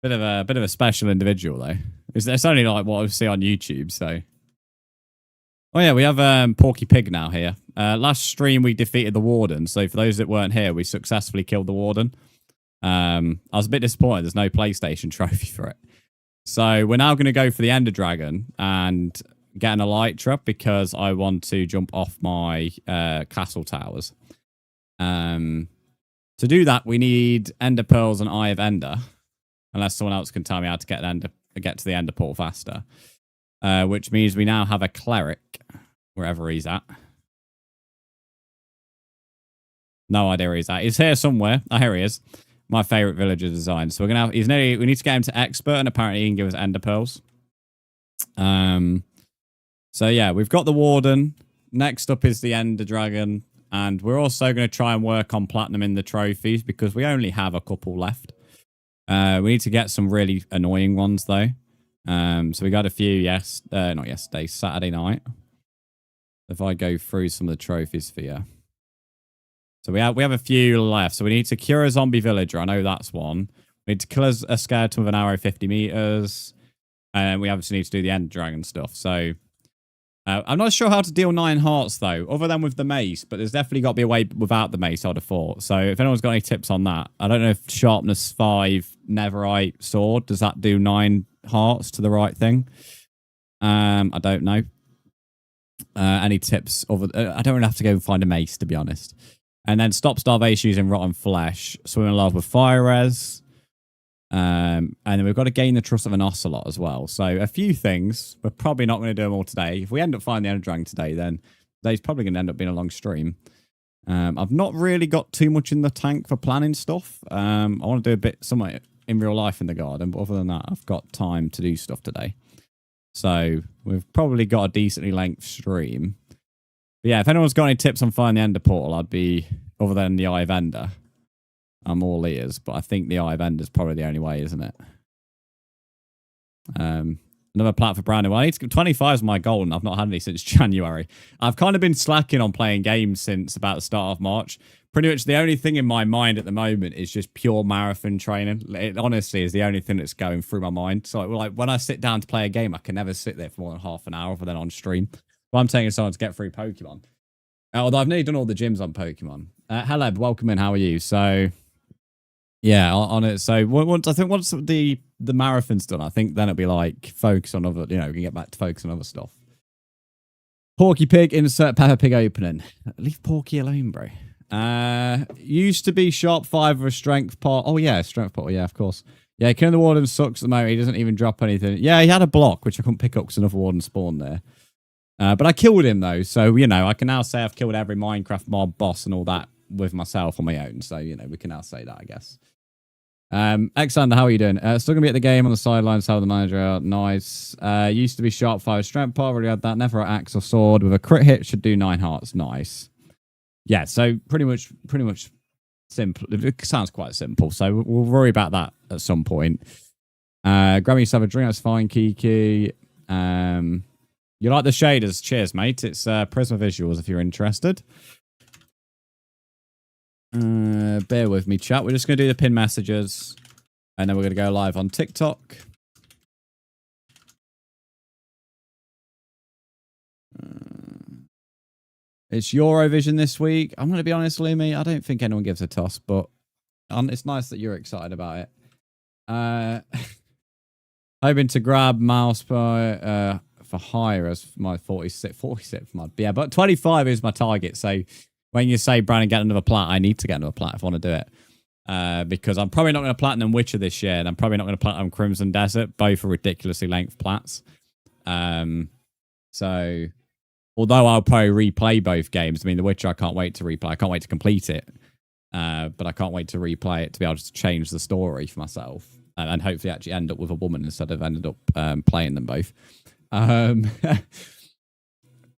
Bit of a special individual though. It's only like what I see on YouTube. So, oh yeah, we have Porky Pig now here. Last stream we defeated the Warden. So for those that weren't here, we successfully killed the Warden. I was a bit disappointed. There's no PlayStation trophy for it. So we're now going to go for the Ender Dragon and get an Elytra because I want to jump off my castle towers. To do that, we need Ender Pearls and Eye of Ender. Unless someone else can tell me how to get to the Ender Portal faster. Which means we now have a Cleric, wherever he's at. No idea where he's at. He's here somewhere. Oh, here he is. My favourite villager design. So we need to get him to Expert, and apparently he can give us Ender Pearls. So yeah, we've got the Warden. Next up is the Ender Dragon. And we're also going to try and work on Platinum in the trophies because we only have a couple left. We need to get some really annoying ones though. So we got a few, not yesterday, Saturday night. If I go through some of the trophies for you. So we have a few left. So we need to cure a zombie villager. I know that's one. We need to kill a skeleton with an arrow 50 meters. And we obviously need to do the Ender Dragon stuff. So I'm not sure how to deal 9 hearts though, other than with the mace, but there's definitely got to be a way without the mace, I'd have thought. So if anyone's got any tips on that, I don't know if sharpness 5 netherite sword, does that do 9 hearts to the right thing? I don't know. Any tips? I don't really have to go and find a mace, to be honest. And then stop starvation using rotten flesh, swim in love with fire res. And then we've got to gain the trust of an ocelot as well. So a few things. We're probably not going to do them all today. If we end up finding the Ender Dragon today, then today's probably going to end up being a long stream. I've not really got too much in the tank for planning stuff. I want to do a bit somewhere in real life in the garden, but other than that, I've got time to do stuff today. So we've probably got a decently length stream. But yeah, if anyone's got any tips on finding the Ender Portal, I'd be, other than the Eye of Ender, I'm all ears, but I think the Eye of Ender is probably the only way, isn't it? Another plat for Brandon. Well, I need to get 25 is my goal, and I've not had any since January. I've kind of been slacking on playing games since about the start of March. Pretty much the only thing in my mind at the moment is just pure marathon training. It honestly is the only thing that's going through my mind. So like when I sit down to play a game, I can never sit there for more than half an hour other than on stream. But I'm taking someone to get through Pokemon. Although I've nearly done all the gyms on Pokemon. Hello, welcome in. How are you? So yeah, on it. So once the marathon's done, I think then it'll be like focus on other. We can get back to focus on other stuff. Porky Pig, insert Peppa Pig opening. Leave Porky alone, bro. Used to be sharp 5 or a strength pot. Oh yeah, strength pot. Yeah, of course. Yeah, killing the Warden sucks at the moment. He doesn't even drop anything. Yeah, he had a block which I couldn't pick up because another Warden spawned there. But I killed him though, so I can now say I've killed every Minecraft mob boss and all that with myself on my own. So we can now say that, I guess. Alexander, how are you doing? Still gonna be at the game on the sidelines, how the manager out. Nice. Used to be sharp 5 strength pot, already had that. Never axe or sword with a crit hit, should do 9 hearts. Nice. Yeah, so pretty much simple. It sounds quite simple, so we'll worry about that at some point. Grab yourself a drink, that's fine, Kiki. You like the shaders? Cheers, mate. It's Prisma Visuals if you're interested. Bear with me, chat. We're just going to do the pin messages, and then we're going to go live on TikTok. It's Eurovision this week. I'm going to be honest, Lumi. I don't think anyone gives a toss, but it's nice that you're excited about it. Hoping to grab mouse for hire as my 46 mod. Yeah, but 25 is my target. So when you say, Brandon, get another plat, I need to get another plat if I want to do it. Because I'm probably not going to platinum Witcher this year, and I'm probably not going to platinum Crimson Desert. Both are ridiculously length plats. So although I'll probably replay both games, I mean, The Witcher, I can't wait to replay. I can't wait to complete it. But I can't wait to replay it to be able to change the story for myself. And hopefully actually end up with a woman instead of ended up playing them both.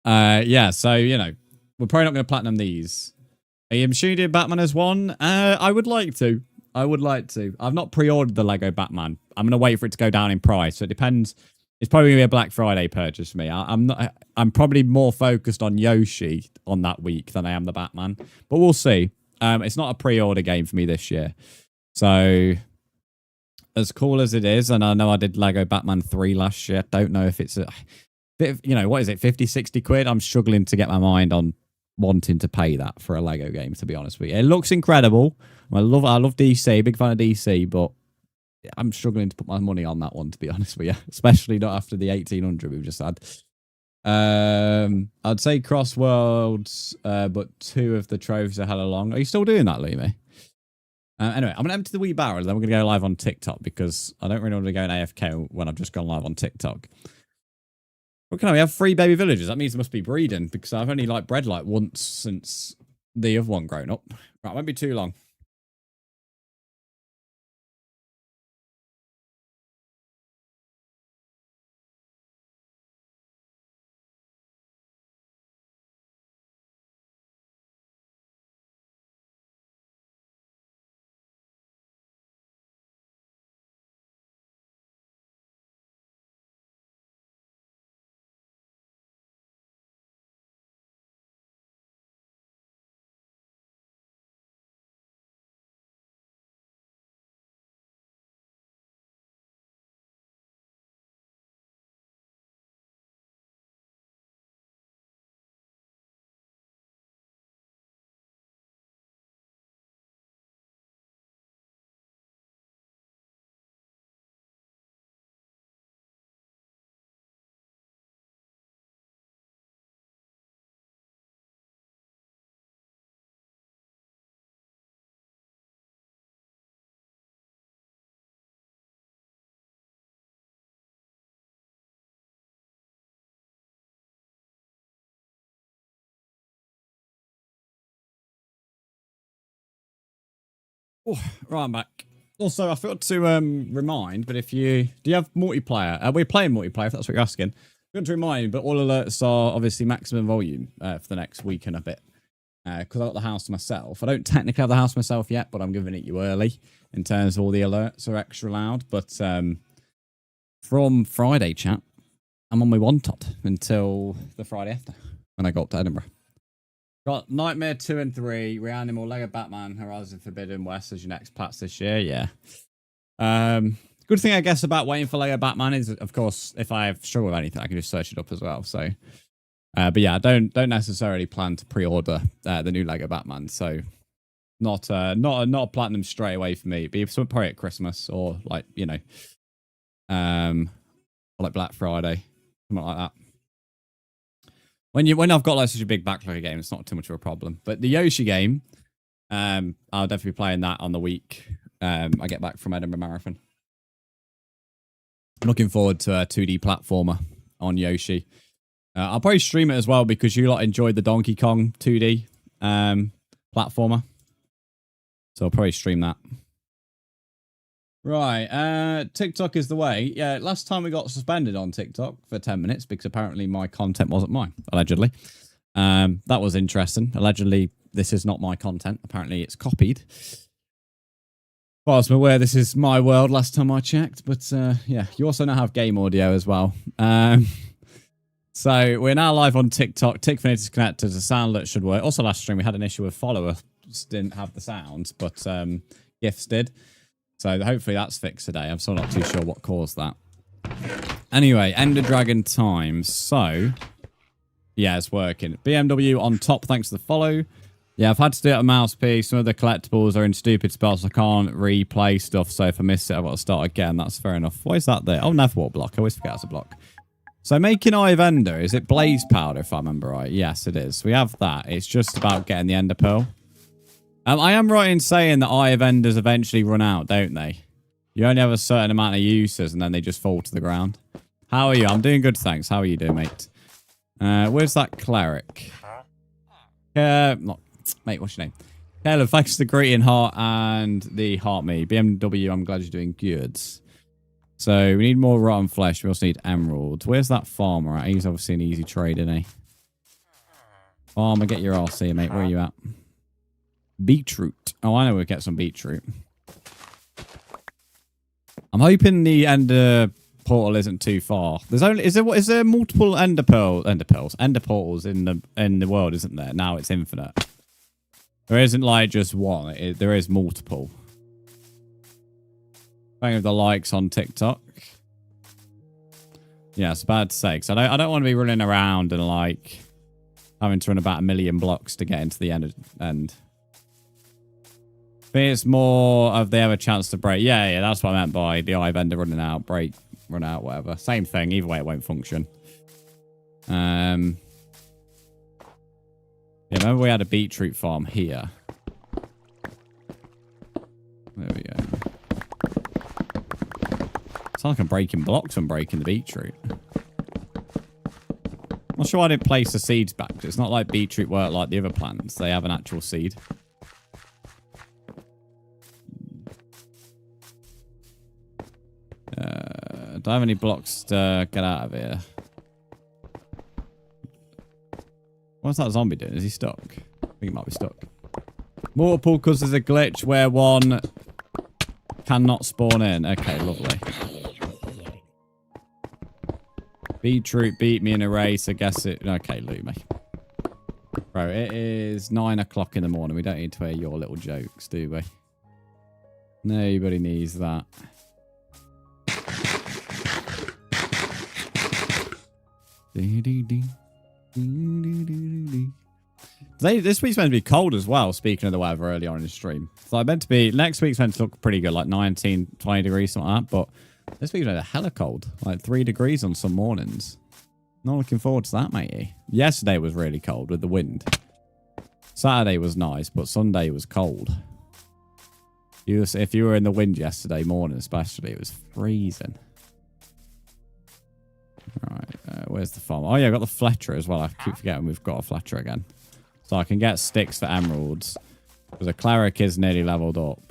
Yeah, so, we're probably not going to platinum these. Are you machine doing Batman as one? I would like to. I've not pre-ordered the Lego Batman. I'm going to wait for it to go down in price. So it depends. It's probably going to be a Black Friday purchase for me. I'm probably more focused on Yoshi on that week than I am the Batman. But we'll see. It's not a pre-order game for me this year. So as cool as it is, and I know I did Lego Batman 3 last year. Don't know if it's a bit of, what is it, 50, 60 quid? I'm struggling to get my mind on wanting to pay that for a Lego game, to be honest with you. It looks incredible. I love DC, big fan of DC, but I'm struggling to put my money on that one, to be honest with you, especially not after the 1800 we've just had. I'd say Cross Worlds, but 2 of the trophies are hella long. Are you still doing that, Lumi? Anyway, I'm going to empty the wee barrel, and then we're going to go live on TikTok, because I don't really want to go in AFK when I've just gone live on TikTok. What can we have 3 baby villagers? That means they must be breeding, because I've only bred once since the other one grown up. Right, it won't be too long. Oh, right, I'm back. Also, I forgot to remind, but do you have multiplayer? We're playing multiplayer, if that's what you're asking. I forgot to remind, but all alerts are obviously maximum volume for the next week and a bit. Because I got the house to myself. I don't technically have the house myself yet, but I'm giving it you early in terms of all the alerts are extra loud. But from Friday, chat, I'm on my one tot until the Friday after when I go up to Edinburgh. Got Nightmare 2 and 3, Reanimal, Lego Batman, Horizon Forbidden West as your next plats this year. Yeah. Good thing, I guess, about waiting for Lego Batman is, of course, if I struggle with anything, I can just search it up as well. So, but yeah, I don't necessarily plan to pre-order the new Lego Batman. So, not a platinum straight away for me. It'd be probably at Christmas or like or like Black Friday, something like that. When I've got like such a big backlog of games, it's not too much of a problem. But the Yoshi game, I'll definitely be playing that on the week I get back from Edinburgh Marathon. I'm looking forward to a 2D platformer on Yoshi. I'll probably stream it as well because you lot enjoyed the Donkey Kong 2D platformer. So I'll probably stream that. Right, TikTok is the way. Yeah, last time we got suspended on TikTok for 10 minutes because apparently my content wasn't mine, allegedly. That was interesting. Allegedly, this is not my content. Apparently, it's copied. As far as I'm aware, this is my world last time I checked. But yeah, you also now have game audio as well. So we're now live on TikTok. TikTok is connected. The sound alert should work. Also, last stream, we had an issue with followers didn't have the sound, but GIFs did. So hopefully that's fixed today. I'm still not too sure what caused that. Anyway, Ender Dragon time. So, yeah, it's working. BMW on top, thanks to the follow. Yeah, I've had to do it on mouse piece. Some of the collectibles are in stupid spots. I can't replay stuff. So if I miss it, I've got to start again. That's fair enough. What is that there? Oh, Neverwalk block. I always forget it's a block. So making Eye of Ender, is it Blaze Powder, if I remember right? Yes, it is. We have that. It's just about getting the Ender Pearl. I am right in saying that Eye of Enders eventually run out, don't they? You only have a certain amount of uses and then they just fall to the ground. How are you? I'm doing good, thanks. How are you doing, mate? Where's that cleric? Mate, what's your name? Caleb, thanks for the greeting heart and the heart me. BMW, I'm glad you're doing good. So we need more rotten flesh. We also need emeralds. Where's that farmer at? He's obviously an easy trade, isn't he? Farmer, get your RC, mate. Where are you at? Beetroot. Oh, I know we'll get some beetroot. I'm hoping the ender portal isn't too far. Is there multiple ender portals in the world, isn't there? Now it's infinite. There isn't like just one. There is multiple. Thank you for the likes on TikTok. Yeah, it's bad to say, because I don't want to be running around and like having to run about 1 million blocks to get into the end. I think it's more of they have a chance to break. Yeah, that's what I meant by the eye vendor running out, break, run out, whatever. Same thing. Either way, it won't function. Yeah, remember we had a beetroot farm here. There we go. It's like I'm breaking blocks when breaking the beetroot. Not sure why I didn't place the seeds back. It's not like beetroot work like the other plants. They have an actual seed. Do I have any blocks to get out of here? What's that zombie doing? Is he stuck? I think he might be stuck. Multiple because there's a glitch where one cannot spawn in. Okay, lovely. Beetroot beat me in a race. I guess it... Okay, loot me. Bro, it is 9 o'clock in the morning. We don't need to hear your little jokes, do we? Nobody needs that. This week's meant to be cold as well, speaking of the weather early on in the stream. So I meant to be... Next week's meant to look pretty good, like 19, 20 degrees, something like that. But this week's meant to be hella cold. Like 3 degrees on some mornings. Not looking forward to that, matey. Yesterday was really cold with the wind. Saturday was nice, but Sunday was cold. If you were in the wind yesterday morning especially, it was freezing. Right, where's the farm? Oh yeah, I got the Fletcher as well. I keep forgetting we've got a Fletcher again. So I can get sticks for emeralds. Because a cleric is nearly leveled up.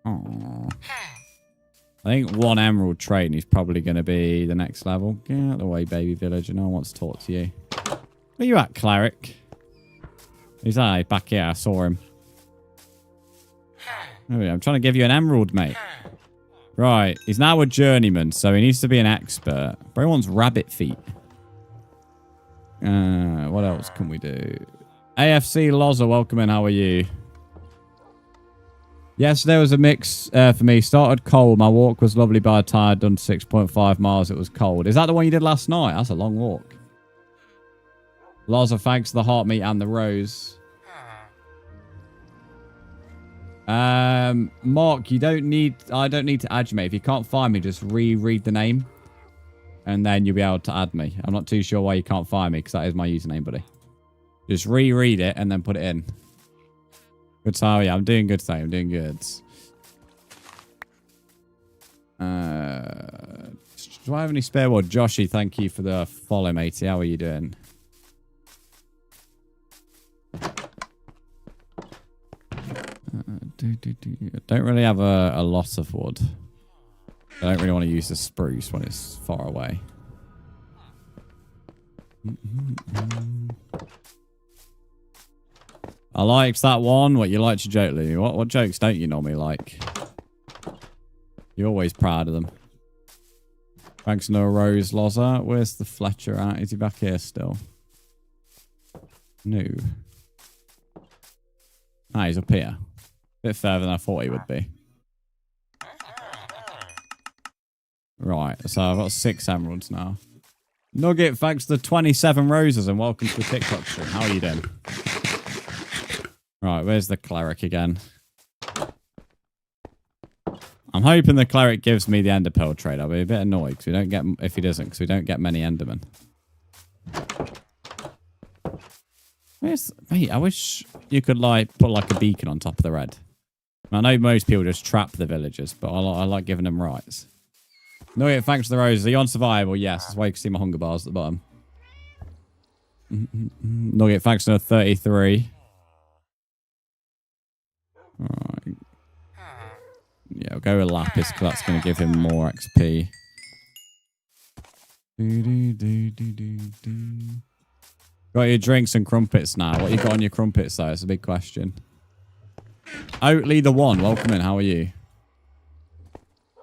Aww. I think 1 emerald trade and he's probably going to be the next level. Get out of the way, baby villager. No one wants to talk to you. Where you at, cleric? He's back here. I saw him. There we go. I'm trying to give you an emerald, mate. Right. He's now a journeyman, so he needs to be an expert. But he wants rabbit feet. What else can we do? AFC Loza, welcome in. How are you? Yesterday was a mix for me. Started cold. My walk was lovely by the time I'd done 6.5 miles. It was cold. Is that the one you did last night? That's a long walk. Loza, thanks for the heart meat and the rose. Mark, I don't need to add you, mate. If you can't find me, just reread the name. And then you'll be able to add me. I'm not too sure why you can't find me, because that is my username, buddy. Just reread it and then put it in. Good time. Yeah, I'm doing good today. I'm doing good. Do I have any spare wood? Joshy, thank you for the follow, matey. How are you doing? I don't really have a lot of wood. I don't really want to use the spruce when it's far away. I liked that one. What, you like to joke, Lou? What jokes don't you normally like? You're always proud of them. Thanks, no Rose Loza. Where's the Fletcher at? Is he back here still? No. Ah, he's up here. Bit further than I thought he would be. Right, so I've got 6 emeralds now. Nugget, thanks to the 27 roses and welcome to the TikTok stream. How are you doing? Right, where's the cleric again? I'm hoping the cleric gives me the ender pearl trade. I'll be a bit annoyed because we don't get, if he doesn't, because we don't get many endermen. Mate, I wish you could like put like a beacon on top of the red. I know most people just trap the villagers, but I like giving them rights. No, yeah, thanks for the roses. Are you on survival? Yes, that's why you can see my hunger bars at the bottom. Nugget, thanks for the 33. Alright. Yeah, we'll go with Lapis because that's going to give him more XP. Got your drinks and crumpets now. What you got on your crumpets though? It's a big question. Oatly the One, welcome in. How are you?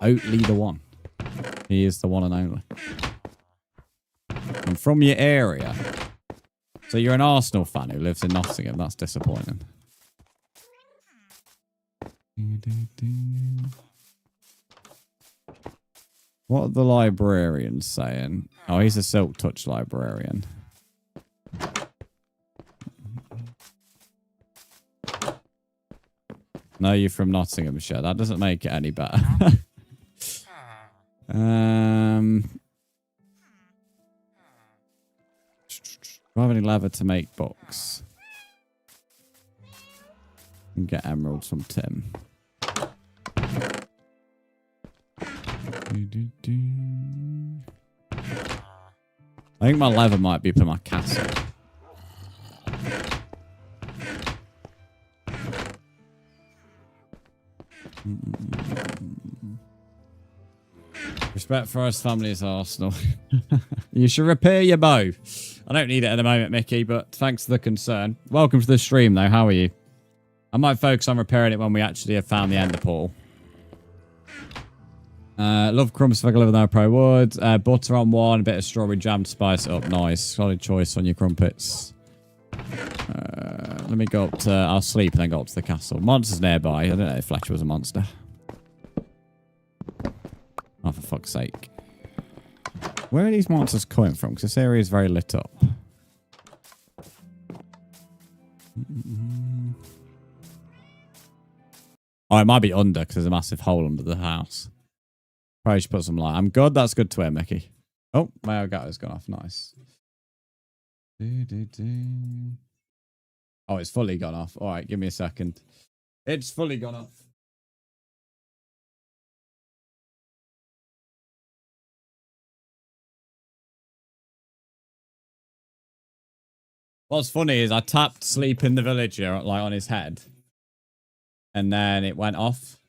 Oatly the One. He is the one and only. I'm from your area. So you're an Arsenal fan who lives in Nottingham. That's disappointing. What are the librarians saying? Oh, he's a Silk Touch librarian. No, you're from Nottinghamshire. That doesn't make it any better. Do I have any leather to make books? And get emeralds from Tim. I think my leather might be for my castle. Respect for us family is Arsenal. You should repair your bow. I don't need it at the moment, Mickey, but thanks for the concern. Welcome to the stream, though. How are you? I might focus on repairing it when we actually have found the ender portal. Love crumbs if I can live with no pro wood. Butter on one, a bit of strawberry jam to spice it up. Nice. Solid choice on your crumpets. Let me go up to... I'll sleep and then go up to the castle. Monsters nearby. I don't know if Fletcher was a monster. Oh, for fuck's sake. Where are these monsters coming from? Because this area is very lit up. Oh, it might be under because there's a massive hole under the house. Probably should put some light. I'm good. That's good to hear, Mickey. Oh, my Elgato's gone off. Nice. Oh, it's fully gone off. All right, give me a second. It's fully gone off. What's funny is I tapped sleep in the villager like on his head. And then it went off.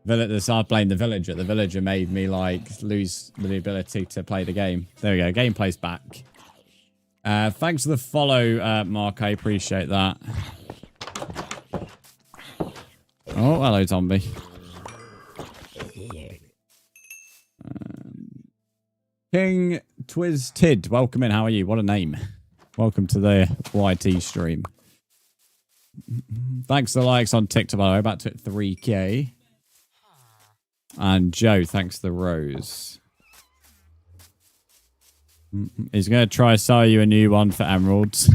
I blamed the villager. The villager made me like lose the ability to play the game. There we go. Gameplay's back. Thanks for the follow, Mark. I appreciate that. Oh, hello, zombie. King Twiz welcome in. How are you? What a name. Welcome to the YT stream. Thanks for the likes on TikTok, by the way. About to hit 3K. And Joe, thanks for the rose. He's going to try to sell you a new one for emeralds.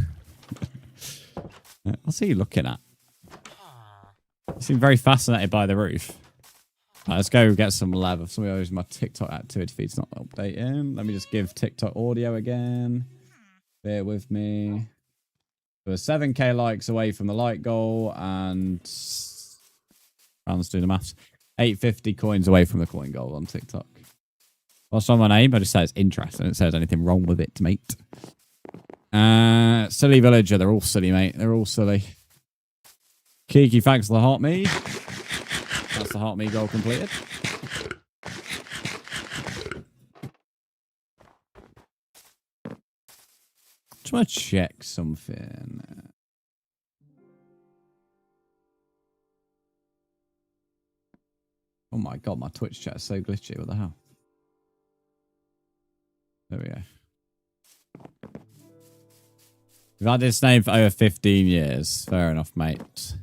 What's he looking at? He seemed very fascinated by the roof. Right, let's go get some leather. Somebody else, my TikTok activity feed's not updating. Let me just give TikTok audio again. Bear with me. We're 7K likes away from the like goal, and let's do the maths. 850 coins away from the coin goal on TikTok. What's on my name? I just say it's interesting. It says anything wrong with it, mate. Silly villager. They're all silly, mate. They're all silly. Kiki, thanks for the heart me. That's the heart me goal completed. Just want to check something. Oh my god, my Twitch chat is so glitchy. What the hell? There we go. We've had this name for over 15 years. Fair enough, mate.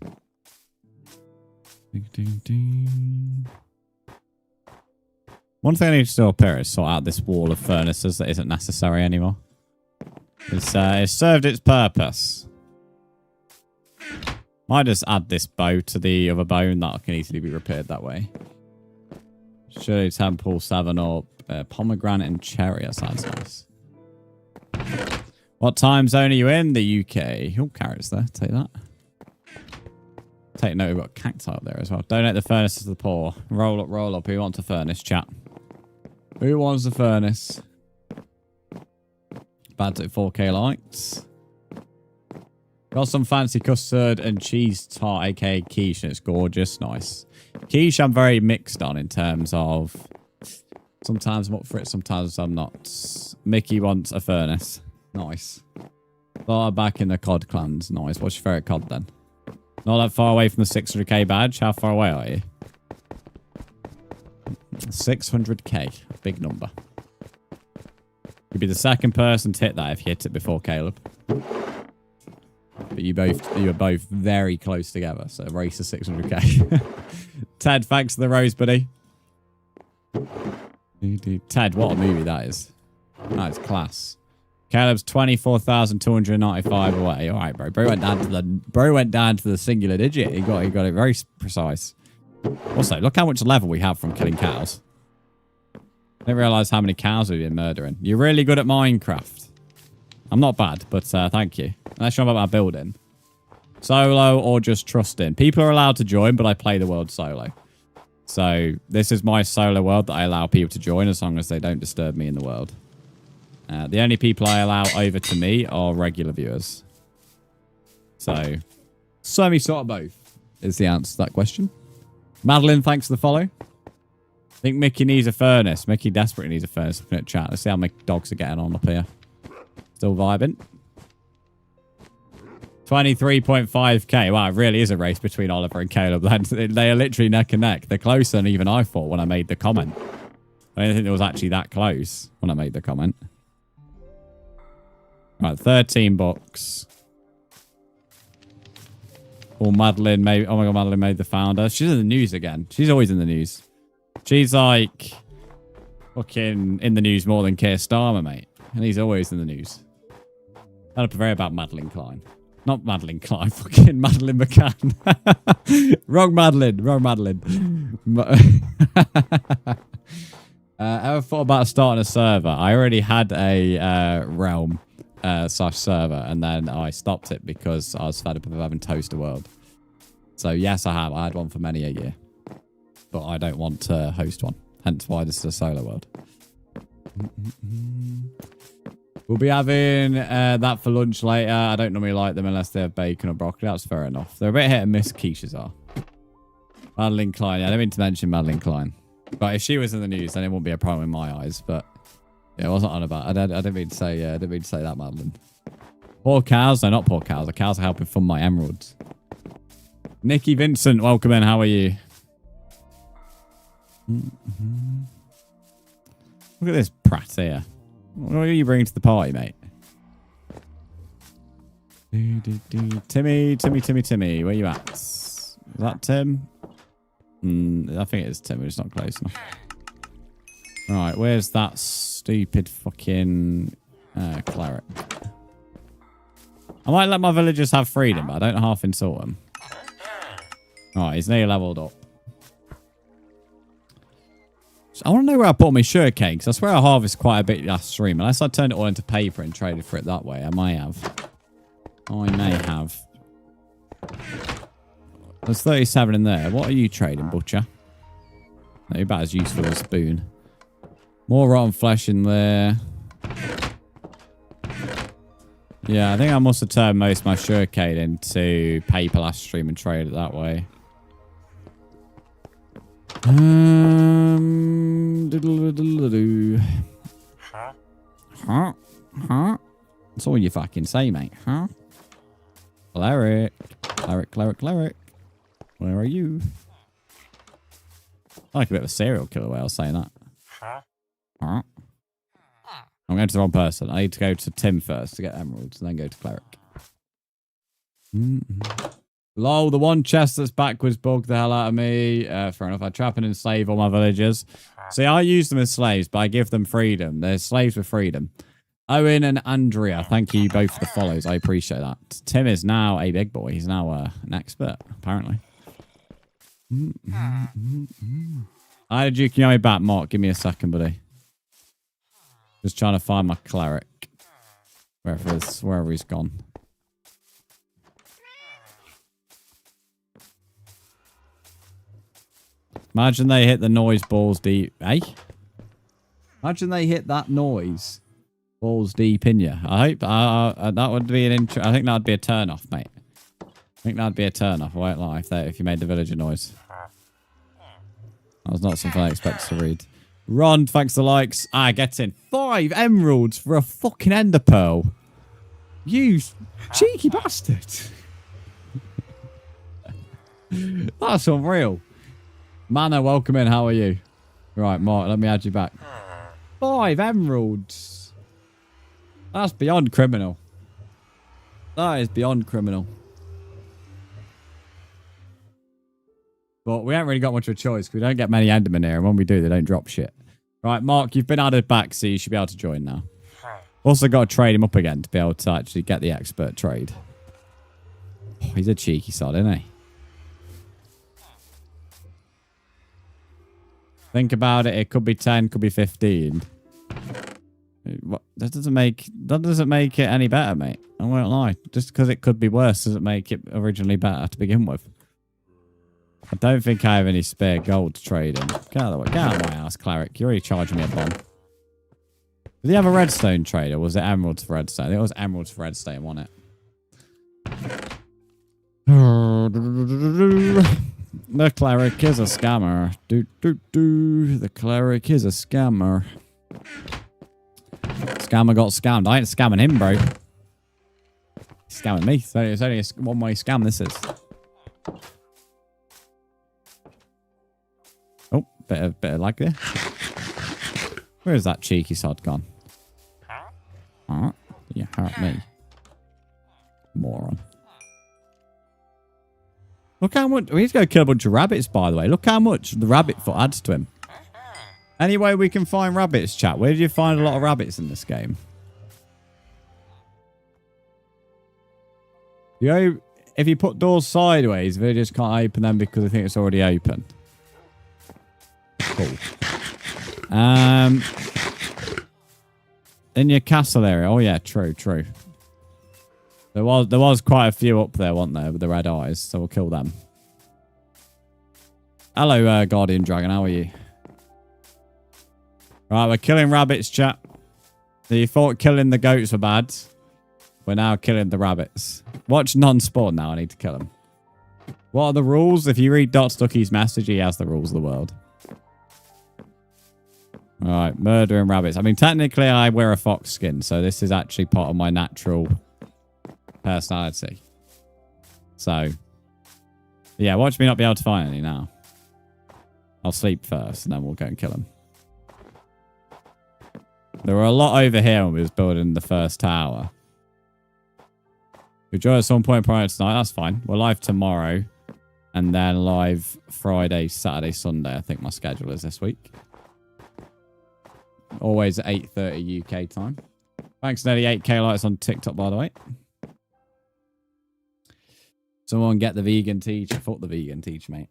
One thing I need to do up here is sort out this wall of furnaces that isn't necessary anymore. It's served its purpose. Might just add this bow to the other bow and that can easily be repaired that way. Shirley Temple, 7 up, pomegranate and cherry. That sounds nice. What time zone are you in? The UK. Oh, carrots there. Take that. Take note, we've got cacti up there as well. Donate the furnaces to the poor. Roll up, roll up. Who wants a furnace, chat? Who wants a furnace? Bad to 4K likes. Got some fancy custard and cheese tart, aka quiche, and it's gorgeous. Nice. Quiche I'm very mixed on in terms of sometimes I'm up for it, sometimes I'm not. Mickey wants a furnace. Nice. Thought back in the COD clans. Nice. What's your favourite COD then? Not that far away from the 600k badge. How far away are you? 600k. Big number. You'd be the second person to hit that if you hit it before Caleb. But you are both very close together. So race to 600k. Ted, thanks for the rose, buddy. Ted, what a movie that is. That is class. Caleb's 24,295 away. All right, bro. Bro went down to the singular digit. He got it very precise. Also, look how much level we have from killing cows. I didn't realize how many cows we've been murdering. You're really good at Minecraft. I'm not bad, but thank you. Unless you're about my building. Solo or just trusting. People are allowed to join, but I play the world solo. So this is my solo world that I allow people to join as long as they don't disturb me in the world. The only people I allow over to me are regular viewers. So, sort of both is the answer to that question. Madeline, thanks for the follow. I think Mickey needs a furnace. Mickey desperately needs a furnace. Looking at chat. Let's see how my dogs are getting on up here. Still vibing. 23.5k. Wow, it really is a race between Oliver and Caleb. They are literally neck and neck. They're closer than even I thought when I made the comment. I didn't think it was actually that close when I made the comment. Right, 13 bucks. Or Madeline made... Oh my god, Madeline made the founder. She's in the news again. She's always in the news. She's like... fucking in the news more than Keir Starmer, mate. And he's always in the news. That'll be very about Madeline Klein. Not Madeline Klein. Fucking Madeline McCann. Wrong Madeline. Wrong Madeline. Ever thought about starting a server? I already had a realm... / server, and then I stopped it because I was fed up of having Toaster World. So yes, I have. I had one for many a year, but I don't want to host one. Hence why this is a solo world. We'll be having that for lunch later. I don't normally like them unless they have bacon or broccoli. That's fair enough. They're a bit hit and miss. Quiches are. Madeline Klein. Yeah, I didn't mean to mention Madeline Klein, but if she was in the news, then it wouldn't be a problem in my eyes. But yeah, I wasn't on about. I didn't mean to say. I didn't mean to say that, Madeline. Poor cows. No, not poor cows. The cows are helping fund my emeralds. Nikki Vincent, welcome in. How are you? Look at this prat here. What are you bringing to the party, mate? Timmy. Where you at? Is that Tim? I think it is Tim. We're just not close enough. All right, where's that stupid fucking cleric? I might let my villagers have freedom, but I don't half insult them. All right, he's nearly leveled up. So I want to know where I put all my sugarcane, because I swear I harvested quite a bit last stream. Unless I turned it all into paper and traded for it that way, I may have. I may have. There's 37 in there. What are you trading, butcher? Not about as useful as a spoon. More rotten flesh in there. Yeah, I think I must have turned most of my sugarcane into paper last stream and traded it that way. Huh? That's all you fucking say, mate. Huh? Cleric. Where are you? I like a bit of a serial killer way I was saying that. Huh? I'm going to the wrong person. I need to go to Tim first to get emeralds and then go to cleric. Lol, the one chest that's backwards bugged the hell out of me. Fair enough. I trap and enslave all my villagers. See, I use them as slaves, but I give them freedom. They're slaves with freedom. Owen and Andrea, thank you both for the follows. I appreciate that. Tim is now a big boy. He's now an expert, apparently. I had a Duke Yomi back, Mark. Give me a second, buddy. Just trying to find my cleric. Wherever he's gone. Imagine they hit the noise balls deep. Eh? Imagine they hit that noise balls deep in you. I hope that would be an intro. I think that'd be a turn off, mate. I think that'd be a turn off. I won't lie if you made the villager noise. That was not something I expected to read. Ron, thanks for the likes. Get in. 5 emeralds for a fucking ender pearl. You cheeky bastard. That's unreal. Mana, welcome in. How are you? Right, Mark, let me add you back. 5 emeralds. That's beyond criminal. That is beyond criminal. But we haven't really got much of a choice because we don't get many Endermen here. And when we do, they don't drop shit. Right, Mark, you've been added back, so you should be able to join now. Also got to trade him up again to be able to actually get the expert trade. Oh, he's a cheeky sod, isn't he? Think about it. It could be 10, could be 15. That doesn't make it any better, mate. I won't lie. Just because it could be worse doesn't make it originally better to begin with. I don't think I have any spare gold to trade in. Get out of the way. Get out of my house, cleric. You're already charging me a bomb. Did he have a redstone trade, or was it emeralds for redstone? I think it was emeralds for redstone, wasn't it? The cleric is a scammer. The cleric is a scammer. Scammer got scammed. I ain't scamming him, bro. He's scamming me. So it's only a one-way scam, this is. Oh, bit of lag there. Where is that cheeky sod gone? Huh? You hurt me. Moron. Look how much... We need to go kill a bunch of rabbits, by the way. Look how much the rabbit foot adds to him. Anyway, we can find rabbits, chat. Where did you find a lot of rabbits in this game? You know, if you put doors sideways, they just can't open them because I think it's already open. Cool. In your castle area. Oh, yeah. True. There was quite a few up there, weren't there, with the red eyes, so we'll kill them. Hello, Guardian Dragon. How are you? Right, we're killing rabbits, chat. So you thought killing the goats were bad. We're now killing the rabbits. Watch non-spawn now. I need to kill them. What are the rules? If you read Dot Stucky's message, he has the rules of the world. Alright, murdering rabbits. I mean, technically, I wear a fox skin, so this is actually part of my natural personality. So, yeah, watch me not be able to find any now. I'll sleep first, and then we'll go and kill them. There were a lot over here when we was building the first tower. We join at some point prior tonight. That's fine. We're live tomorrow. And then live Friday, Saturday, Sunday. I think my schedule is this week. Always at 8:30 UK time. Thanks, nearly 8k likes on TikTok, by the way. Someone get the vegan teacher. Fuck the vegan teacher, mate.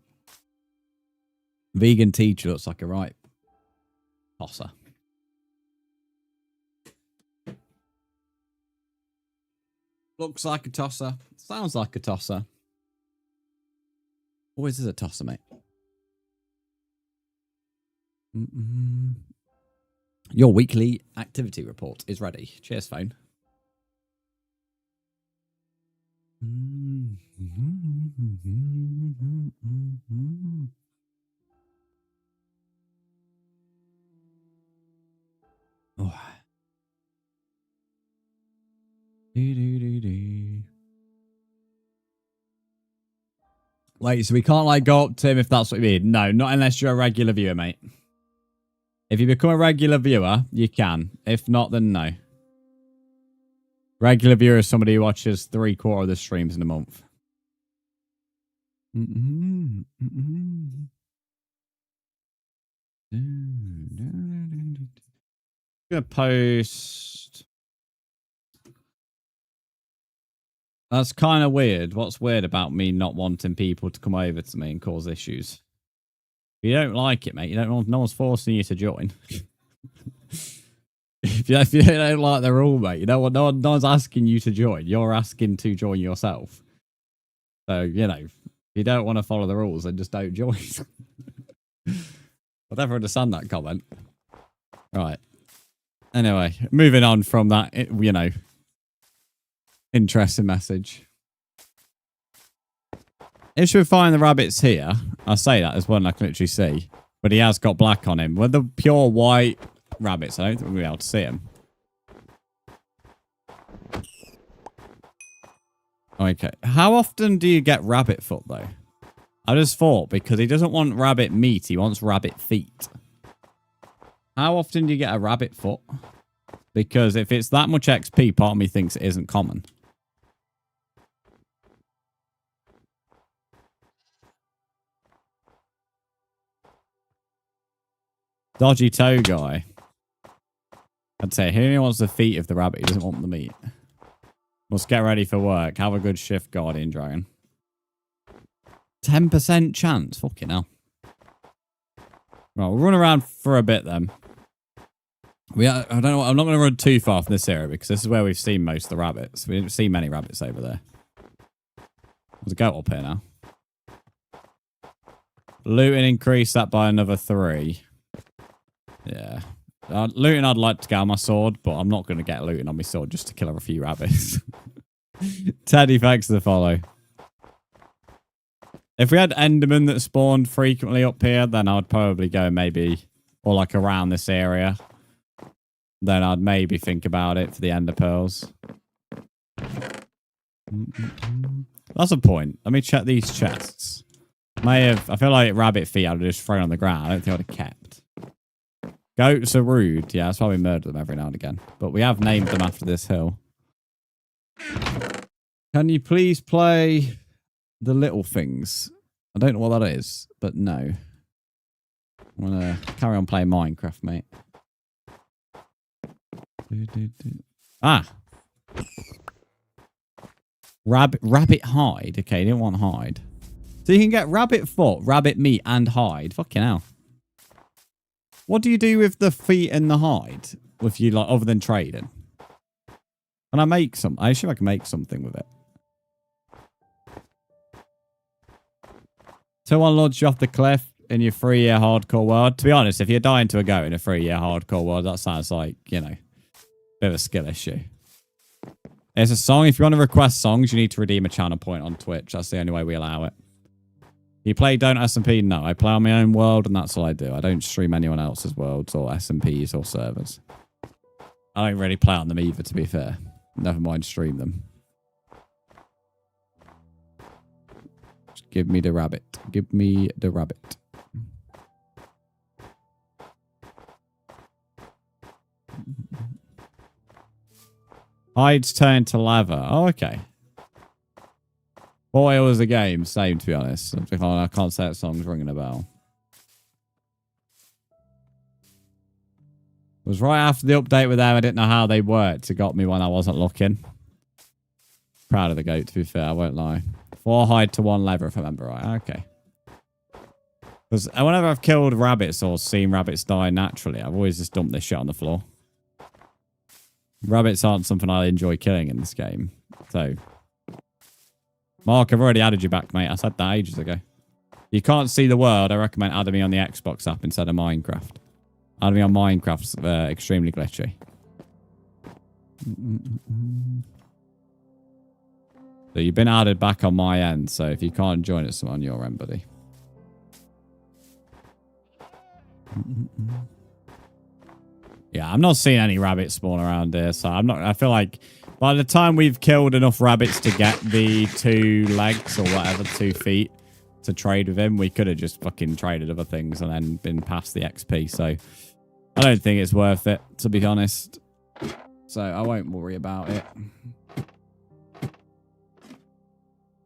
Vegan teacher looks like a right tosser. Looks like a tosser. Sounds like a tosser. Always is a tosser, mate. Your weekly activity report is ready. Cheers, phone. Oh. Wait, so we can't like go up to him if that's what you mean? No, not unless you're a regular viewer, mate. If you become a regular viewer, you can. If not, then no. Regular viewer is somebody who watches 3/4 of the streams in a month. I'm gonna post. That's kind of weird. What's weird about me not wanting people to come over to me and cause issues? If you don't like it, mate, no one's forcing you to join. if you don't like the rule, mate, no one's asking you to join. You're asking to join yourself. So, you know, if you don't want to follow the rules, then just don't join. I'll never understand that comment. Right. Anyway, moving on from that, you know, interesting message. If we find the rabbits here, I say that as one I can literally see, but he has got black on him. With the pure white rabbits, I don't think we'll be able to see him. Okay, how often do you get rabbit foot though? I just thought because he doesn't want rabbit meat, he wants rabbit feet. How often do you get a rabbit foot? Because if it's that much XP, part of me thinks it isn't common. Dodgy toe guy. I'd say he only wants the feet of the rabbit. He doesn't want the meat. Must get ready for work. Have a good shift, Guardian Dragon. 10% chance. Fucking hell. Right, we'll run around for a bit then. I don't know. I'm not going to run too far from this area because this is where we've seen most of the rabbits. We didn't see many rabbits over there. There's a goat up here now. Looting increased that by another 3. Yeah. Looting I'd like to get on my sword, but I'm not going to get looting on my sword just to kill a few rabbits. Teddy, thanks for the follow. If we had Endermen that spawned frequently up here, then I'd probably go maybe, or like around this area. Then I'd maybe think about it for the Ender Pearls. That's a point. Let me check these chests. I feel like rabbit feet I'd have just thrown on the ground. I don't think I'd have kept. Goats are rude. Yeah, that's why we murder them every now and again. But we have named them after this hill. Can you please play the little things? I don't know what that is, but no. I'm going to carry on playing Minecraft, mate. Ah! Rabbit hide. Okay, didn't want hide. So you can get rabbit foot, rabbit meat, and hide. Fucking hell. What do you do with the feet and the hide? With you, like, other than trading? Can I make some? I assume I can make something with it. Someone launched you off the cliff in your 3-year hardcore world. To be honest, if you're dying to a goat in a 3-year hardcore world, that sounds like, you know, a bit of a skill issue. It's a song. If you want to request songs, you need to redeem a channel point on Twitch. That's the only way we allow it. You play Don't SMP? No, I play on my own world, and that's all I do. I don't stream anyone else's worlds or SMPs or servers. I don't really play on them either, to be fair. Never mind stream them. Just give me the rabbit. Give me the rabbit. Hides turn to lava. Oh, okay. Boy, it was a game. Same, to be honest. I can't say that song's ringing a bell. It was right after the update with them. I didn't know how they worked. It got me when I wasn't looking. Proud of the goat, to be fair. I won't lie. 4 hide to 1 leather, if I remember right. Okay. Because whenever I've killed rabbits or seen rabbits die naturally, I've always just dumped this shit on the floor. Rabbits aren't something I enjoy killing in this game. So, Mark, I've already added you back, mate. I said that ages ago. You can't see the world. I recommend adding me on the Xbox app instead of Minecraft. Adding me on Minecraft's extremely glitchy. So you've been added back on my end. So if you can't join us on your end, buddy. Yeah, I'm not seeing any rabbits spawn around here, so I feel like by the time we've killed enough rabbits to get the 2 legs or whatever, 2 feet to trade with him, we could have just fucking traded other things and then been past the XP. So I don't think it's worth it, to be honest. So I won't worry about it.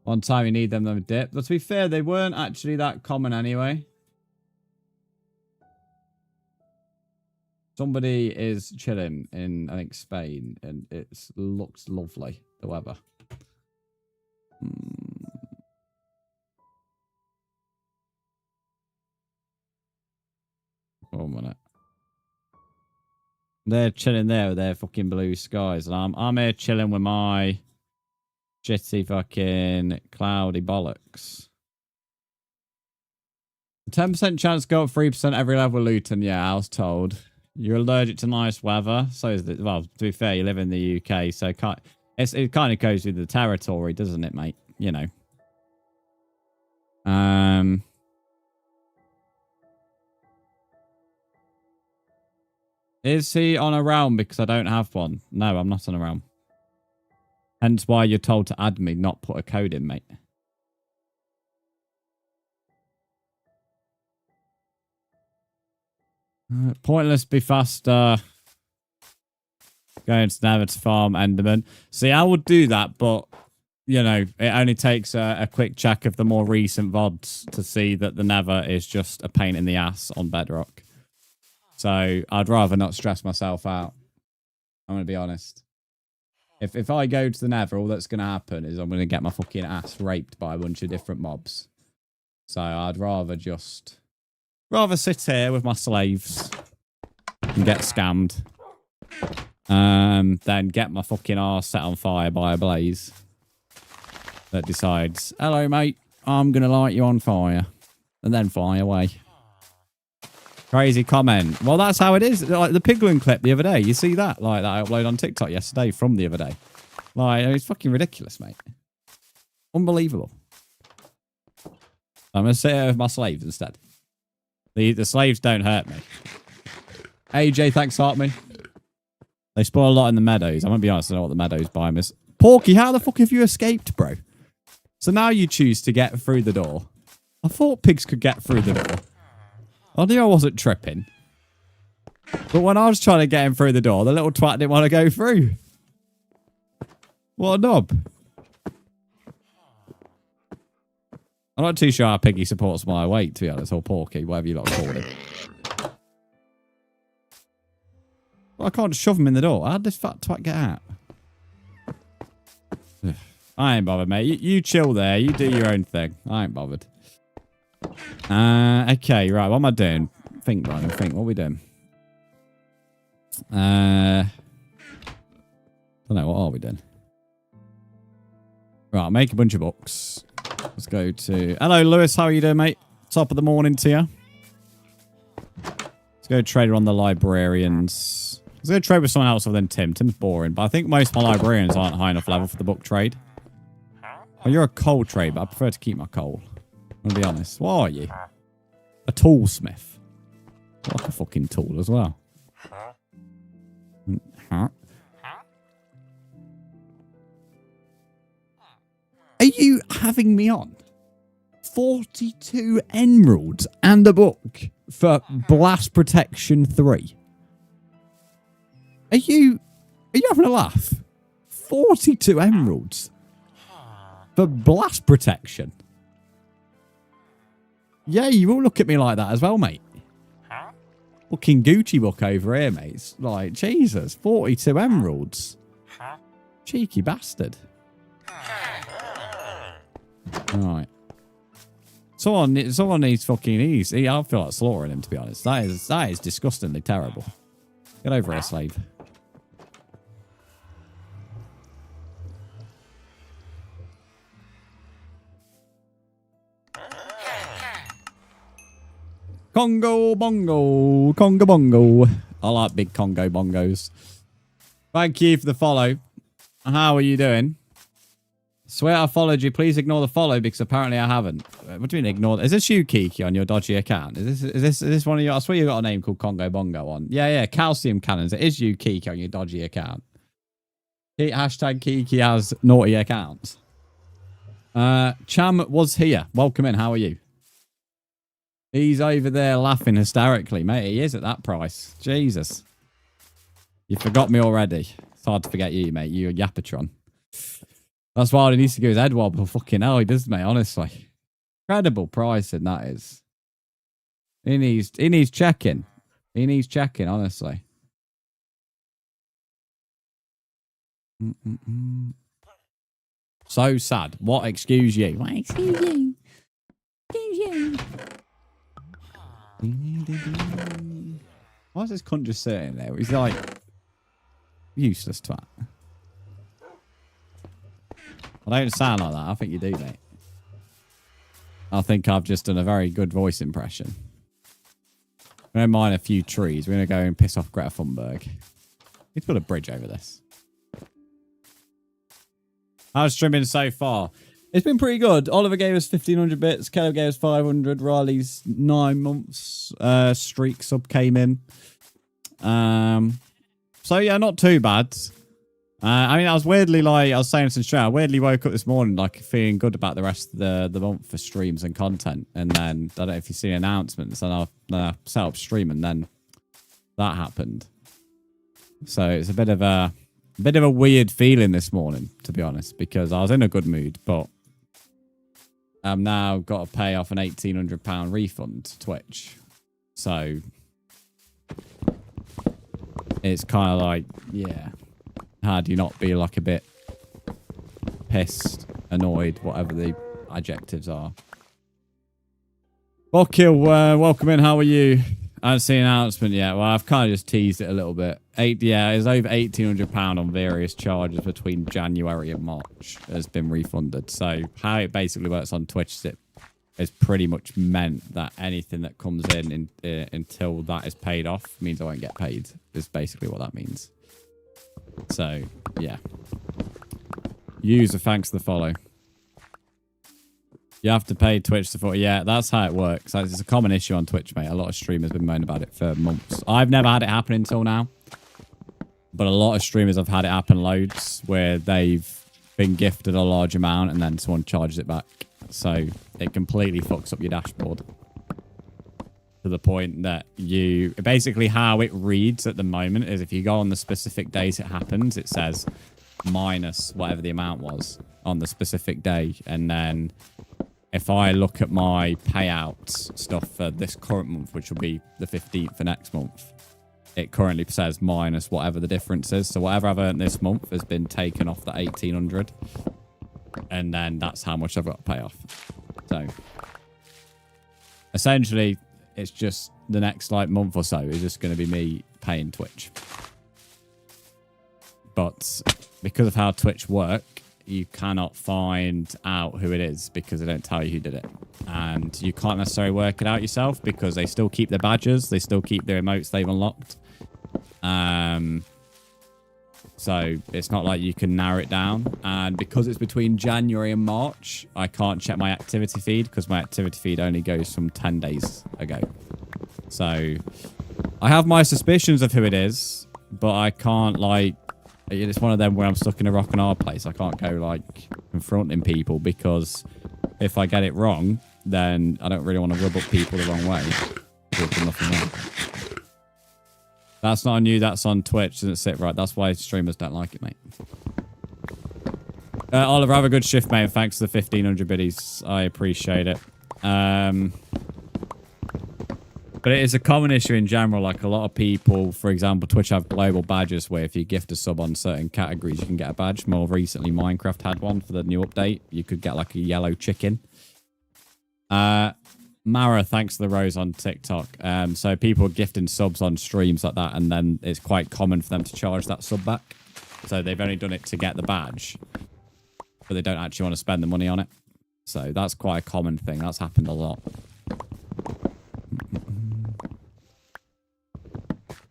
One time you need them to dip. But to be fair, they weren't actually that common anyway. Somebody is chilling in, I think, Spain, and it looks lovely, the weather. 1 minute. They're chilling there with their fucking blue skies, and I'm here chilling with my shitty fucking cloudy bollocks. 10% chance to go up 3% every level Luton. Yeah, I was told. You're allergic to nice weather. So is it. Well, to be fair, you live in the UK, so it kind of goes with the territory, doesn't it, mate? You know. Is he on a realm because I don't have one? No, I'm not on a realm. Hence why you're told to add me, not put a code in, mate. Pointless be faster. Going to Nether to farm Enderman. See, I would do that, but, you know, it only takes a quick check of the more recent VODs to see that the Nether is just a pain in the ass on bedrock. So I'd rather not stress myself out. I'm going to be honest. If I go to the Nether, all that's going to happen is I'm going to get my fucking ass raped by a bunch of different mobs. So I'd rather sit here with my slaves and get scammed. Then get my fucking arse set on fire by a blaze that decides, hello, mate, I'm going to light you on fire. And then fly away. Crazy comment. Well, that's how it is. Like the Piglin clip the other day. You see that? Like that I uploaded on TikTok yesterday from the other day. Like, it's fucking ridiculous, mate. Unbelievable. I'm going to sit here with my slaves instead. The slaves don't hurt me. AJ, thanks for me. They spoil a lot in the meadows. I'm going to be honest, I don't know what the meadows biome is. Porky, how the fuck have you escaped, bro? So now you choose to get through the door. I thought pigs could get through the door. I knew I wasn't tripping. But when I was trying to get him through the door, the little twat didn't want to go through. What a knob. I'm not too sure how Piggy supports my weight, to be honest, or Porky, whatever you lot call it. Well, I can't shove him in the door. How'd this fat twat get out? I ain't bothered, mate. You chill there. You do your own thing. I ain't bothered. Okay, right. What am I doing? Think, Brian. Think. What are we doing? Don't know. What are we doing? Right, I'll make a bunch of books. Let's go to... Hello, Lewis. How are you doing, mate? Top of the morning to you. Let's go trade on the librarians. Let's go trade with someone else other than Tim. Tim's boring, but I think most of my librarians aren't high enough level for the book trade. Well, you're a coal trade, but I prefer to keep my coal. I'm going to be honest. What are you? A toolsmith. Like a fucking tool as well. Huh? Are you having me on? 42 emeralds and a book for Blast Protection 3. Are you having a laugh? 42 emeralds for Blast Protection. Yeah, you all look at me like that as well, mate. Fucking Gucci book over here, mate. It's like, Jesus, 42 emeralds. Cheeky bastard. Alright. Someone needs fucking ease. I feel like slaughtering him, to be honest. That is disgustingly terrible. Get over here, slave. Congo bongo. Congo bongo. I like big Congo bongos. Thank you for the follow. How are you doing? Swear I followed you. Please ignore the follow because apparently I haven't. What do you mean ignore? Is this you, Kiki, on your dodgy account? Is this one of your? I swear you got a name called Congo Bongo on. Yeah. Calcium cannons. It is you, Kiki, on your dodgy account. Hashtag Kiki has naughty accounts. Cham was here. Welcome in. How are you? He's over there laughing hysterically, mate. He is at that price. Jesus. You forgot me already. It's hard to forget you, mate. You're a Yapatron. That's why he needs to give his head wobble. Fucking hell, he does, mate, honestly. Incredible pricing, that is. He needs checking. He needs checking, honestly. So sad. What? Excuse you. What? Excuse you. Excuse you. Why is this cunt just sitting there? He's like useless twat. I don't sound like that. I think you do, mate. I think I've just done a very good voice impression. We're going to mine a few trees. We're going to go and piss off Greta Thunberg. Let's put a bridge over this. How's streaming so far? It's been pretty good. Oliver gave us 1,500 bits. Caleb gave us 500. Riley's 9 months streak sub came in. So, yeah, not too bad. I mean, I was weirdly, like, I was saying this in I weirdly woke up this morning, like, feeling good about the rest of the month for streams and content. And then, I don't know if you've seen announcements, and I set up stream, and then that happened. So, it's a bit of a weird feeling this morning, to be honest, because I was in a good mood, but I've now got to pay off an £1,800 refund to Twitch. So, it's kind of like, yeah, how do you not be like a bit pissed, annoyed, whatever the adjectives are. Kill, welcome in. How are you? I haven't seen an announcement yet. Well, I've kind of just teased it a little bit. Yeah, it's over £1,800 on various charges between January and March has been refunded. So how it basically works on Twitch is it's pretty much meant that anything that comes in until that is paid off means I won't get paid. Is basically what that means. So yeah. User, thanks for the follow. You have to pay Twitch support. Yeah, that's how it works. It's a common issue on Twitch, mate. A lot of streamers have been moaning about it for months. I've never had it happen until now. But a lot of streamers have had it happen loads where they've been gifted a large amount and then someone charges it back. So it completely fucks up your dashboard. To the point that you... Basically how it reads at the moment is if you go on the specific days it happens, it says minus whatever the amount was on the specific day. And then... if I look at my payouts stuff for this current month, which will be the 15th for next month, it currently says minus whatever the difference is. So whatever I've earned this month has been taken off the 1,800. And then that's how much I've got to pay off. So essentially, it's just the next like month or so is just going to be me paying Twitch. But because of how Twitch work, you cannot find out who it is because they don't tell you who did it. And you can't necessarily work it out yourself because they still keep their badges. They still keep their emotes they've unlocked. So it's not like you can narrow it down. And because it's between January and March, I can't check my activity feed because my activity feed only goes from 10 days ago. So I have my suspicions of who it is, but I can't like... It's one of them where I'm stuck in a rock and hard place. I can't go, like, confronting people because if I get it wrong, then I don't really want to rub up people the wrong way. Nothing wrong. That's not on you. That's on Twitch. Doesn't sit right. That's why streamers don't like it, mate. Oliver, have a good shift, mate. Thanks for the 1,500 biddies. I appreciate it. But it is a common issue in general. Like a lot of people, for example, Twitch have global badges where if you gift a sub on certain categories, you can get a badge. More recently, Minecraft had one for the new update. You could get like a yellow chicken. Mara, thanks for the rose on TikTok. So people are gifting subs on streams like that, and then it's quite common for them to charge that sub back. So they've only done it to get the badge, but they don't actually want to spend the money on it. So that's quite a common thing. That's happened a lot.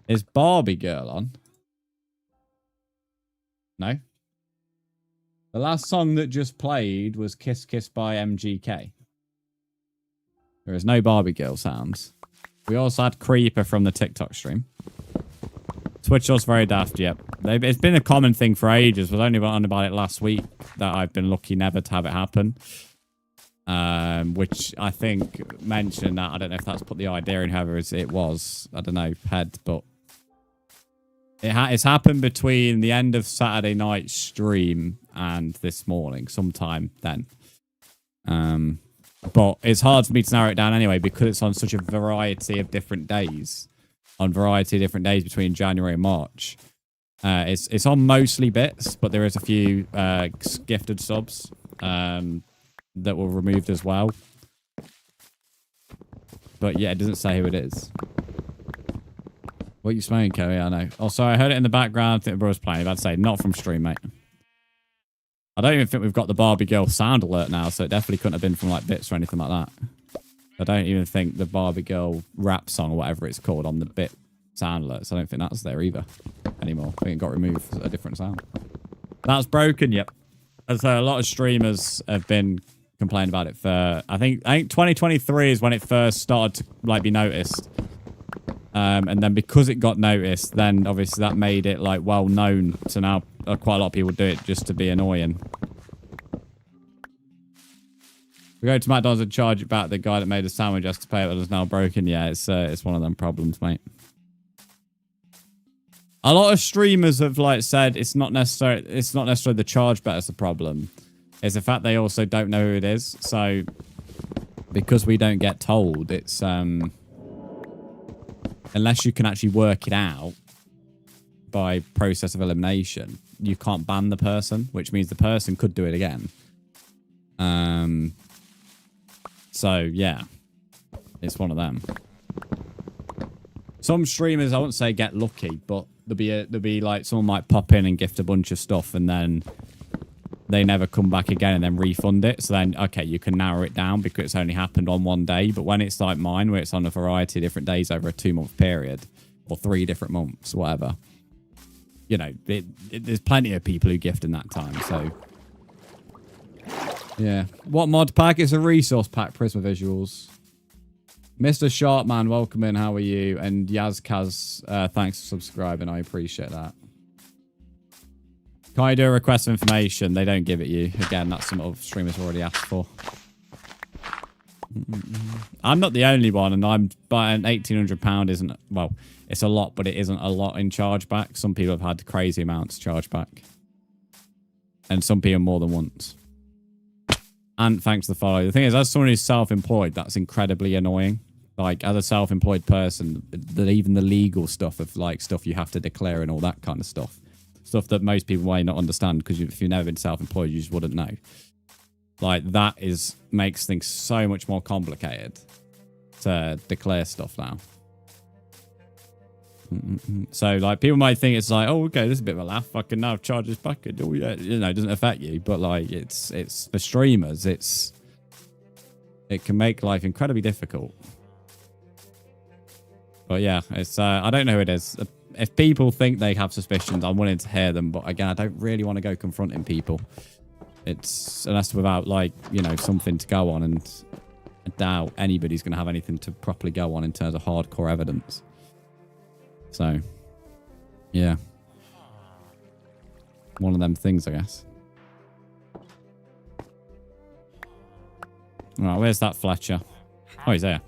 Is Barbie Girl on? No. The last song that just played was Kiss Kiss by MGK. There is no Barbie Girl sounds. We also had Creeper from the TikTok stream. Twitch was very daft, yep. It's been a common thing for ages. Was only on about it last week that I've been lucky never to have it happen. Which I think mentioned that. I don't know if that's put the idea in whoever it was. I don't know, head, but it's happened between the end of Saturday night stream and this morning, sometime then. But it's hard for me to narrow it down anyway because it's on such a variety of different days. On variety of different days between January and March. It's on mostly bits, but there is a few gifted subs that were removed as well. But yeah, it doesn't say who it is. What are you smoking, Kelly? I know. Oh, sorry, I heard it in the background. I think the bro's playing. I'd say not from stream, mate. I don't even think we've got the Barbie Girl sound alert now, so it definitely couldn't have been from like bits or anything like that. I don't even think the Barbie Girl rap song or whatever it's called on the bit sound alerts. I don't think that's there either anymore. I think it got removed for a different sound. That's broken, yep. And so a lot of streamers have been complaining about it for, I think 2023 is when it first started to like be noticed. And then because it got noticed, then obviously that made it like well known. So now quite a lot of people do it just to be annoying. We go to McDonald's and charge it back. The guy that made the sandwich has to pay it, but it's now broken. Yeah, it's one of them problems, mate. A lot of streamers have like said it's not necessarily the charge back that's the problem. It's the fact they also don't know who it is. So because we don't get told, it's unless you can actually work it out, by process of elimination, you can't ban the person, which means the person could do it again. So yeah, it's one of them. Some streamers, I wouldn't say get lucky, but there'll be like someone might pop in and gift a bunch of stuff and then they never come back again and then refund it. So then, okay, you can narrow it down because it's only happened on one day. But when it's like mine, where it's on a variety of different days over a 2-month period or 3 different months, whatever, you know, there's plenty of people who gift in that time. So yeah. What mod pack? It's a resource pack, Prisma Visuals. Mr. Sharpman, welcome in. How are you? And Yazkaz, thanks for subscribing. I appreciate that. Can I do a request of information? They don't give it you. Again, that's something streamers already asked for. I'm not the only one, and I'm buying £1,800 isn't, well, it's a lot, but it isn't a lot in chargeback. Some people have had crazy amounts chargeback. And some people more than once. And thanks to the follow. The thing is, as someone who's self-employed, that's incredibly annoying. Like, as a self-employed person, even the legal stuff of, like, stuff you have to declare and all that kind of stuff. Stuff that most people may not understand because if you've never been self-employed, you just wouldn't know. Like, that makes things so much more complicated to declare stuff now. So, like, people might think it's like, oh, okay, this is a bit of a laugh. I can now charge this back. Oh, yeah, you know, it doesn't affect you. But, like, it's for streamers, it can make life incredibly difficult. But, yeah, it's, I don't know who it is. If people think they have suspicions, I'm willing to hear them. But, again, I don't really want to go confronting people. Unless without, like, you know, something to go on. And I doubt anybody's going to have anything to properly go on in terms of hardcore evidence. So, yeah. One of them things, I guess. All right, where's that Fletcher? Oh, he's there.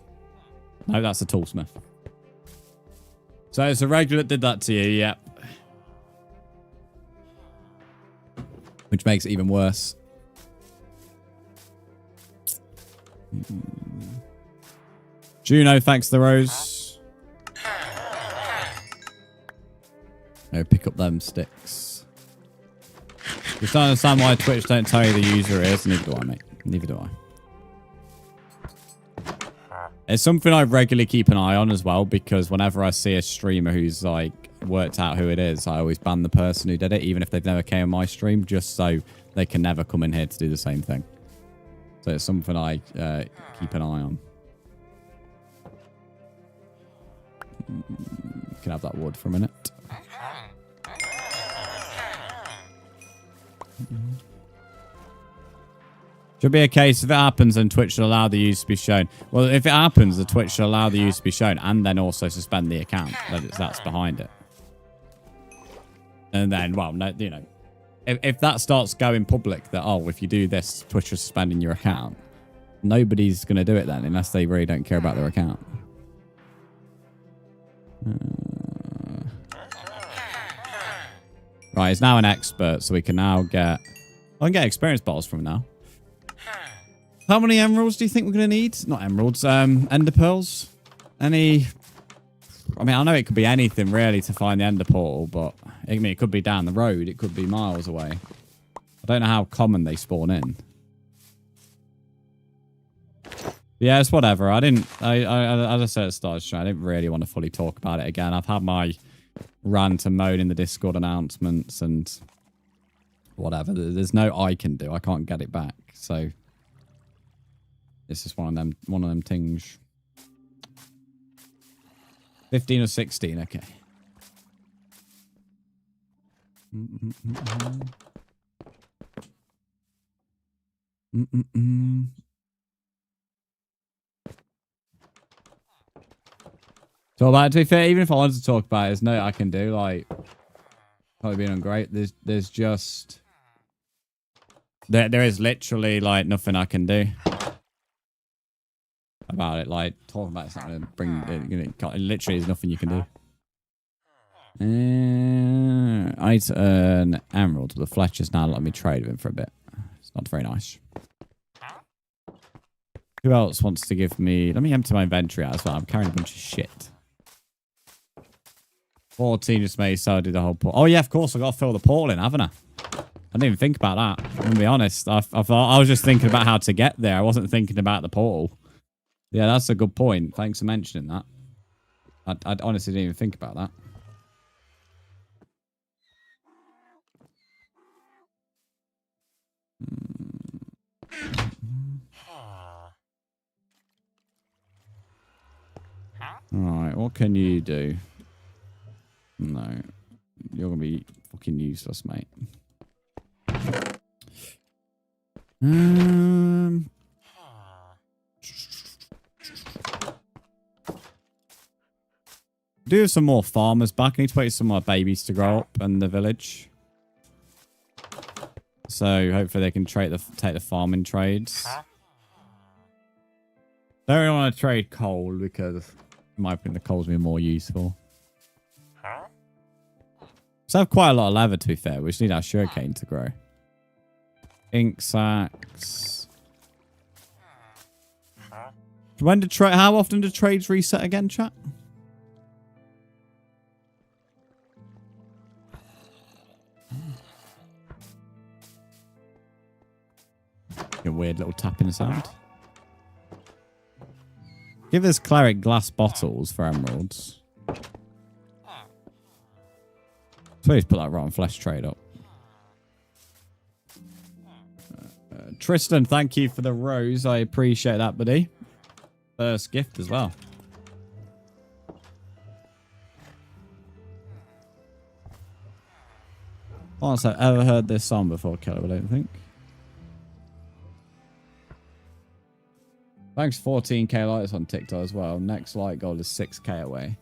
No, that's a toolsmith. So it's a regular that did that to you, yep. Which makes it even worse. Juno, thanks for the rose. No, pick up them sticks. Just don't understand why Twitch don't tell you the user is. Neither do I, mate. Neither do I. It's something I regularly keep an eye on as well, because whenever I see a streamer who's like worked out who it is, I always ban the person who did it, even if they've never came on my stream, just so they can never come in here to do the same thing. So it's something I keep an eye on. You can have that wood for a minute. Should be a case if it happens and Twitch should allow the use to be shown. Well, if it happens, the Twitch should allow the use to be shown and then also suspend the account. That's behind it. And then, well, no, you know, if that starts going public that, oh, if you do this, Twitch is suspending your account, nobody's going to do it then unless they really don't care about their account. Right, he's now an expert, so we can now get... I can get experience bottles from him now. How many emeralds do you think we're going to need? Not emeralds, ender pearls. Any... I mean, I know it could be anything, really, to find the ender portal, but... I mean, it could be down the road. It could be miles away. I don't know how common they spawn in. Yeah, it's whatever. As I said at the start of the show, I didn't really want to fully talk about it again. I've had my rant and moan in the Discord announcements and whatever. There's no I can do. I can't get it back. So this is one of them things. 15 or 16, okay. So about to be fair, even if I wanted to talk about it, there's no I can do. Like, probably being on great. There's just there is literally like nothing I can do about it. Like talking about it's not going to bring it. Literally, there's nothing you can do. I need to earn emeralds, but the Fletcher's now letting me trade with him for a bit. It's not very nice. Who else wants to give me? Let me empty my inventory out as well. I'm carrying a bunch of shit. 14 just made so I did the whole portal. Oh, yeah, of course. I got to fill the portal in, haven't I? I didn't even think about that. I'm going to be honest. I was just thinking about how to get there. I wasn't thinking about the portal. Yeah, that's a good point. Thanks for mentioning that. I honestly didn't even think about that. Alright, what can you do? No. You're going to be fucking useless, mate. Do some more farmers back. I need to wait for some more babies to grow up in the village. So hopefully they can take the farming trades. Don't really want to trade coal because in my opinion the coal's be more useful. So I have quite a lot of leather to be fair. We just need our sugarcane to grow. Ink sacks. How often do trades reset again, chat? A weird little tapping sound. Give this cleric glass bottles for emeralds. Please put that rotten flesh trade up. Tristan, thank you for the rose. I appreciate that, buddy. First gift as well. Once I've ever heard this song before, Kelly, I don't think. Thanks 14k likes on TikTok as well. Next like goal is 6k away.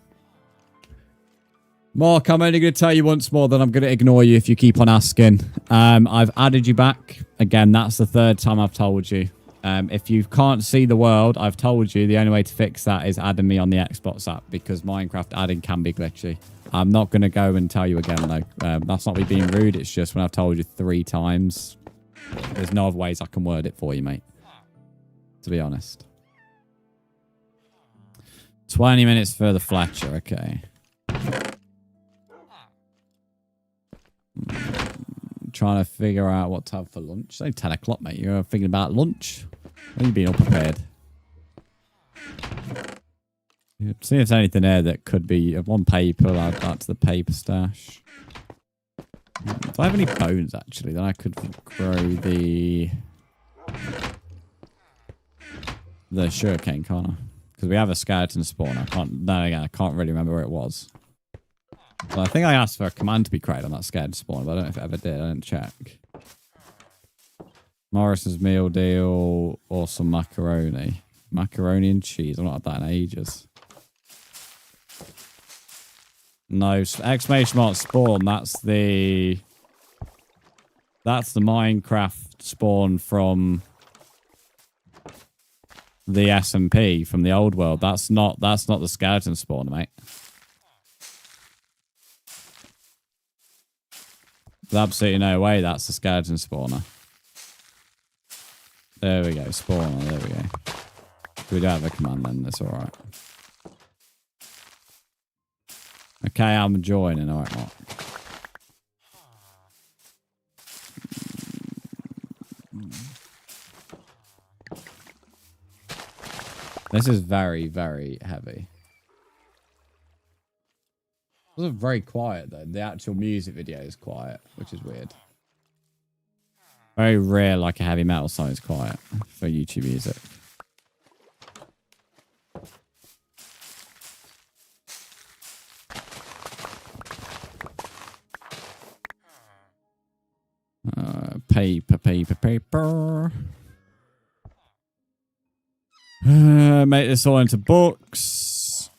Mark, I'm only going to tell you once more that I'm going to ignore you if you keep on asking. I've added you back. Again, that's the third time I've told you. If you can't see the world, I've told you the only way to fix that is adding me on the Xbox app because Minecraft adding can be glitchy. I'm not going to go and tell you again, though. That's not me being rude. It's just when I've told you 3 times, there's no other ways I can word it for you, mate. To be honest. 20 minutes for the Fletcher. Okay. Trying to figure out what to have for lunch. It's only 10 o'clock, mate. You're thinking about lunch? Are you being all prepared? See if there's anything there that could be one paper. I'll add that to the paper stash. Do I have any bones, actually? Then I could grow the sugarcane, can't I? Because we have a skeleton spawn. I can't really remember where it was. Well, I think I asked for a command to be created on that skeleton spawn, but I don't know if it ever did. I didn't check. Morrison's meal deal or some macaroni. Macaroni and cheese. I've not had that in ages. No, exclamation mark spawn. That's the Minecraft spawn from the SMP from the old world. That's not the skeleton spawner, mate. There's absolutely no way that's the skeleton spawner. There we go, spawner, there we go. We don't have a command then, that's alright. Okay, I'm joining, alright, Mark. This is very, very heavy. It was very quiet though. The actual music video is quiet, which is weird. Very rare, like a heavy metal song is quiet for YouTube music. Paper. Make this all into books.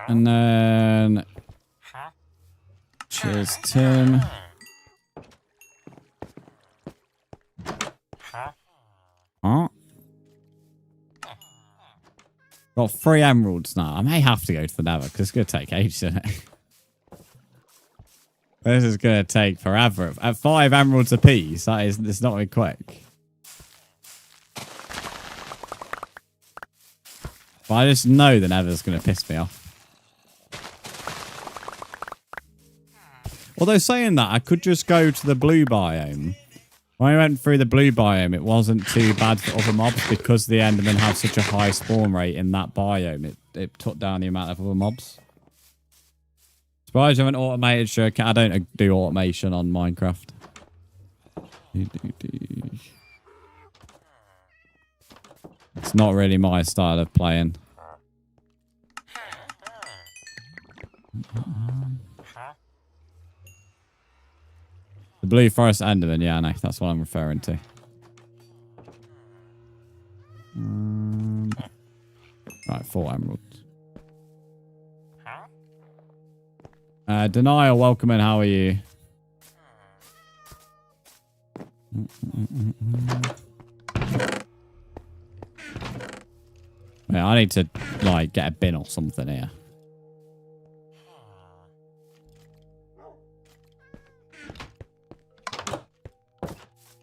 And then... Cheers, Tim. Oh. Got 3 emeralds now. I may have to go to the nether because it's going to take ages, isn't it? This is going to take forever. At 5 emeralds apiece, it's not very quick. But I just know the nether's going to piss me off. Although saying that, I could just go to the blue biome. When I went through the blue biome, it wasn't too bad for other mobs because the Endermen have such a high spawn rate in that biome. It took down the amount of other mobs. Surprised you have an automated shuriken. I don't do automation on Minecraft. It's not really my style of playing. The Blue Forest Enderman, yeah, no, that's what I'm referring to. Right, 4 emeralds. Denial, welcome in, how are you? Yeah, I need to, like, get a bin or something here.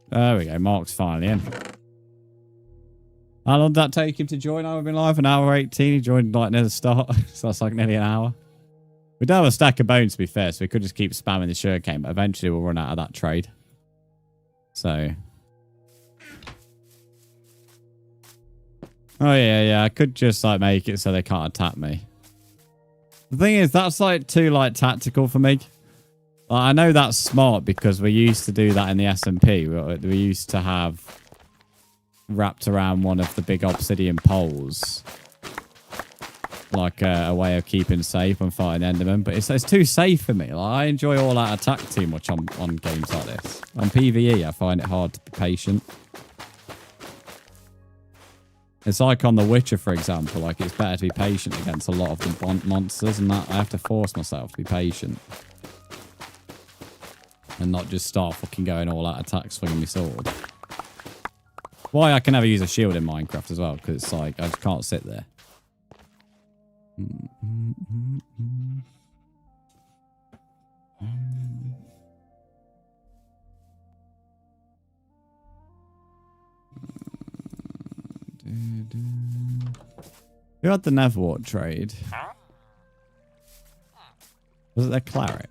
There we go. Mark's finally in. How long did that take him to join? I've been live an hour 18. He joined like near the start. So that's like nearly an hour. We don't have a stack of bones to be fair, so we could just keep spamming the sugarcane, but eventually we'll run out of that trade. So. Oh yeah. I could just like make it so they can't attack me. The thing is, that's like too like tactical for me. I know that's smart because we used to do that in the SMP. We used to have wrapped around one of the big obsidian poles. Like a way of keeping safe when fighting Enderman. But it's too safe for me. Like, I enjoy all-out attack too much on games like this. On PvE, I find it hard to be patient. It's like on The Witcher, for example. Like, it's better to be patient against a lot of the monsters. And that I have to force myself to be patient. And not just start fucking going all out attack swinging my sword. Why I can never use a shield in Minecraft as well, because it's like, I just can't sit there. Who had the Neverwart trade? Was it their cleric?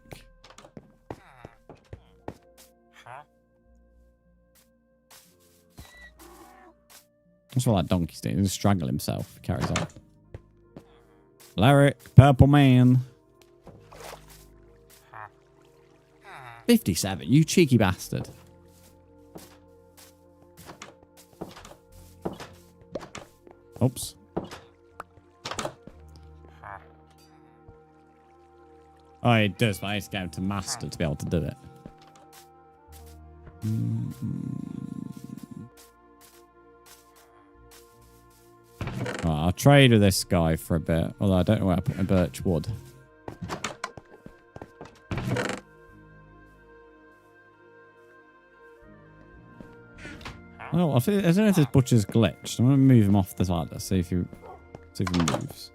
That's what that donkey's doing. He's strangle himself. Carries on. Cleric, purple man. 57. You cheeky bastard. Oops. Oh, it does, but I need to get him to master to be able to do it. Right, I'll trade with this guy for a bit. Although I don't know where I put my birch wood. Oh, I don't know if this butcher's glitched. I'm going to move him off the ladder. See if he moves.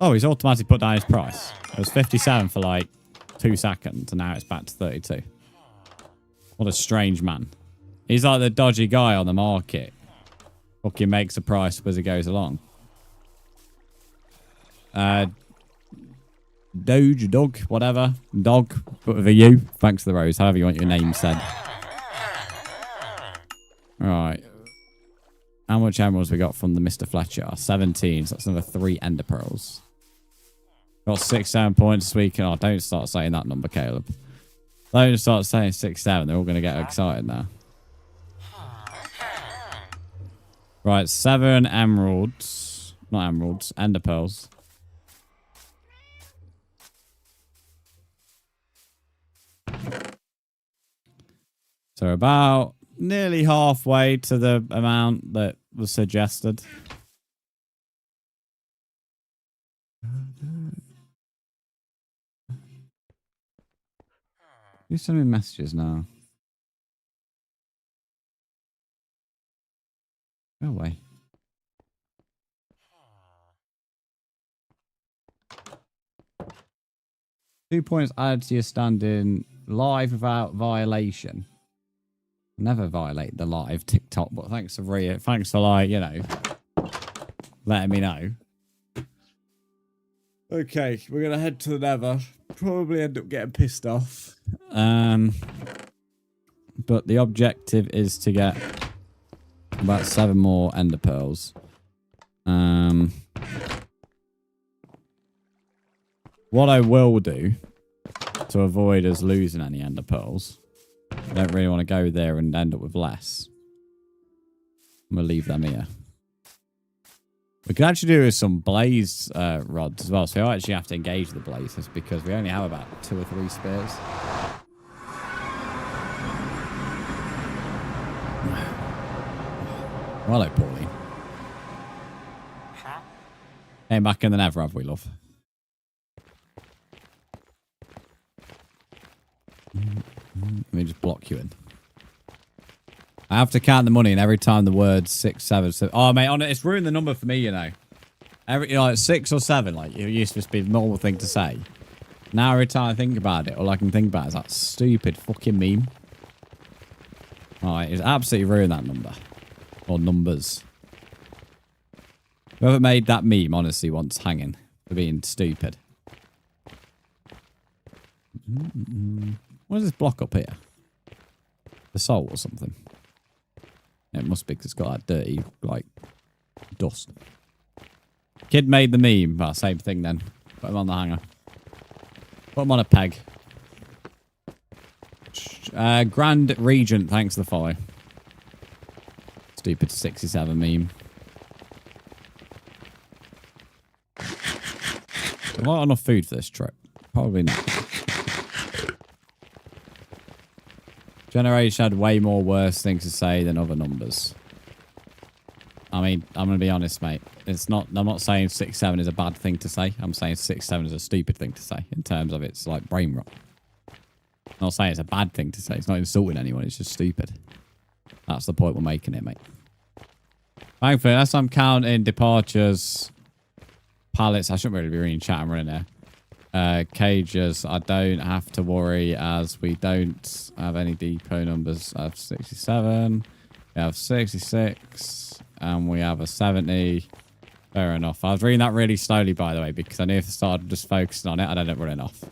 Oh, he's automatically put down his price. It was 57 for like 2 seconds, and now it's back to 32. What a strange man. He's like the dodgy guy on the market. Fucking makes a price as it goes along. Doge, dog, whatever. Dog, but with a U. Thanks for the rose, however you want your name said. Right. How much emeralds we got from the Mr. Fletcher? 17, so that's another 3 ender pearls. Got 6, 7 points this week. Oh, don't start saying that number, Caleb. Don't start saying 6, 7. They're all going to get excited now. Right, 7 emeralds. Not emeralds, ender pearls. So about nearly halfway to the amount that was suggested. You send me messages now. Go away. £2 points added to your standing live without violation. Never violate the live TikTok, but thanks for like, you know, letting me know. Okay, we're gonna head to the Nether. Probably end up getting pissed off. But the objective is to get about 7 more ender pearls. What I will do to avoid us losing any ender pearls, I don't really want to go there and end up with less. I'm going to leave them here. We could actually do with some blaze rods as well. So we don't actually have to engage the blazes because we only have about 2 or 3 spears. Well, hello, Pauline. Came back in the Nether, have we, love? Let me just block you in. I have to count the money, and every time the word 6, 7, 7. Oh, mate, it's ruined the number for me, you know. Like 6 or 7, like it used to just be the normal thing to say. Now every time I think about it, all I can think about is that stupid fucking meme. Alright, it's absolutely ruined that number. Or numbers. Whoever made that meme, honestly, wants hanging for being stupid. What is this block up here? The soul or something? It must be because it's got that dirty, like, dust. Kid made the meme. Well, same thing then. Put him on the hanger. Put him on a peg. Grand Regent, thanks for the follow. Stupid 67 meme. Have I got enough food for this trip? Probably not. Generation had way more worse things to say than other numbers. I mean, I'm going to be honest, mate. It's not. I'm not saying 6-7 is a bad thing to say. I'm saying 6-7 is a stupid thing to say in terms of it's like brain rot. I'm not saying it's a bad thing to say. It's not insulting anyone. It's just stupid. That's the point we're making it, mate. Thankfully, unless I'm counting departures, pallets, I shouldn't really be reading chat. I'm running there. Cages, I don't have to worry as we don't have any depot numbers. I have 67, we have 66, and we have a 70. Fair enough. I was reading that really slowly, by the way, because I knew if I started just focusing on it, I'd end up running off.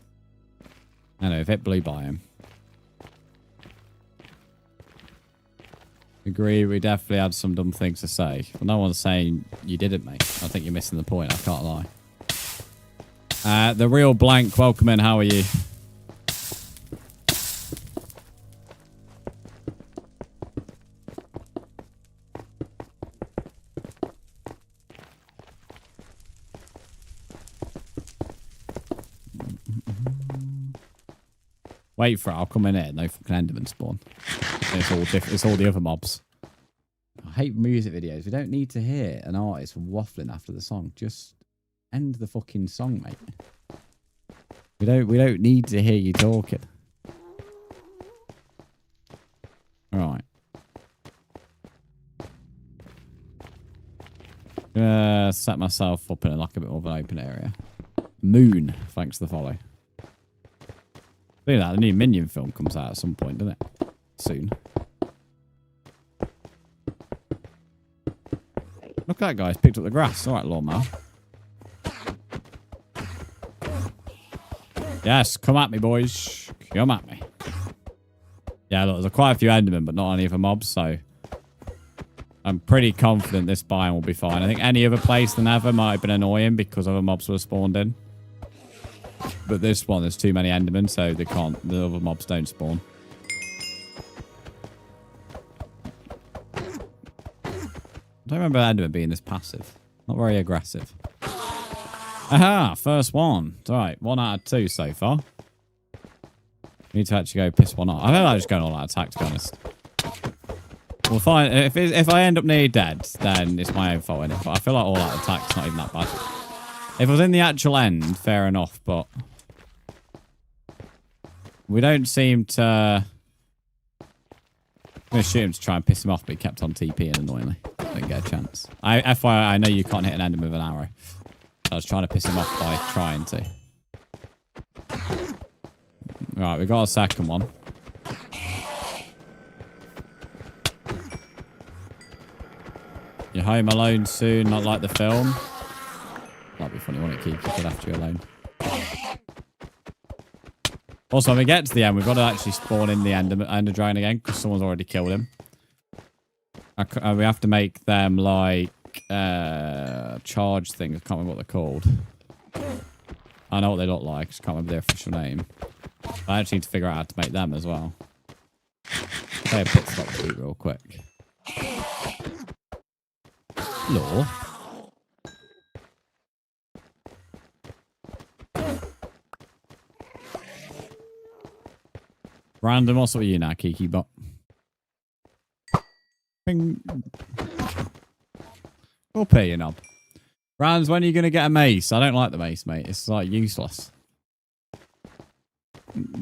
I know, if it blew by him. Agree, we definitely had some dumb things to say. But no one's saying you didn't, mate. I think you're missing the point, I can't lie. The real blank, welcome in, how are you? Wait for it, I'll come in here, no fucking Enderman spawn. It's all different, it's all the other mobs. I hate music videos, we don't need to hear an artist waffling after the song, just end the fucking song, mate. We don't need to hear you talking. Alright. Set myself up in like a bit more of an open area. Moon, thanks for the follow. Look at that, the new Minion film comes out at some point, doesn't it? Soon. Look at that guy, he's picked up the grass. Alright, lawnmower. Yes, come at me, boys. Come at me. Yeah, look, there's quite a few Endermen, but not any other mobs, so I'm pretty confident this biome will be fine. I think any other place than ever might have been annoying because other mobs were spawned in. But this one, there's too many Endermen, so the other mobs don't spawn. I don't remember Enderman being this passive. Not very aggressive. Aha! First one. Alright, 1 out of 2 so far. We need to actually go piss one off. I feel like just going all out attack, to be honest. We'll find... If I end up nearly dead, then it's my own fault, innit? But I feel like all out attack's not even that bad. If I was in the actual end, fair enough, but... We don't seem to... I'm going to shoot him to try and piss him off, but he kept on TPing annoyingly. Didn't get a chance. FYI, I know you can't hit an Enderman with an arrow. I was trying to piss him off by trying to. Right, we got a second one. You're home alone soon, not like the film. That'd be funny, wouldn't it, Keith? If it left you alone. Also, when we get to the end, we've got to actually spawn in the Ender Dragon again because someone's already killed him. We have to make them like charge things. I can't remember what they're called. I know what they look like. I just can't remember their official name. I actually need to figure out how to make them as well. Play a pit stop beat real quick. Law. Random, what's up with you now, Kiki bot? Ping. Up here, you knob. Rands, when are you going to get a mace? I don't like the mace, mate. It's like useless.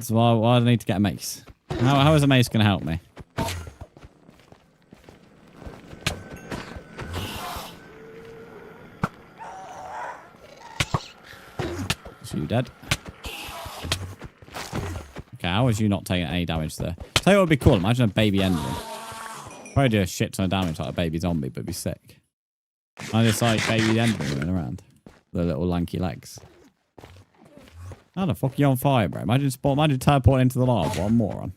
So why do I need to get a mace? How is a mace going to help me? So you dead? Okay, how was you not taking any damage there? Tell you what would be cool. Imagine a baby enderman. Probably do a shit ton of damage like a baby zombie, but it'd be sick. I just like baby enderman running around. The little lanky legs. How the fuck are you on fire, bro? Imagine teleporting into the lava. What a moron.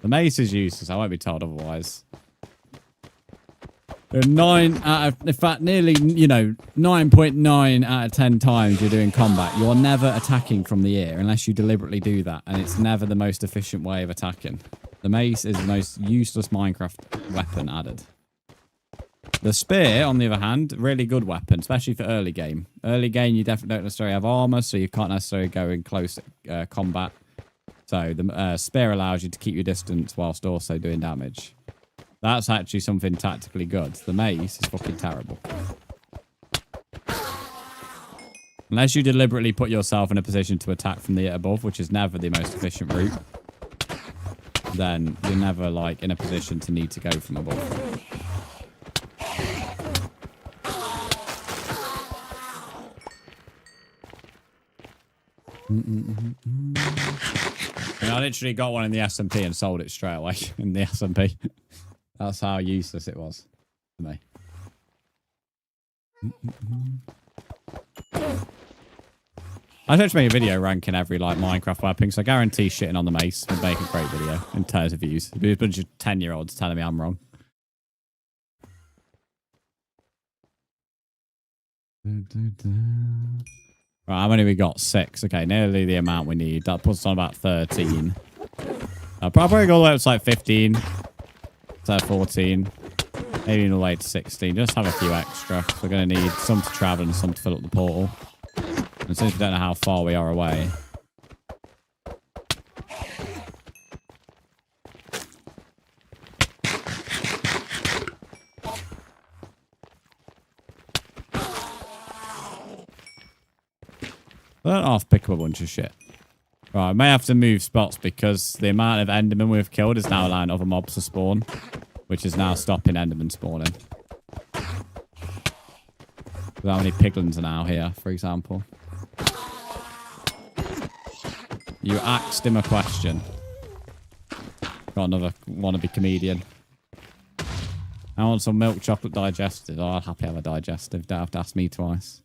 The mace is useless. I won't be told otherwise. There are 9 out of, in fact, nearly, 9.9 out of 10 times you're doing combat. You're never attacking from the air unless you deliberately do that. And it's never the most efficient way of attacking. The mace is the most useless Minecraft weapon added. The spear, on the other hand, really good weapon, especially for early game. Early game, you definitely don't necessarily have armor, so you can't necessarily go in close combat. So the spear allows you to keep your distance whilst also doing damage. That's actually something tactically good. The mace is fucking terrible. Unless you deliberately put yourself in a position to attack from the above, which is never the most efficient route, then you're never like in a position to need to go from above. I literally got one in the SMP and sold it straight away in the SMP. That's how useless it was to me. I should make a video ranking every like Minecraft weapon, so I guarantee shitting on the mace would make a great video in terms of views. It'd be a bunch of 10-year-olds telling me I'm wrong. Right, how many we got? 6. Okay, nearly the amount we need. That puts us on about 13. I'll probably go all the way up to like 15. So 14. Maybe all the way to 16. Just have a few extra. We're going to need some to travel and some to fill up the portal. And since we don't know how far we are away. I don't half pick up a bunch of shit. Right, I may have to move spots because the amount of Endermen we've killed is now allowing other mobs to spawn, which is now stopping Endermen spawning. How many piglins are now here, for example? You asked him a question. Got another wannabe comedian. I want some milk chocolate digestive. Oh, I'll happily have a digestive. Don't have to ask me twice.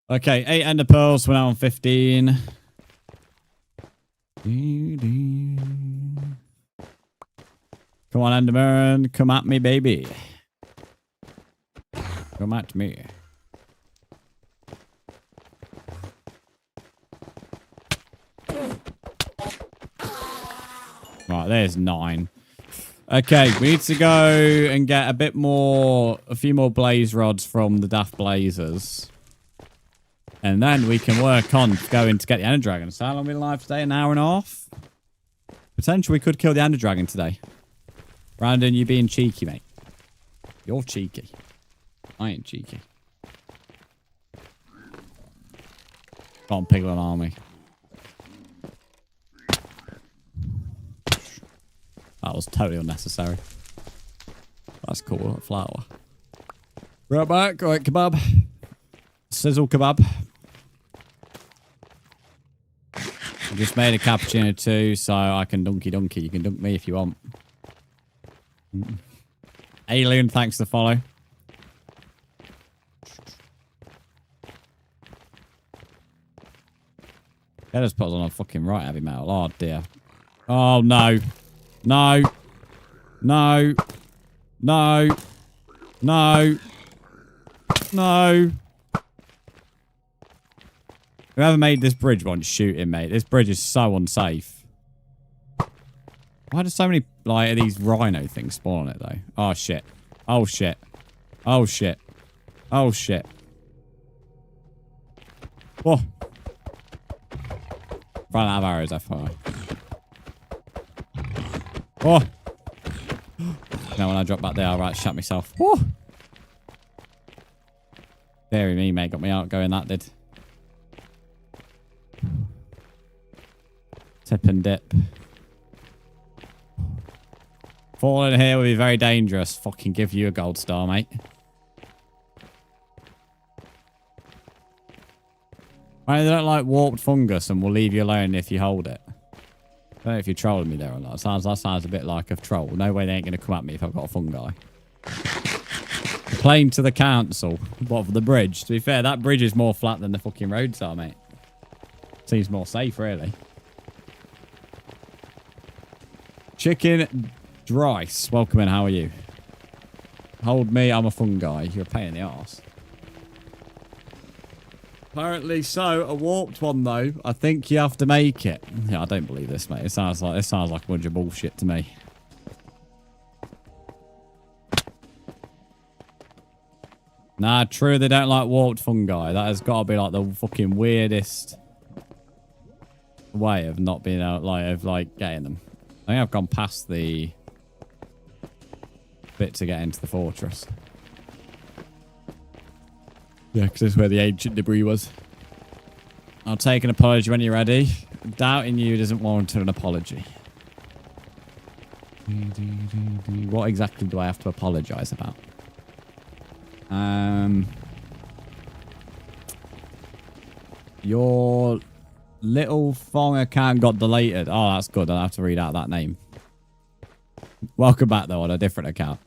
Okay, 8 ender pearls. We're now on 15. Come on, Enderman. Come at me, baby. Come at me. Right, there's 9. Okay, we need to go and get a few more blaze rods from the Daft Blazers. And then we can work on going to get the Ender Dragon. So how long are we alive today? An hour and a half? Potentially we could kill the Ender Dragon today. Brandon, you being cheeky, mate. You're cheeky. I ain't cheeky. Come on, Piglin Army. That was totally unnecessary. That's cool, a flower. Right back, right, kebab. Sizzle kebab. I just made a cappuccino too, so I can donkey. You can dunk me if you want. Alien, thanks for the follow. That just puts on a fucking right heavy metal. Oh dear. Oh no. No. No. No. No. No. Whoever made this bridge wants shooting, mate. This bridge is so unsafe. Why do so many, like, these rhino things spawn on it, though? Oh, shit. Oh, shit. Oh, shit. Oh, shit. Whoa. Run out of arrows, FYI. Oh. Now when I drop back there, I'll right shut myself. Whoa. Deary me, mate. Got me out going, that did. Tip and dip. Falling here would be very dangerous. Fucking give you a gold star, mate. Right, they don't like warped fungus and will leave you alone if you hold it. I don't know if you're trolling me there or not. That sounds a bit like a troll. No way they ain't going to come at me if I've got a fungi. Plane to the council. What, for the bridge? To be fair, that bridge is more flat than the fucking roads are, mate. Seems more safe, really. Chicken Drice. Welcome in. How are you? Hold me. I'm a fungi. You're a pain in the arse. Apparently so. A warped one, though. I think you have to make it. Yeah, I don't believe this, mate. It sounds like a bunch of bullshit to me. Nah, true. They don't like warped fungi. That has got to be like the fucking weirdest way of not being able, like getting them. I think I've gone past the bit to get into the fortress. Yeah, because this is where the ancient debris was. I'll take an apology when you're ready. Doubting you doesn't warrant an apology. What exactly do I have to apologize about? Your little Fong account got deleted. Oh, that's good. I'll have to read out that name. Welcome back, though, on a different account.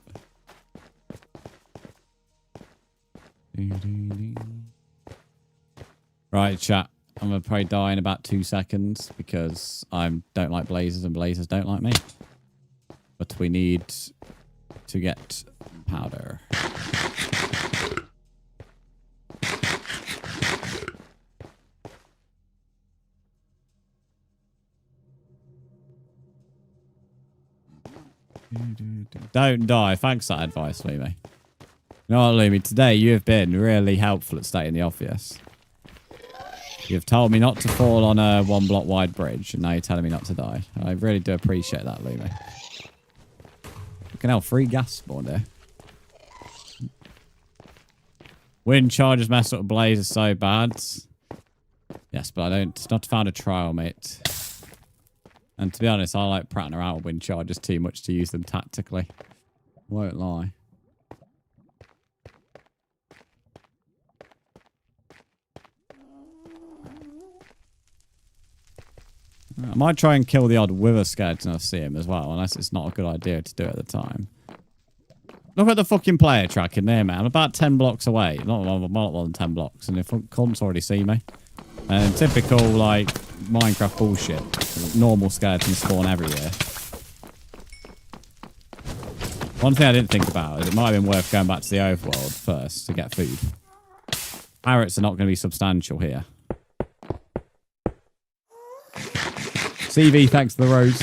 Right, chat. I'm going to probably die in about 2 seconds because I don't like blazers and blazers don't like me. But we need to get powder. Don't die. Thanks for that advice, Lumi. You know what, Lumi? Today you have been really helpful at staying in the office. You've told me not to fall on a 1 block wide bridge, and now you're telling me not to die. I really do appreciate that, Lumi. Fucking hell, free gas spawned here. Wind charges mess up blazes so bad. Yes, but I don't. It's not found a trial, mate. And to be honest, I like prattling around with wind charges too much to use them tactically. Won't lie. I might try and kill the odd wither skeleton I see him as well, unless it's not a good idea to do it at the time. Look at the fucking player track in there, man. I'm about 10 blocks away. Not more than 10 blocks, and the cunts already see me. And typical, like, Minecraft bullshit. Normal skeletons spawn everywhere. One thing I didn't think about is it might have been worth going back to the overworld first to get food. Parrots are not going to be substantial here. CV, thanks for the rose.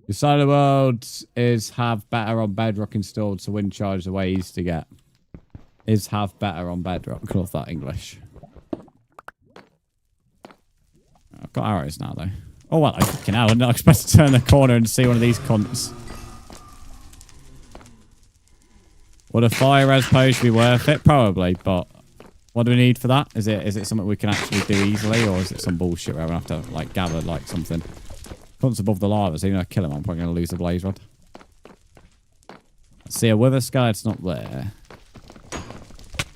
Your side of the world is have better on bedrock installed, so wind charge the way easy to get. Is have better on bedrock. Love that English. I've got arrows now, though. Oh, well, I fucking hell. I'm not expected to turn the corner and see one of these cunts. Would a fire res potion be worth it? Probably, but what do we need for that? Is it something we can actually do easily, or is it some bullshit where we have to, like, gather, like, something? Cunts above the lava, so even if I kill him, I'm probably going to lose the blaze rod. Let's see, a wither skeleton's not there.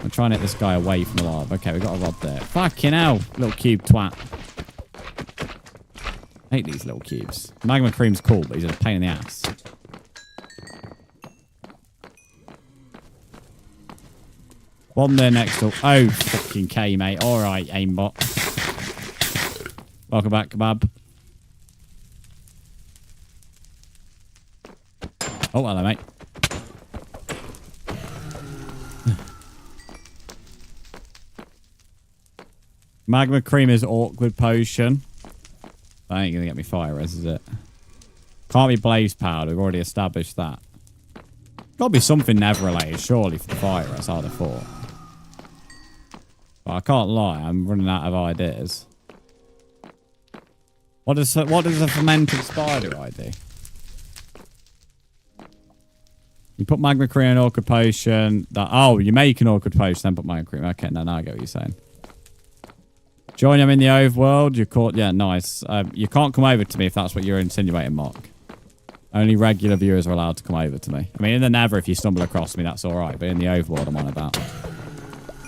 I'm trying to hit this guy away from the lava. Okay, we got a rod there. Fucking hell. Little cube twat. I hate these little cubes. Magma cream's cool, but he's a pain in the ass. One there next door. Oh, fucking K, mate. All right, aimbot. Welcome back, kebab. Oh, hello, mate. Magma cream is awkward potion. That ain't gonna get me fire res, is it? Can't be blaze powder. We've already established that. Gotta be something never related, surely, for the fire res, I'd have thought. But I can't lie, I'm running out of ideas. What does a fermented spider eye do? You put magma cream in an awkward potion. Oh, you make an awkward potion, then put magma cream. Okay, now I get what you're saying. Join them in the overworld. You're caught. Yeah, nice. You can't come over to me if that's what you're insinuating, Mark. Only regular viewers are allowed to come over to me. I mean, in the Nether, if you stumble across me, that's all right. But in the overworld, I'm on about.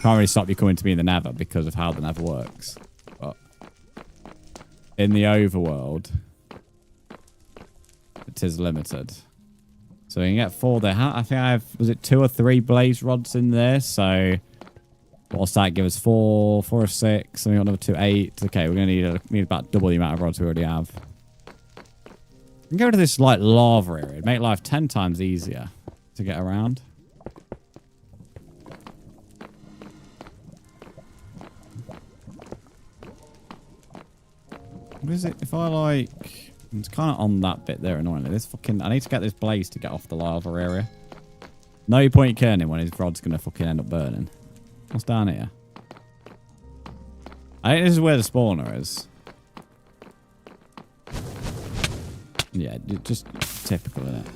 Can't really stop you coming to me in the Nether because of how the Nether works. But in the overworld, it is limited. So you can get 4 there. I think I have, was it 2 or 3 blaze rods in there? So what's that give us? 4 or 6. And we got another 2, 8. Okay, we're going to need about double the amount of rods we already have. We can go to this like lava area. It'd make life 10 times easier to get around. What is it? If I like... It's kind of on that bit there, annoyingly. This fucking... I need to get this blaze to get off the lava area. No point killing him when his rod's going to fucking end up burning. What's down here? I think this is where the spawner is. Yeah, just typical, isn't it?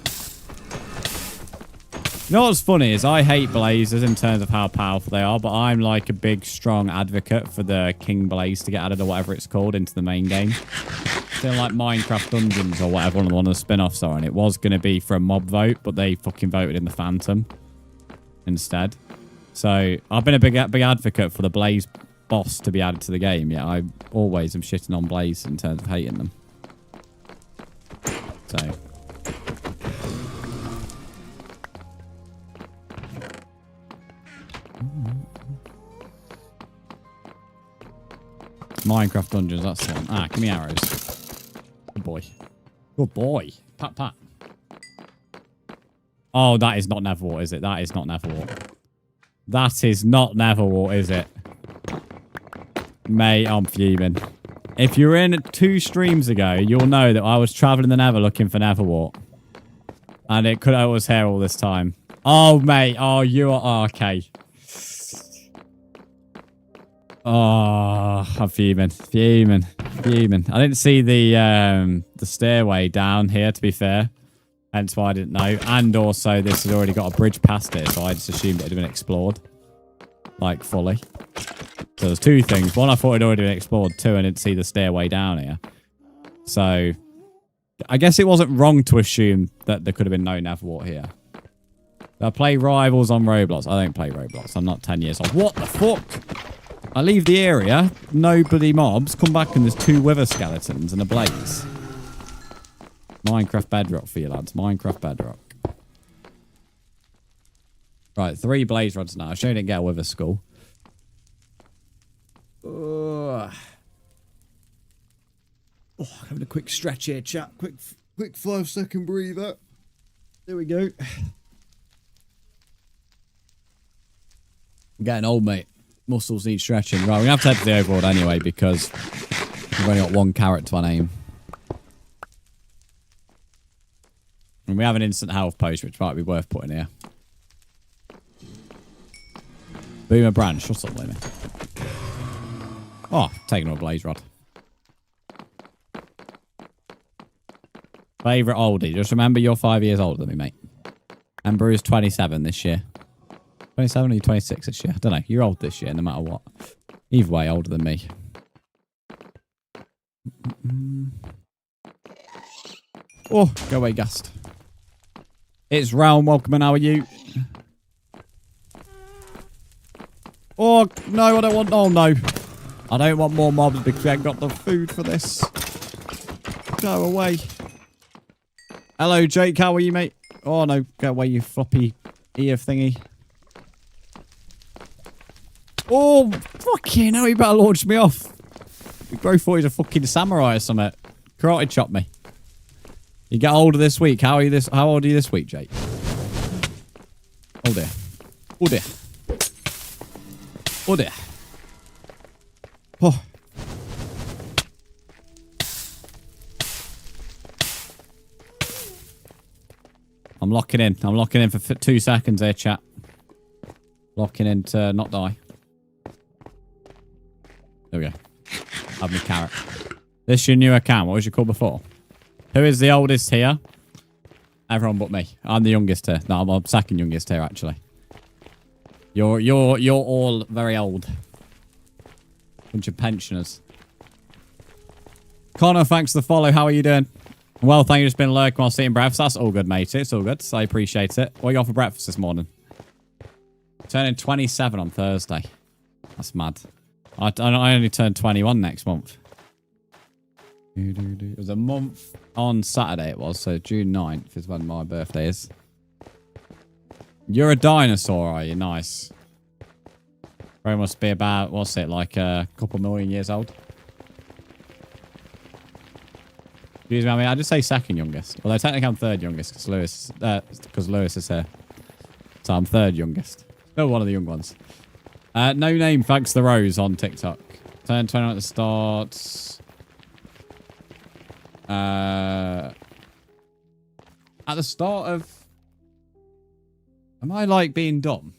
You know what's funny is I hate blazes in terms of how powerful they are, but I'm like a big, strong advocate for the King Blaze to get added or whatever it's called into the main game. Still like Minecraft Dungeons or whatever one of the spin-offs are, and it was going to be for a mob vote, but they fucking voted in the Phantom instead. So I've been a big advocate for the Blaze boss to be added to the game. Yeah, I always am shitting on Blaze in terms of hating them. So Minecraft Dungeons, that's the one. Ah, give me arrows. Good boy. Good boy. Pat, pat. Oh, that is not Neverwart, is it? That is not Neverwart. That is not Neverwart, is it? Mate, I'm fuming. If you're in 2 streams ago, you'll know that I was traveling the Nether looking for Neverwart. And it could have was here all this time. Oh, mate. Oh, you are... Oh, okay. Oh, I'm fuming. Fuming. Fuming. I didn't see the stairway down here, to be fair. Hence why I didn't know. And also, this has already got a bridge past it, so I just assumed it had been explored. Like, fully. So there's 2 things. One, I thought it had already been explored. 2, I didn't see the stairway down here. So, I guess it wasn't wrong to assume that there could have been no Neverwart here. Do I play Rivals on Roblox? I don't play Roblox. I'm not 10 years old. What the fuck? I leave the area, nobody mobs, come back and there's 2 wither skeletons and a blaze. Minecraft bedrock for you lads. Minecraft bedrock. Right, 3 blaze rods now. I sure didn't get a wither skull. Oh, having a quick stretch here, chat. Quick 5-second breather. There we go. I'm getting old, mate. Muscles need stretching. Right, we're going to have to head to the overworld anyway because we've only got 1 carrot to our name. And we have an instant health potion, which might be worth putting here. Boomer Brand, shut up, Lemmy. Oh, taking a blaze rod. Favourite oldie. Just remember you're 5 years older than me, mate. Ember is 27 this year. 27 or you 26 this year? I don't know. You're old this year, no matter what. Either way, older than me. Oh, go away, Gust. It's Realm. Welcome, and how are you? Oh, no, I don't want... Oh, no. I don't want more mobs because we ain't got the food for this. Go away. Hello, Jake. How are you, mate? Oh, no. Go away, you floppy ear thingy. Oh, fucking hell. You better launch me off. We both thought he's a fucking samurai or something. Karate chop me. You get older this week. How old are you this week, Jake? Oh, dear. Oh, dear. Oh, dear. Oh. I'm locking in. I'm locking in for 2 seconds here, chat. Locking in to not die. There we go. Have my carrot. This is your new account. What was your call before? Who is the oldest here? Everyone but me. I'm the youngest here. No, I'm second youngest here, actually. You're all very old. Bunch of pensioners. Connor, thanks for the follow. How are you doing? Well, thank you. Just been lurking while eating breakfast. That's all good, mate. It's all good. So I appreciate it. What you got for breakfast this morning? Turning 27 on Thursday. That's mad. I only turned 21 next month. It was a month on Saturday, it was. So June 9th is when my birthday is. You're a dinosaur, are you? Nice. Probably must be about, what's it, like a couple million years old? Excuse me, I mean, I just say second youngest. Although technically I'm third youngest because Lewis is here. So I'm third youngest. Still one of the young ones. No name, thanks the rose on TikTok. Turn 21 at the start. At the start of... Am I like being dumb?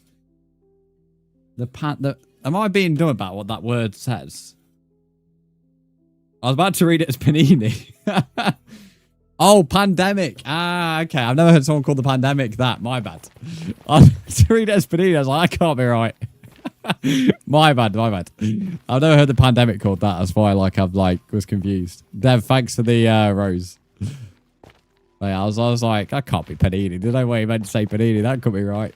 Am I being dumb about what that word says? I was about to read it as panini. Oh, pandemic. Ah, okay. I've never heard someone call the pandemic that. My bad. I was about to read it as panini. I was like, I can't be right. My bad. I've never heard the pandemic called that. That's why I was confused. Dev, thanks for the rose. I was like, that can't be panini. Did I wait meant to say panini? That could be right.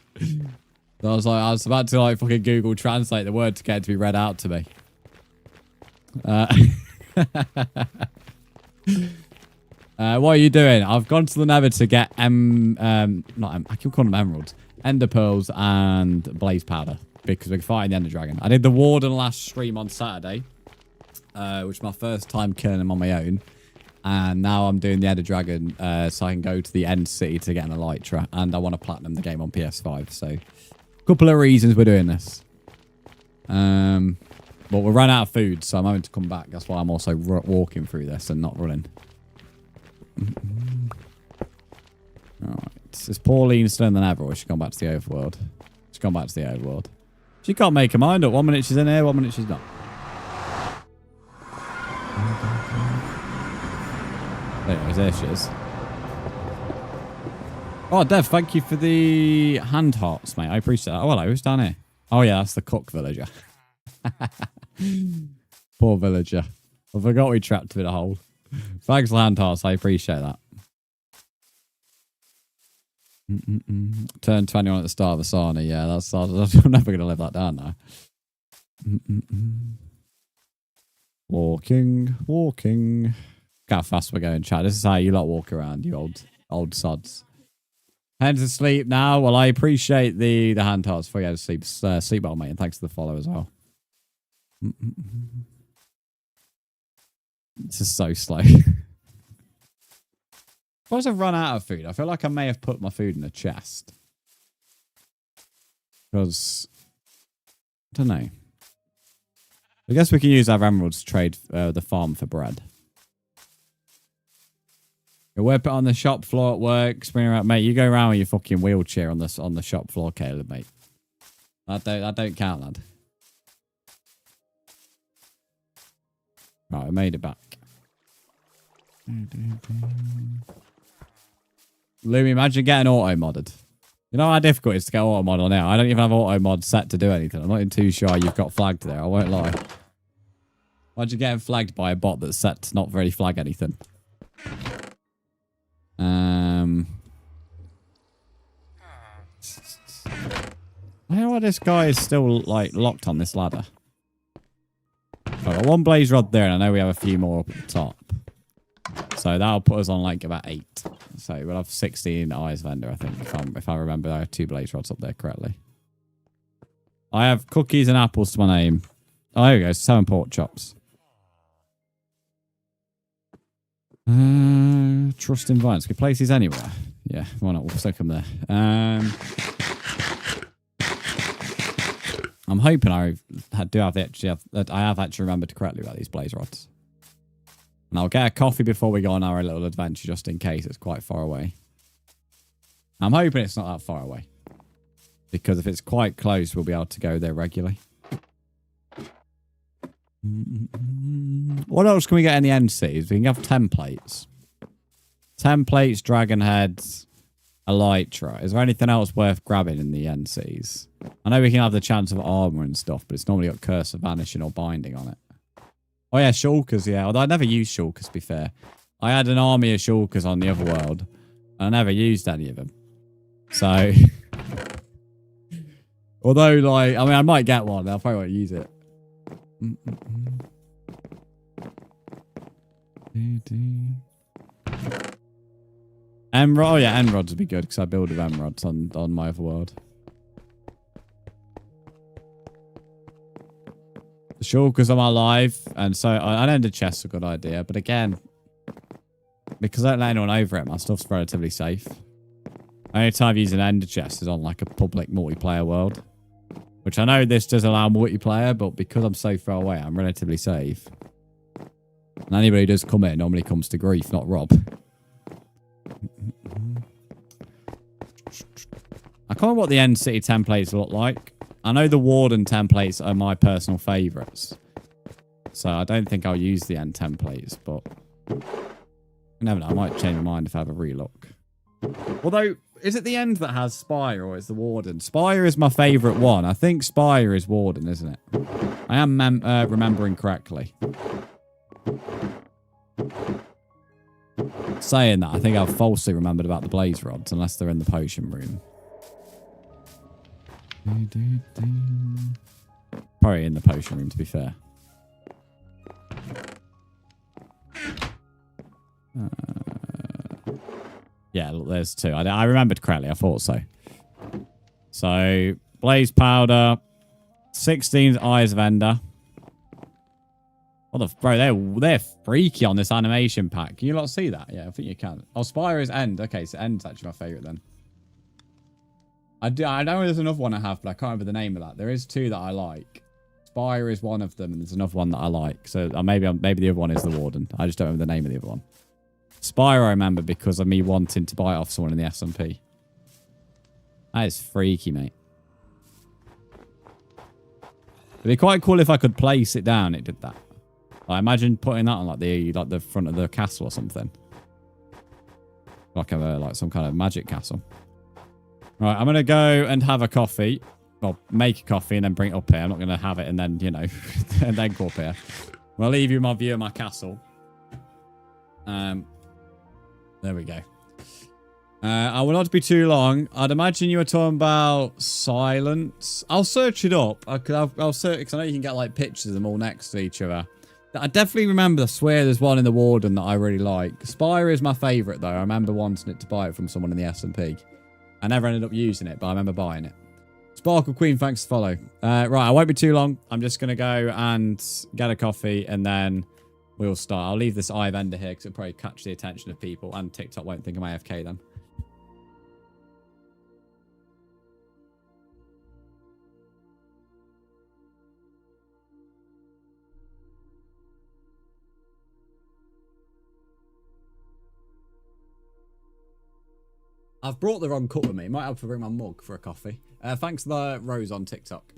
So I was about to like fucking Google translate the word to get it to be read out to me. What are you doing? I've gone to the Nether to get I keep calling them emeralds, ender pearls, and blaze powder because we're fighting the ender dragon. I did the warden last stream on Saturday, which is my first time killing him on my own, and now I'm doing the ender dragon so I can go to the end city to get an elytra, and I want to platinum the game on PS5. So, a couple of reasons we're doing this. But we're running out of food, so I'm having to come back. That's why I'm also walking through this and not running. Alright. Is Pauline still in the Nether, or has she gone back to the overworld? She's gone back to the overworld. She can't make her mind up. 1 minute she's in here, 1 minute she's not. There she is. Oh, Dev, thank you for the hand hearts, mate. I appreciate that. Oh, hello. Who's down here? Oh, yeah, that's the cook villager. Poor villager. I forgot we trapped him in a hole. Thanks for hand hearts. I appreciate that. Turn 21 at the start of Asana. Yeah, I'm never going to live that down now. Walking. Look how fast we're going, chat. This is how you lot walk around, you old sods. Head to sleep now. Well, I appreciate the hand hearts before you go to sleep. Sleep well, mate, and thanks for the follow as well. This is so slow. Suppose I've run out of food. I feel like I may have put my food in a chest. Because, I don't know. I guess we can use our emeralds to trade the farm for bread. You whip it on the shop floor at work, spring around, mate. You go around with your fucking wheelchair on the shop floor, Caleb, mate. That don't count, lad. Right, I made it back. Lumi, imagine getting auto modded. You know how difficult it is to get auto mod on now. I don't even have auto mod set to do anything. I'm not even too sure you've got flagged there. I won't lie. Imagine getting flagged by a bot that's set to not really flag anything. I don't know why this guy is still, like, locked on this ladder. I've got one blaze rod there, and I know we have a few more up at the top. So that'll put us on, like, about 8. So we'll have 16 eyes vendor, I think, if I remember. I have 2 blaze rods up there correctly. I have cookies and apples to my name. Oh, there we go. 7 pork chops. Trust in vines. Can we place these anywhere? Yeah, why not? We'll stick them there. I'm hoping I have actually remembered correctly about these blaze rods. And I'll get a coffee before we go on our little adventure, just in case it's quite far away. I'm hoping it's not that far away. Because if it's quite close, we'll be able to go there regularly. What else can we get in the end cities? We can have templates. Templates, dragon heads, elytra. Is there anything else worth grabbing in the NCs? I know we can have the chance of armor and stuff, but it's normally got curse of vanishing or binding on it. Oh yeah, shulkers, yeah. Although I never used shulkers, to be fair. I had an army of shulkers on the other world. I never used any of them. So... although, like, I mean, I might get one. I probably won't use it. Emerald. Oh, yeah, emeralds would be good because I build with emeralds on my other world. The shulkers are my life, and so I know the chest's a good idea, but again, because I don't let anyone over it, my stuff's relatively safe. Only time I've used an ender chest is on like a public multiplayer world. Which I know this does allow multiplayer, but because I'm so far away, I'm relatively safe. And anybody who does come in normally comes to grief, not rob. I can't remember what the end city templates look like. I know the warden templates are my personal favourites. So I don't think I'll use the end templates, but... you never know, I might change my mind if I have a relook. Although... is it the end that has Spire or is the Warden? Spire is my favourite one. I think Spire is Warden, isn't it? I am remembering correctly. Saying that, I think I've falsely remembered about the blaze rods, unless they're in the potion room. Probably in the potion room, to be fair. Yeah, look, there's 2. I remembered correctly. I thought so. So, blaze powder. 16 eyes vendor. What the... bro, they're freaky on this animation pack. Can you not see that? Yeah, I think you can. Oh, Spire is end. Okay, so end's actually my favourite then. I know there's another one I have, but I can't remember the name of that. There is 2 that I like. Spire is one of them, and there's another one that I like. So maybe the other one is the Warden. I just don't remember the name of the other one. Spire I remember because of me wanting to buy it off someone in the SMP. That is freaky, mate. It'd be quite cool if I could place it down. It did that. I imagine putting that on like the front of the castle or something. Like some kind of magic castle. Right, I'm gonna go and have a coffee. Well, make a coffee and then bring it up here. I'm not gonna have it and then, you know, and then go up here. I'll leave you my view of my castle. There we go. I will not be too long. I'd imagine you were talking about silence. I'll search it up. I'll search because I know you can get like pictures of them all next to each other. I definitely remember. I swear there's one in the Warden that I really like. Spire is my favourite though. I remember wanting it to buy it from someone in the SMP. I never ended up using it, but I remember buying it. Sparkle Queen, thanks for follow. Right, I won't be too long. I'm just gonna go and get a coffee and then we'll start. I'll leave this eye vendor here because it'll probably catch the attention of people and TikTok won't think I'm AFK then. I've brought the wrong cup with me. Might have to bring my mug for a coffee. Thanks to the Rose on TikTok.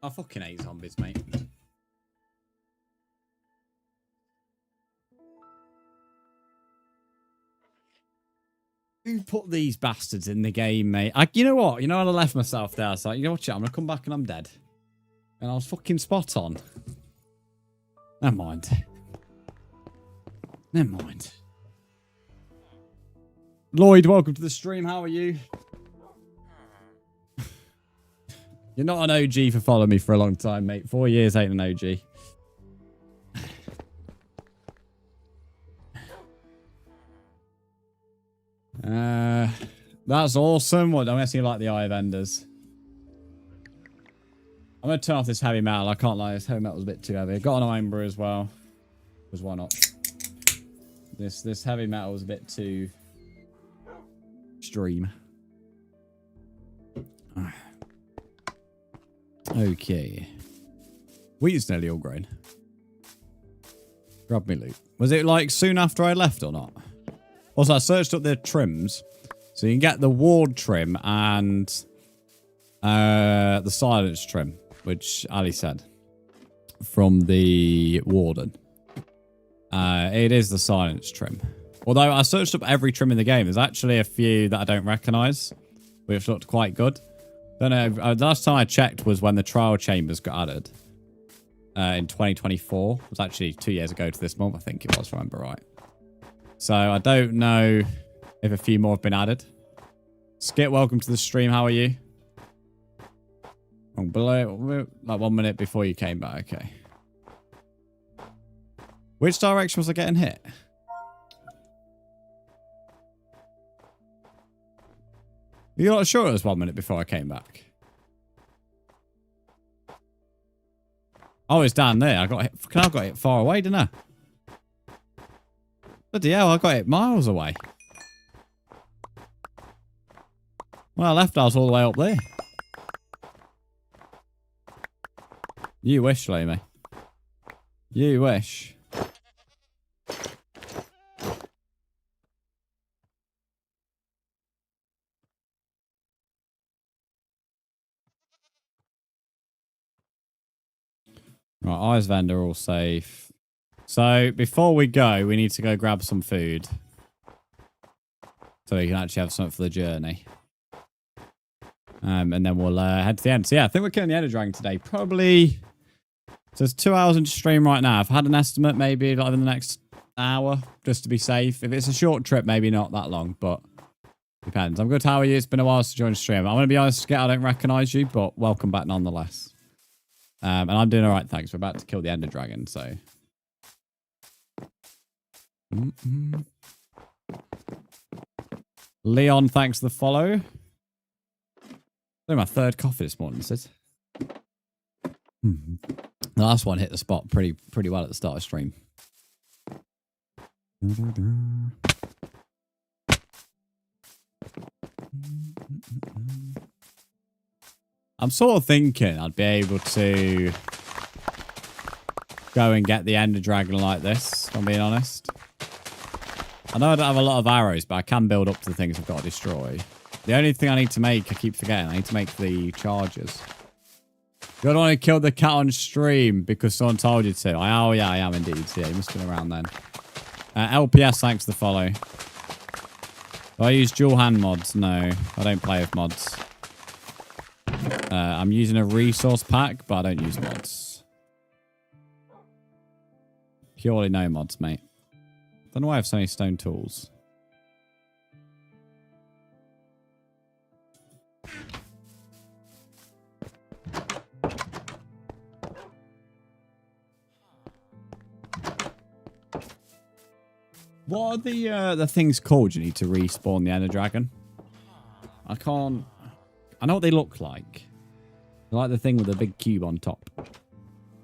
I fucking hate zombies, mate. Who put these bastards in the game, mate? You know what? You know when I left myself there, I was like, you know what, I'm going to come back and I'm dead. And I was fucking spot on. Never mind. Never mind. Lloyd, welcome to the stream. How are you? You're not an OG for following me for a long time, mate. 4 years ain't an OG. That's awesome. What, I'm guessing you like the Eye of Enders. I'm going to turn off this heavy metal. I can't lie, this heavy metal was a bit too heavy. I got an iron brew as well. Because why not? This heavy metal was a bit too extreme. Okay. Wheat's nearly all grown. Grab me loot. Was it like soon after I left or not? Also, I searched up the trims. So you can get the ward trim and the silence trim, which Ali said, from the warden. It is the silence trim. Although I searched up every trim in the game. There's actually a few that I don't recognise, which looked quite good. Don't know. The last time I checked was when the trial chambers got added in 2024. It was actually 2 years ago to this month, I think it was, if I remember right. So I don't know if a few more have been added. Skit, welcome to the stream. How are you? Oh, below, like 1 minute before you came back. Okay. Which direction was I getting hit? You're not sure it was 1 minute before I came back? Oh, it's down there. I got it far away, didn't I? Bloody hell, I got it miles away. When I left, I was all the way up there. You wish, Lamy. You wish. Right, eyes vendor all safe. So, before we go, we need to go grab some food. So we can actually have something for the journey. And then we'll head to the end. So yeah, I think we're killing the Ender Dragon today. Probably... So it's 2 hours into stream right now. I've had an estimate, maybe like in the next hour, just to be safe. If it's a short trip, maybe not that long, but depends. I'm good. How are you? It's been a while to join the stream. I'm going to be honest, I don't recognise you, but welcome back nonetheless. And I'm doing all right, thanks. We're about to kill the Ender Dragon, so... Leon, thanks for the follow. My third coffee this morning, sis. The last one hit the spot pretty well at the start of stream. I'm sort of thinking I'd be able to go and get the ender dragon like this, if I'm being honest. I know I don't have a lot of arrows, but I can build up to the things I've got to destroy. The only thing I need to make, I keep forgetting, I need to make the chargers. You don't want to kill the cat on stream because someone told you to. Oh, yeah, I am indeed. Yeah, you must have been around then. LPS, thanks for the follow. Do I use dual hand mods? No, I don't play with mods. I'm using a resource pack, but I don't use mods. Purely no mods, mate. Don't know why I have so many stone tools. What are the things called you need to respawn the ender dragon? I can't... I know what they look like. They're like the thing with the big cube on top.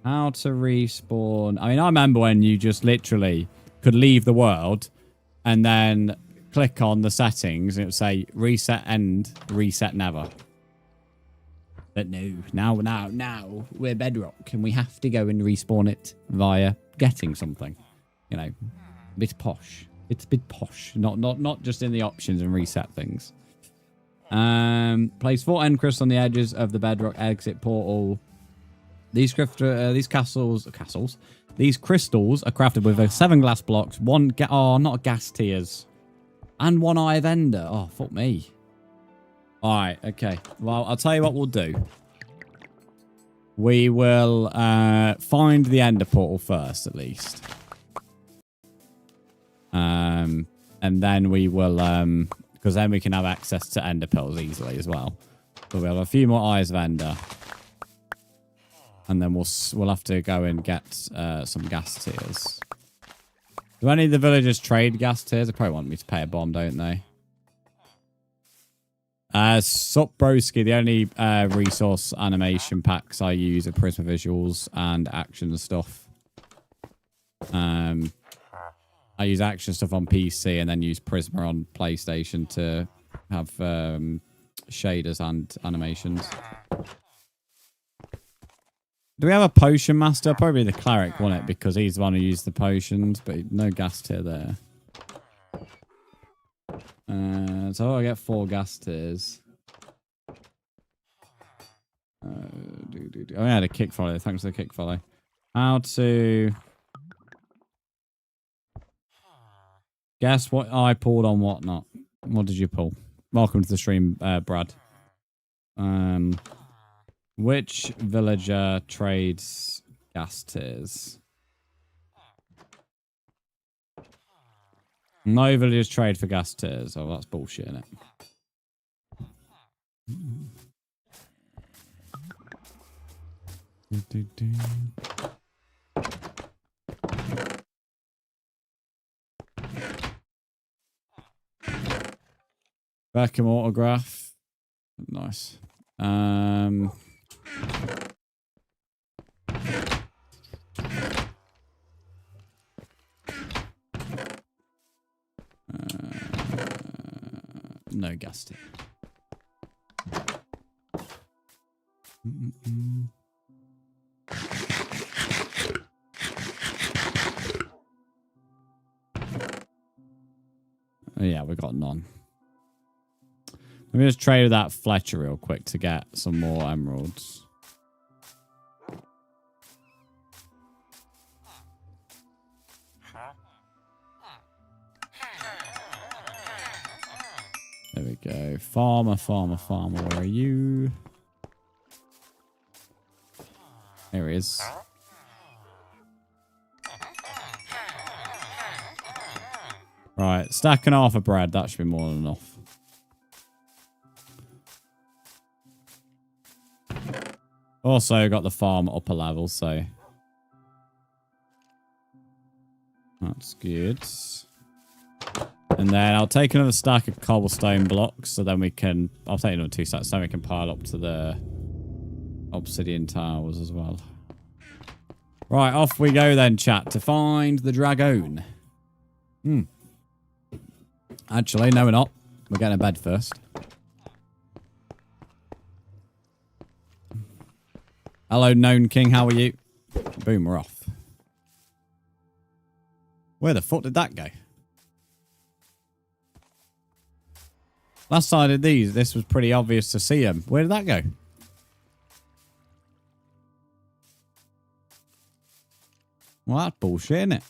How to respawn... I mean, I remember when you just literally could leave the world and then click on the settings and it would say reset end, reset never. But no, now we're bedrock and we have to go and respawn it via getting something. You know, a bit posh. It's a bit posh. Not just in the options and reset things. Place 4 end crystals on the edges of the bedrock exit portal. These crystals are crafted with 7 glass blocks, not gas tiers, and 1 eye of ender. Oh, fuck me. All right, okay. Well, I'll tell you what we'll do. We will find the ender portal first, at least. And then we will, because then we can have access to ender pills easily as well. So we'll have a few more eyes of ender. And then we'll have to go and get some gas tiers. Do any of the villagers trade gas tiers? They probably want me to pay a bomb, don't they? Sup broski, the only resource animation packs I use are Prisma Visuals and action stuff. I use action stuff on PC and then use Prisma on PlayStation to have shaders and animations. Do we have a potion master? Probably the cleric, won't it? Because he's the one who used the potions, but no gas tier there. So I get 4 gas tiers. Oh yeah, the kick follow. Thanks for the kick follow. How to guess what I pulled on what not? What did you pull? Welcome to the stream, Brad. Which villager trades gas tiers? No villagers trade for gas tiers. Oh, that's bullshit, isn't it? Beckham autograph. Nice. No gas tier. Yeah, we got none. Let me just trade with that Fletcher real quick to get some more emeralds. There we go. Farmer, where are you? There he is. Right, stack and half of bread. That should be more than enough. Also got the farm upper level, so that's good. And then I'll take another stack of cobblestone blocks, so then we can... I'll take another 2 stacks, so then we can pile up to the obsidian towers as well. Right, off we go then, chat, to find the dragon. Actually, no we're not. We're getting a bed first. Hello, Known King, how are you? Boom, we're off. Where the fuck did that go? Last time I did these, this was pretty obvious to see them. Where did that go? Well, that's bullshit, isn't it?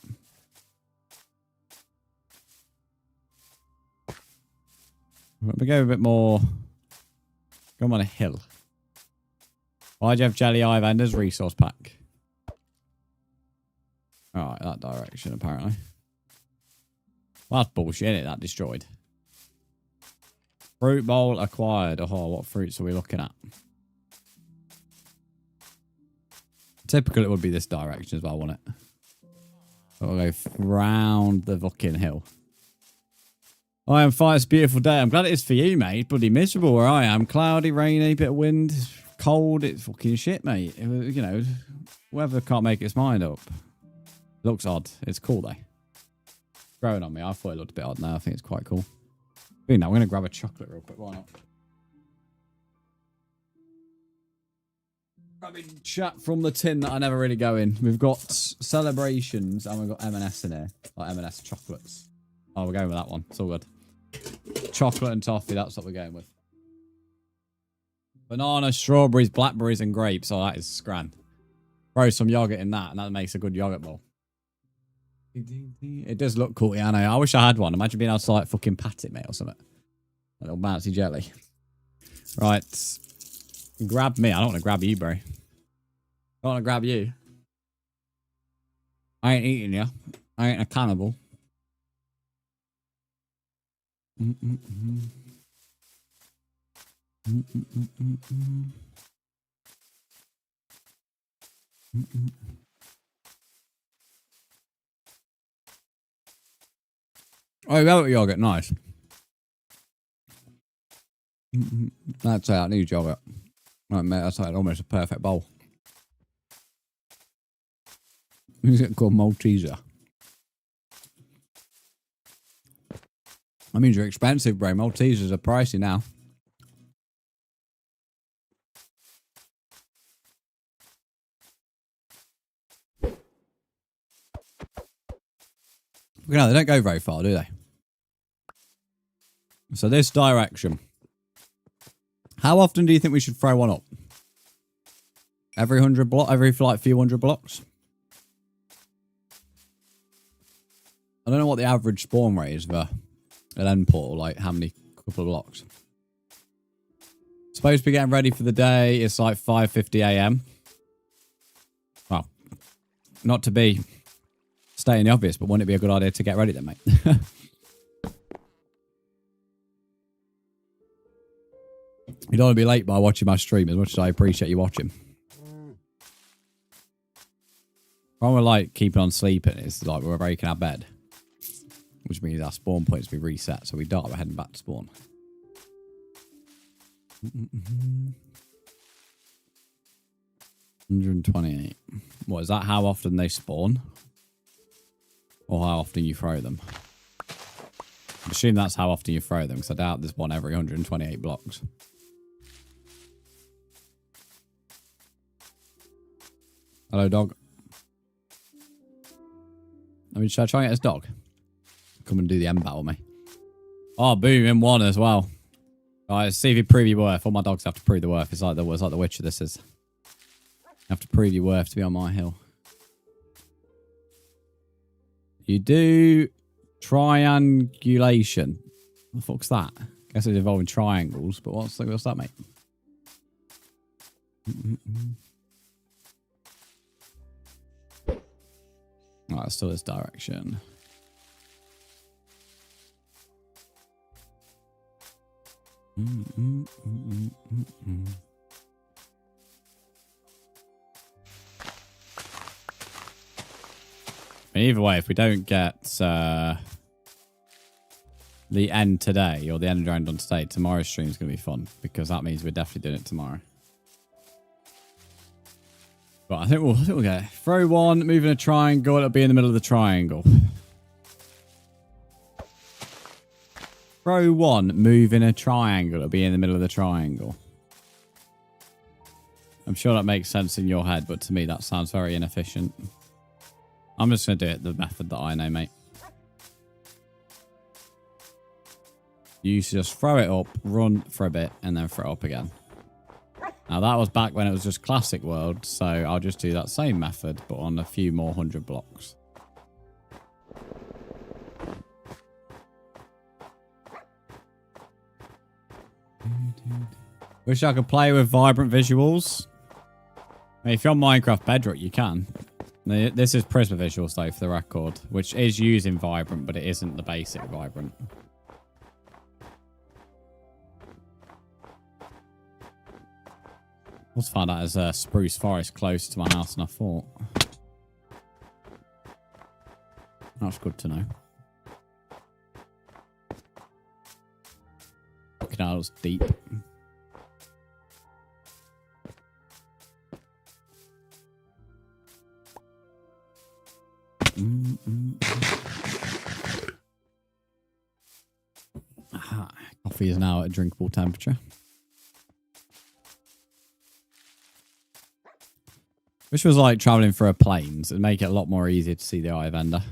Let me go a bit more. Go on a hill. Why'd you have Jelly Eye Vendors resource pack? Alright, that direction apparently. Well, that's bullshit, isn't it? That destroyed. Fruit bowl acquired. Oh, what fruits are we looking at? Typical, it would be this direction as well, wouldn't it? So we'll go round the fucking hill. I am fine. It's a beautiful day. I'm glad it is for you, mate. Bloody miserable where I am. Cloudy, rainy, bit of wind, cold. It's fucking shit, mate. You know, weather can't make its mind up. Looks odd. It's cool, though. Growing on me. I thought it looked a bit odd now. I think it's quite cool. Now, I'm going to grab a chocolate real quick. Why not? Grabbing chat from the tin that I never really go in. We've got celebrations and we've got M&S in here. Like M&S chocolates. Oh, we're going with that one. It's all good. Chocolate and toffee. That's what we're going with. Banana, strawberries, blackberries and grapes. Oh, that is scran. Throw some yogurt in that and that makes a good yogurt bowl. It does look cool, yeah, I know. I wish I had one. Imagine being able to like fucking pat it, mate, or something. A little bouncy jelly. Right. Grab me. I don't want to grab you, bro. I don't want to grab you. I ain't eating you. I ain't a cannibal. Oh, velvet yogurt, nice. That's it, I need yogurt. Right, mate, that's like almost a perfect bowl. Is it called Malteser? That means you're expensive, bro. Maltesers are pricey now. You know, they don't go very far, do they? So this direction. How often do you think we should throw one up? Every 100 block, every like few hundred blocks? I don't know what the average spawn rate is for an end portal, like how many couple of blocks. Supposed to be getting ready for the day. It's like 5:50 AM. Well, not to be stating the obvious, but wouldn't it be a good idea to get ready then, mate? You don't want to be late by watching my stream as much as I appreciate you watching. When we're like keeping on sleeping, it's like we're breaking our bed. Which means our spawn points be reset, so we dart, we're heading back to spawn. 128. What, is that how often they spawn? Or how often you throw them? I assume that's how often you throw them, because I doubt there's one every 128 blocks. Hello, dog. I mean, should I try and get this dog? Come and do the end battle with me. Oh, boom, in one as well. Alright, let's see if you prove your worth. All my dogs have to prove the worth. It's like the Witcher this is. You have to prove your worth to be on my hill. You do triangulation. What the fuck's that? Guess it's involving triangles, but what's that, mate? Alright, let's do this direction. Either way, if we don't get the end today or the end round on today, tomorrow's stream is going to be fun because that means we're definitely doing it tomorrow. But I think we'll get throw one, move in a triangle. It'll be in the middle of the triangle. Throw one, move in a triangle. It'll be in the middle of the triangle. I'm sure that makes sense in your head, but to me that sounds very inefficient. I'm just going to do it the method that I know, mate. You used to just throw it up, run for a bit, and then throw it up again. Now, that was back when it was just classic world, so I'll just do that same method, but on a few more 100 blocks. Wish I could play with vibrant visuals. I mean, if you're on Minecraft Bedrock, you can. This is Prisma visuals, though, for the record, which is using vibrant, but it isn't the basic vibrant. I also found out there's a spruce forest closer to my house than I thought. That's good to know. Fucking hell, it's deep. Aha. Coffee is now at a drinkable temperature. Wish it was like traveling through a plains. It'd make it a lot more easier to see the Eye of Ender.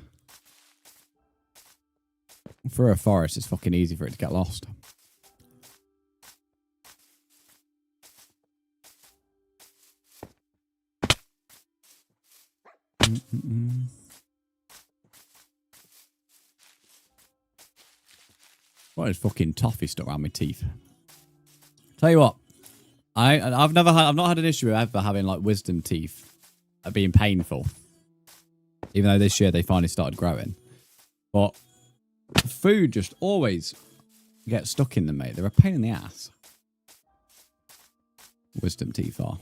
Through a forest, it's fucking easy for it to get lost. What is fucking toffee stuck around my teeth? Tell you what, I've not had an issue with ever having like wisdom teeth being painful. Even though this year they finally started growing. But food just always gets stuck in them, mate. They're a pain in the ass. Wisdom teeth are.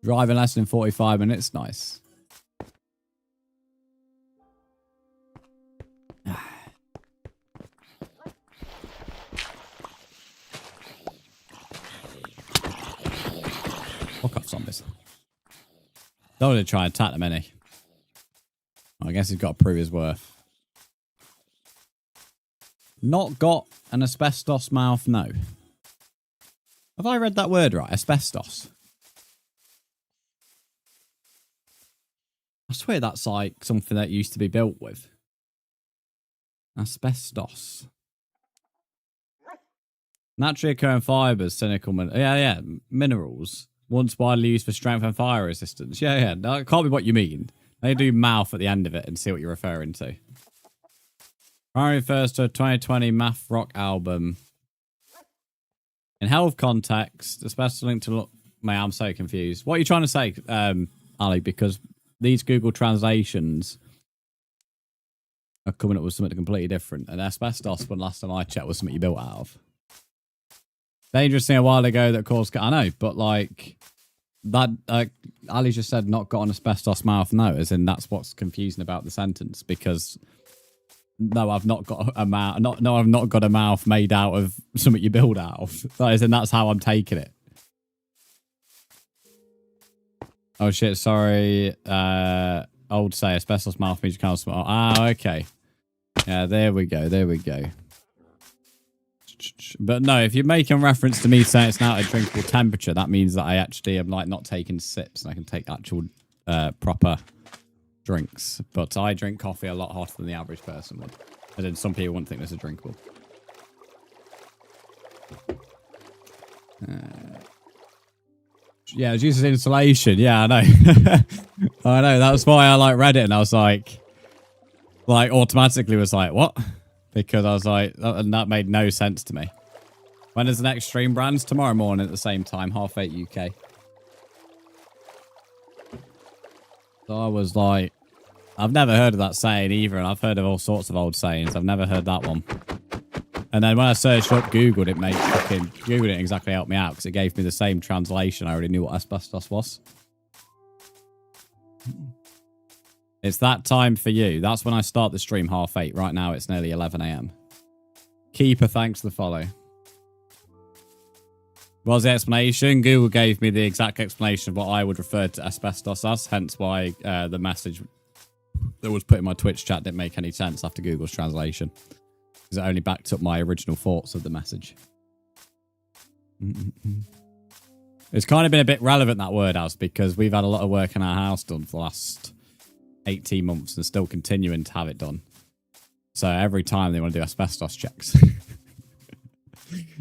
Driving less than 45 minutes, nice. Fuck off, zombies. Don't want to try and attack them any. I guess he's got to prove his worth. Not got an asbestos mouth, no. Have I read that word right? Asbestos. I swear that's like something that used to be built with. Asbestos. Naturally occurring fibers, minerals. Once widely used for strength and fire resistance. Yeah. That can't be what you mean. They do mouth at the end of it and see what you're referring to. Primary refers to a 2020 math rock album. In health context, especially linked to look. Mate, I'm so confused. What are you trying to say, Ali? Because these Google translations are coming up with something completely different. And asbestos, when last time I checked, was something you built out of. Dangerous thing a while ago that caused... I know, but like... that Ali just said not got an asbestos mouth. No, as in that's what's confusing about the sentence. Because... no, I've not got a mouth... No, I've not got a mouth made out of something you build out of. That is, and that's how I'm taking it. Oh, shit, sorry. Old say, asbestos mouth means you can't smell. Ah, okay. Yeah, there we go. But no, if you're making reference to me saying it's now at a drinkable temperature, that means that I actually am like not taking sips and I can take actual proper drinks. But I drink coffee a lot hotter than the average person would. And then some people wouldn't think this is drinkable. Yeah, it uses insulation. Yeah, I know. I know. That's why I like read it and I was like automatically was like, what? Because I was like, that made no sense to me. When is the next stream, Brzndz? Tomorrow morning at the same time, 8:30 UK. So I was like, I've never heard of that saying either, and I've heard of all sorts of old sayings. I've never heard that one. And then when I searched up Googled, Googled it exactly helped me out because it gave me the same translation. I already knew what asbestos was. It's that time for you. That's when I start the stream, 8:30. Right now, it's nearly 11 AM. Keeper, thanks for the follow. What was the explanation? Google gave me the exact explanation of what I would refer to asbestos as, hence why the message that was put in my Twitch chat didn't make any sense after Google's translation. Because it only backed up my original thoughts of the message. It's kind of been a bit relevant, that word has, because we've had a lot of work in our house done for the last 18 months and still continuing to have it done. So every time they want to do asbestos checks.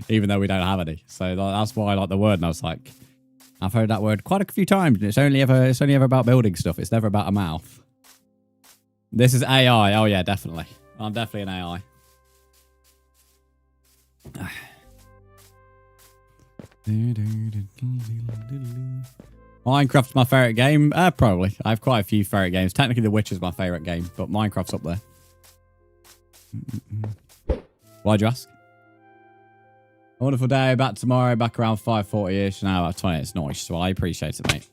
Even though we don't have any. So that's why I like the word. And I was like, I've heard that word quite a few times. And it's only ever about building stuff. It's never about a mouth. This is AI. Oh, yeah, definitely. I'm definitely an AI. Minecraft's my favourite game. Probably. I have quite a few favourite games. Technically, The Witcher's my favourite game, but Minecraft's up there. Why'd you ask? A wonderful day. Back tomorrow. Back around 5:40ish. Now about 20. It's nice. So I appreciate it, mate.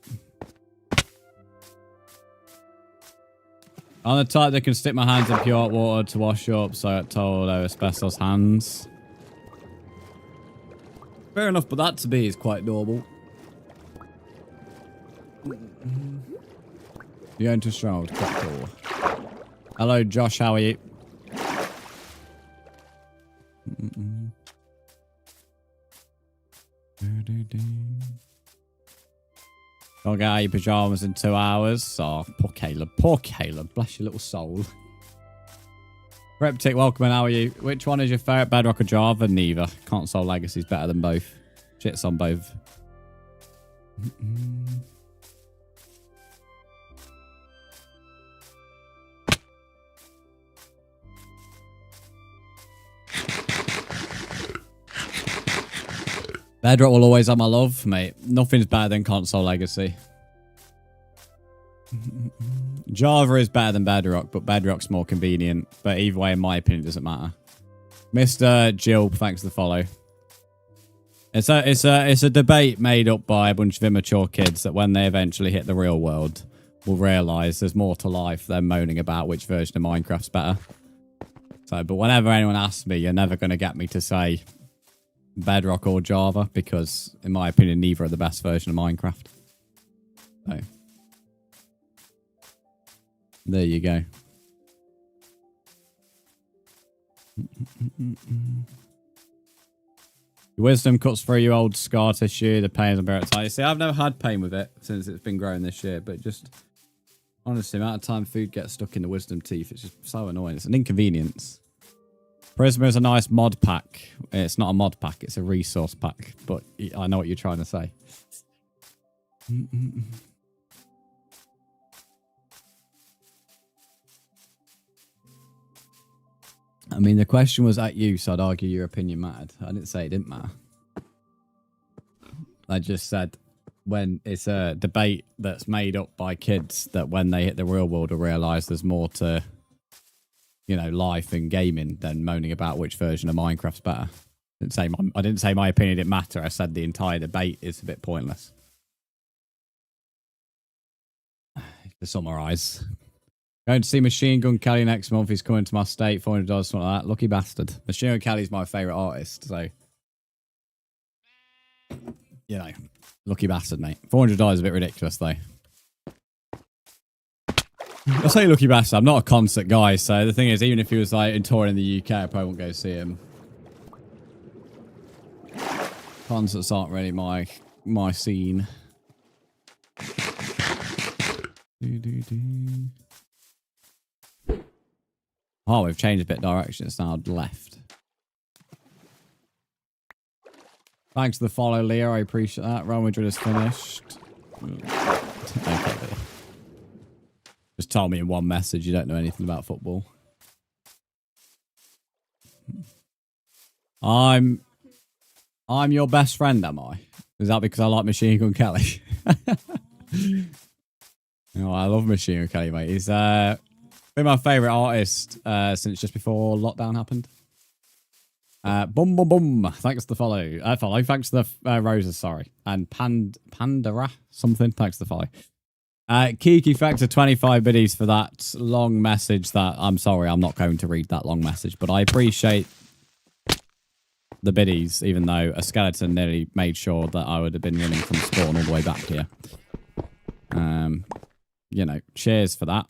I'm the type that can stick my hands in pure water to wash up, so I got told I have asbestos hands. Fair enough, but that to me is quite normal. You're into Stroud. Quite cool. Hello, Josh. How are you? Don't get out of your pajamas in 2 hours. Oh, poor Caleb. Poor Caleb. Bless your little soul. Reptic, welcome in. How are you? Which one is your favourite, Bedrock or Java? Neither. Console Legacy's better than both. Shit's on both. Bedrock will always have my love, mate. Nothing's better than Console Legacy. Java is better than Bedrock, but Bedrock's more convenient. But either way, in my opinion, it doesn't matter. Mr. Jill, thanks for the follow. It's a debate made up by a bunch of immature kids that when they eventually hit the real world, will realise there's more to life than moaning about which version of Minecraft's better. So, but whenever anyone asks me, you're never going to get me to say Bedrock or Java, because in my opinion neither are the best version of Minecraft. So there you go. Your wisdom cuts through your old scar tissue. The pain is unbearable. You see, I've never had pain with it since it's been growing this year, but just honestly, the amount of time food gets stuck in the wisdom teeth, it's just so annoying. It's an inconvenience. Prisma is a nice mod pack. It's not a mod pack, it's a resource pack. But I know what you're trying to say. I mean, the question was at you, so I'd argue your opinion mattered. I didn't say it didn't matter. I just said when it's a debate that's made up by kids that when they hit the real world will realise there's more to, you know, life and gaming than moaning about which version of Minecraft's better. I didn't say my opinion didn't matter. I said the entire debate is a bit pointless. To summarise. Going to see Machine Gun Kelly next month. He's coming to my state. $400, something like that. Lucky bastard. Machine Gun Kelly's my favourite artist. So, you know, lucky bastard, mate. $400 is a bit ridiculous, though. I'll say lucky bastard. I'm not a concert guy, so the thing is, even if he was like touring in the UK, I probably won't go see him. Concerts aren't really my scene. Oh, we've changed a bit of direction. It's now left. Thanks for the follow, Leo. I appreciate that. Real Madrid is finished. Okay. Just told me in one message you don't know anything about football. I'm your best friend, am I? Is that because I like Machine Gun Kelly? Oh, I love Machine Gun Kelly, mate. He's been my favourite artist since just before lockdown happened. Boom, boom, boom. Thanks for the follow. Thanks for the roses, sorry. And Pandora something. Thanks for the follow. Kiki Factor 25 biddies for that long message that I'm sorry, I'm not going to read that long message, but I appreciate the biddies, even though a skeleton nearly made sure that I would have been running from spawn all the way back here. You know, cheers for that.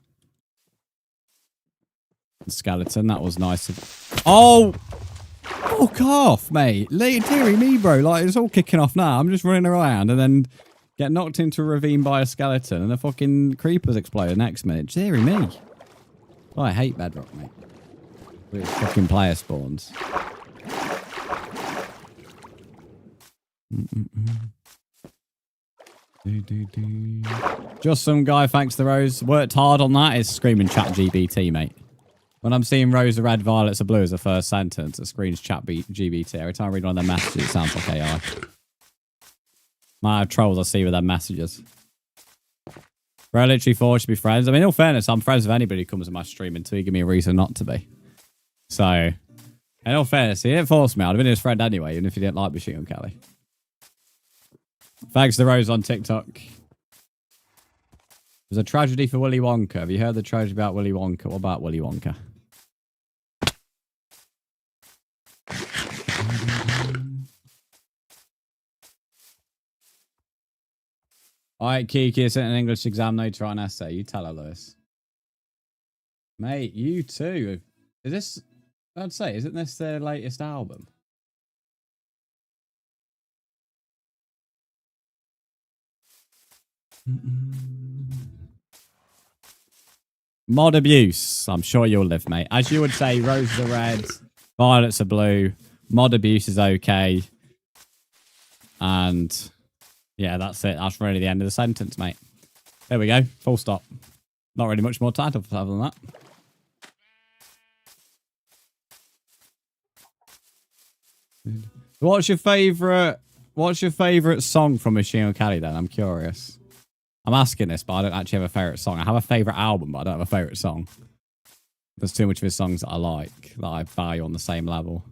Skeleton, that was nice. Oh! Fuck off, mate. Dearie me, bro. Like, it's all kicking off now. I'm just running around and then get knocked into a ravine by a skeleton and the fucking creepers explode the next minute. Dearie me. Oh, I hate Bedrock, mate. With its fucking player spawns. Just some guy, thanks to Rose. Worked hard on that. Is screaming chat GBT, mate. When I'm seeing Rose are red, violets are blue as the first sentence, it screams chat GBT. Every time I read one of their messages, it sounds like AI. Might have trolls I see with their messages. Bro, literally forced to be friends. I mean, in all fairness, I'm friends with anybody who comes to my stream until you give me a reason not to be. So, in all fairness, he didn't force me. I'd have been his friend anyway, even if he didn't like Machine Gun Kelly. Thanks to Rose on TikTok. There's a tragedy for Willy Wonka. Have you heard the tragedy about Willy Wonka? What about Willy Wonka? Alright, Kiki, it's an English exam, no to write an essay. You tell her, Lewis. Mate, you too. Is this... I'd say, isn't this their latest album? Mod abuse. I'm sure you'll live, mate. As you would say, roses are red, violets are blue. Mod abuse is okay. And yeah, that's it. That's really the end of the sentence, mate. There we go. Full stop. Not really much more to add other than that. What's your favourite song from Machine Gun Kelly then? I'm curious. I'm asking this, but I don't actually have a favourite song. I have a favourite album, but I don't have a favourite song. There's too much of his songs that I like, that I value on the same level.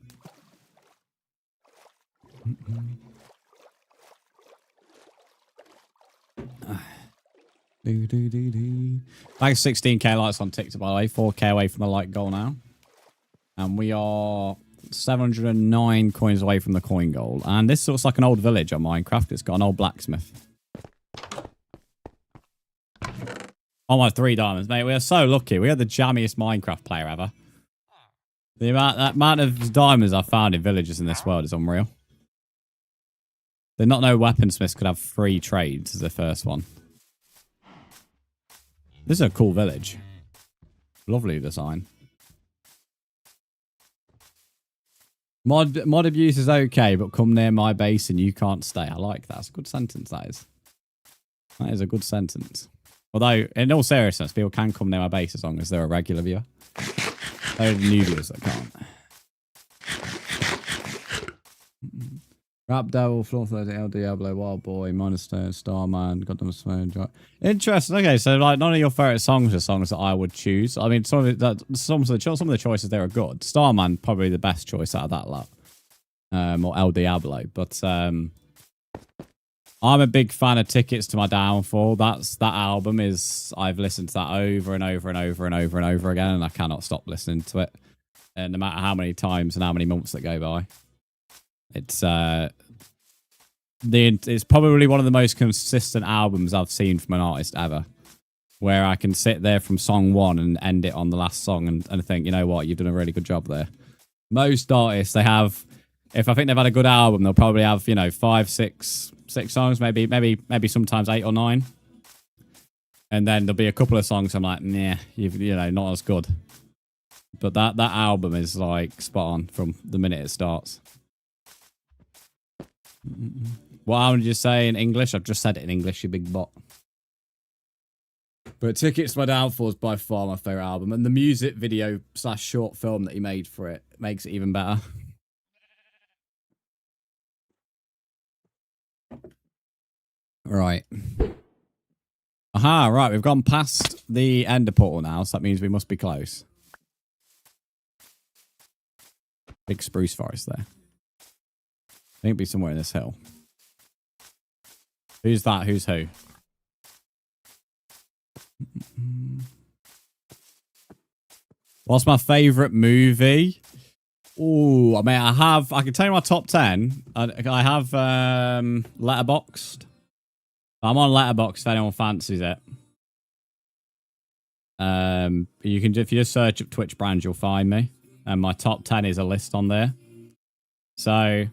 Thanks 16k likes on TikTok, by the way. 4k away from the like goal now. And we are 709 coins away from the coin goal. And this looks like an old village on Minecraft. It's got an old blacksmith. Oh my, 3 diamonds, mate. We are so lucky. We are the jammiest Minecraft player ever. The amount of diamonds I've found in villages in this world is unreal. Did not know weaponsmiths could have 3 trades as the first one. This is a cool village. Lovely design. Mod abuse is okay, but come near my base and you can't stay. I like that. That's a good sentence, that is. That is a good sentence. Although, in all seriousness, people can come near my base as long as they're a regular viewer. They're the new viewers that can't. Rap Devil, Floor Floating, El Diablo, Wild Boy, Monster, Starman, Goddamn Smoke. Interesting. Okay, so like none of your favorite songs are songs that I would choose. I mean, some of the choices there are good. Starman probably the best choice out of that lot, or El Diablo. But I'm a big fan of Tickets to My Downfall. That album is, I've listened to that over and over and over and over and over again, and I cannot stop listening to it. And no matter how many times and how many months that go by. It's probably one of the most consistent albums I've seen from an artist ever, where I can sit there from song 1 and end it on the last song and think, you know what, you've done a really good job there. Most artists, they have, if I think they've had a good album, they'll probably have, you know, 5, 6 songs, maybe sometimes 8 or 9, and then there'll be a couple of songs I'm like, nah, you know, not as good. But that album is like spot on from the minute it starts. What album did you say in English? I've just said it in English, you big bot. But Tickets to My Downfall is by far my favourite album. And the music video / short film that he made for it makes it even better. Right. Aha, right. We've gone past the Ender portal now, so that means we must be close. Big spruce forest there. I think it'd be somewhere in this hill. Who's that? Who's who? What's my favourite movie? Oh, I mean, I can tell you my top 10. I have Letterboxd. I'm on Letterboxd if anyone fancies it. You can, if you just search up Twitch Brzndz, you'll find me. And my top 10 is a list on there. So...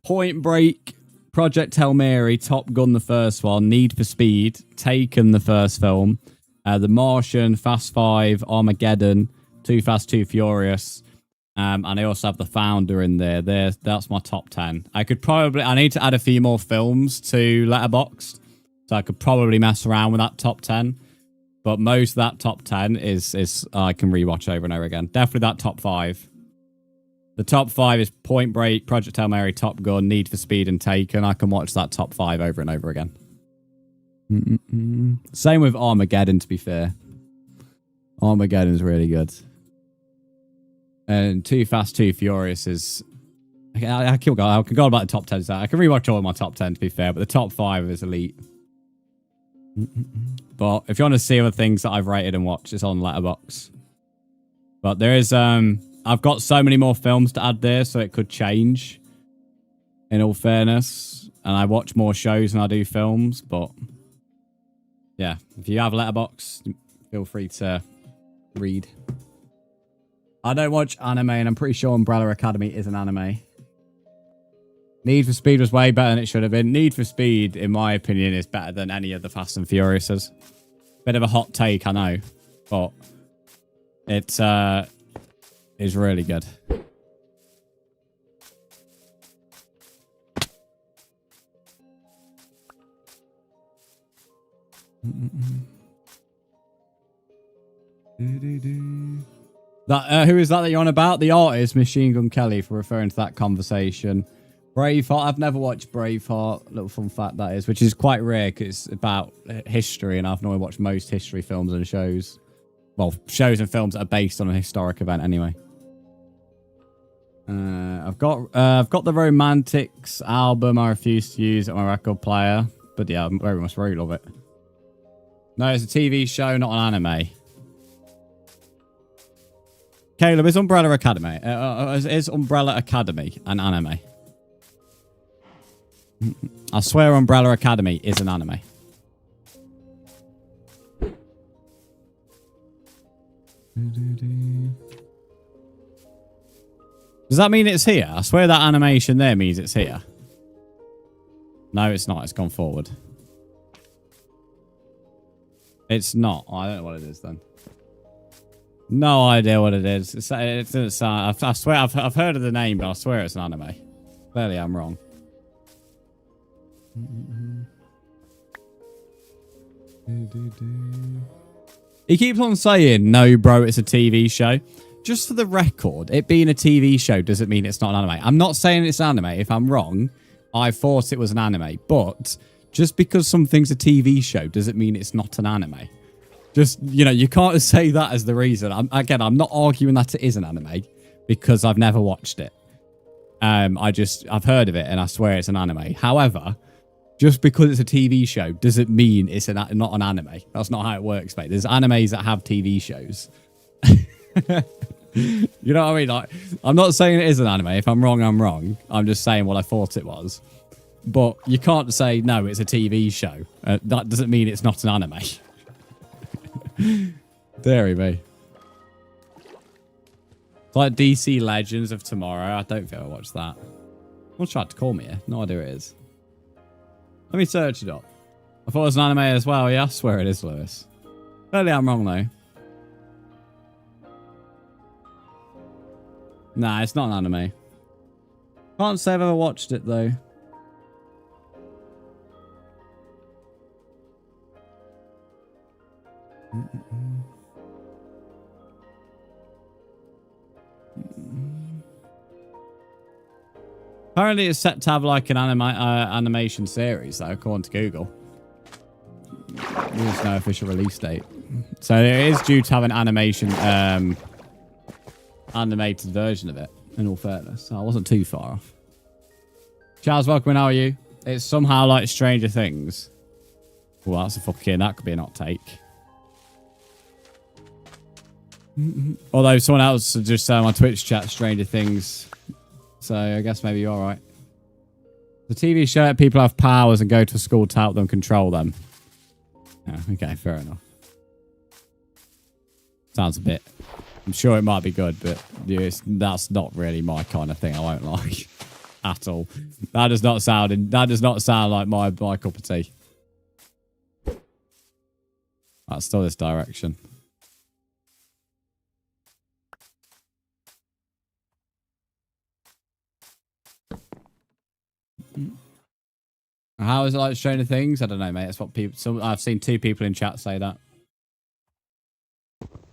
Point Break, Project Hail Mary, Top Gun the first one, Need for Speed, Taken the first film, The Martian, Fast 5, Armageddon, Too Fast, Too Furious, And I also have The Founder in there. That's my top 10. I need to add a few more films to Letterboxd. So I could probably mess around with that top 10. But most of that top 10 is I can rewatch over and over again. Definitely that top 5. The top 5 is Point Break, Project Hail Mary, Top Gun, Need for Speed, and Taken. I can watch that top 5 over and over again. Same with Armageddon, to be fair. Armageddon's really good. And Too Fast, Too Furious is... I can go about the top 10. I can rewatch all of my top 10, to be fair, but the top 5 is elite. But if you want to see other things that I've rated and watched, it's on Letterboxd. But there is... I've got so many more films to add there, so it could change, in all fairness. And I watch more shows than I do films, but... Yeah, if you have Letterboxd, feel free to read. I don't watch anime, and I'm pretty sure Umbrella Academy is an anime. Need for Speed was way better than it should have been. Need for Speed, in my opinion, is better than any of the Fast and Furiouses. Bit of a hot take, I know, but it is really good. Who is that you're on about? The artist, Machine Gun Kelly, for referring to that conversation. Braveheart. I've never watched Braveheart. Little fun fact that is, which is quite rare because it's about history, and I've normally watched most history films and shows. Well, shows and films that are based on a historic event, anyway. I've got the Romantics album. I refuse to use it on my record player, but yeah, I very much really love it. No, it's a TV show, not an anime. Caleb, is Umbrella Academy? Is Umbrella Academy an anime? I swear Umbrella Academy is an anime. Does that mean it's here? I swear that animation there means it's here. No, it's not. It's gone forward. It's not. Oh, I don't know what it is then. No idea what it is. It doesn't sound... I swear I've heard of the name, but I swear it's an anime. Clearly, I'm wrong. He keeps on saying, no, bro, it's a TV show. Just for the record, it being a TV show doesn't mean it's not an anime. I'm not saying it's an anime. If I'm wrong, I thought it was an anime. But just because something's a TV show doesn't mean it's not an anime. Just, you know, you can't say that as the reason. I'm not arguing that it is an anime because I've never watched it. I've heard of it and I swear it's an anime. However, just because it's a TV show doesn't mean it's not an anime. That's not how it works, mate. There's animes that have TV shows. You know what I mean? Like, I'm not saying it is an anime. If I'm wrong, I'm wrong. I'm just saying what I thought it was. But you can't say, no, it's a TV show. That doesn't mean it's not an anime. Dairy me. It's like DC Legends of Tomorrow. I don't think I watched that. Someone's tried to call me here. No idea who it is. Let me search it up. I thought it was an anime as well. Yeah, I swear it is, Lewis. Clearly I'm wrong, though. Nah, it's not an anime. Can't say I've ever watched it, though. Apparently it's set to have like an animation series, though, according to Google. There's no official release date. So it is due to have an animation, animated version of it, in all fairness. So I wasn't too far off. Charles, welcome, how are you? It's somehow like Stranger Things. Well, that's a fucking, that could be an hot take. Although someone else just said on my Twitch chat, Stranger Things. So I guess maybe you're right. The TV show that people have powers and go to school to help them control them. Yeah, okay, fair enough. Sounds a bit... I'm sure it might be good, but that's not really my kind of thing. I won't lie. At all. That does not sound like my cup of tea. That's still this direction. How is it like Stranger Things? I don't know, mate. That's what people. I've seen 2 people in chat say that.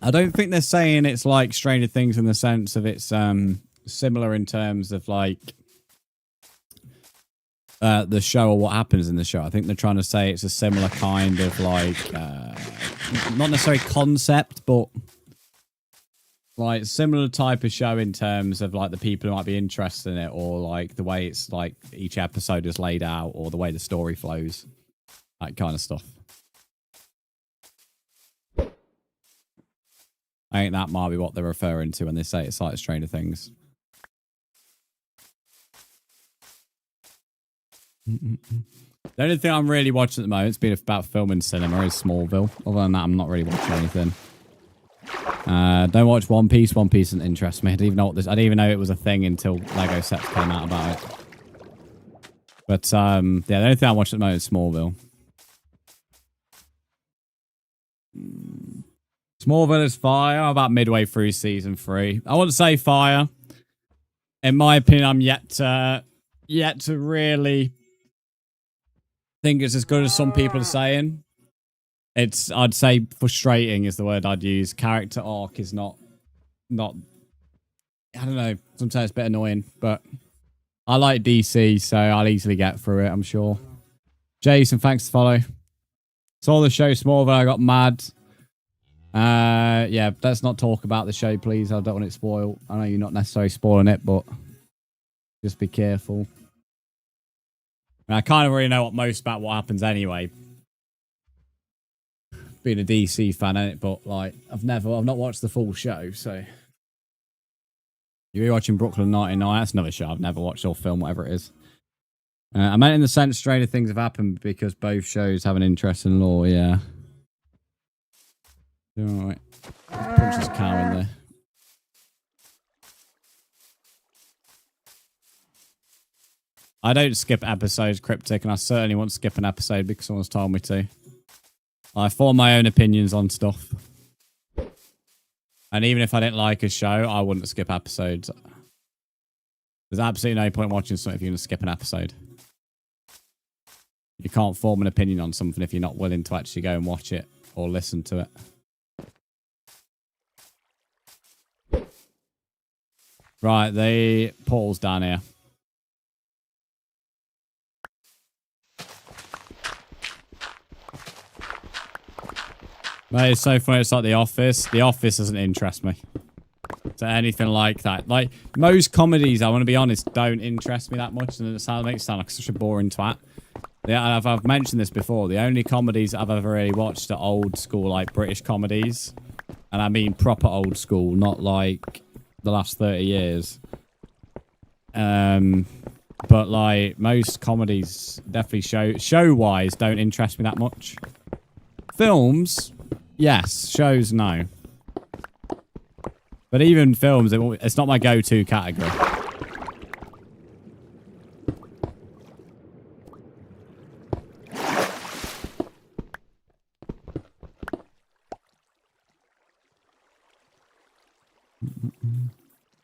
I don't think they're saying it's like Stranger Things in the sense of it's similar in terms of like the show or what happens in the show. I think they're trying to say it's a similar kind of like not necessarily concept, but like similar type of show in terms of like the people who might be interested in it, or like the way it's like each episode is laid out, or the way the story flows, that kind of stuff. I think that might be what they're referring to when they say it's like Stranger Things. The only thing I'm really watching at the moment, it's been about film and cinema, is Smallville. Other than that, I'm not really watching anything. Don't watch One Piece. One Piece doesn't interest me. I didn't even know what this. I didn't even know it was a thing until Lego sets came out about it. But yeah, the only thing I'm watching at the moment is Smallville. Smallville is fire. I'm about midway through season 3. I wouldn't say fire. In my opinion, I'm yet to really think it's as good as some people are saying. It's, I'd say, frustrating is the word I'd use. Character arc is not. I don't know. Sometimes it's a bit annoying, but I like DC, so I'll easily get through it, I'm sure. Jason, thanks for follow. Saw the show Smallville. I got mad. Yeah, let's not talk about the show, please. I don't want it spoiled. I know you're not necessarily spoiling it, but just be careful. I kind of already know most about what happens anyway. Being a DC fan, innit? But like, I've not watched the full show, so. You're watching Brooklyn 99. That's another show I've never watched, or film, whatever it is. I meant in the sense stranger things have happened because both shows have an interest in law. Yeah. All right. Punch this cow in there. I don't skip episodes, Cryptic, and I certainly won't skip an episode because someone's told me to. I form my own opinions on stuff. And even if I didn't like a show, I wouldn't skip episodes. There's absolutely no point watching something if you're going to skip an episode. You can't form an opinion on something if you're not willing to actually go and watch it or listen to it. Right, the portal's down here. Mate, it's so funny. It's like The Office. The Office doesn't interest me. So anything like that. Like, most comedies, I want to be honest, don't interest me that much. And it makes it sound like such a boring twat. Yeah, I've mentioned this before. The only comedies I've ever really watched are old school, like, British comedies. And I mean proper old school, not like the last 30 years. But, like, most comedies definitely show-wise don't interest me that much. Films... yes, shows, no. But even films, it's not my go-to category.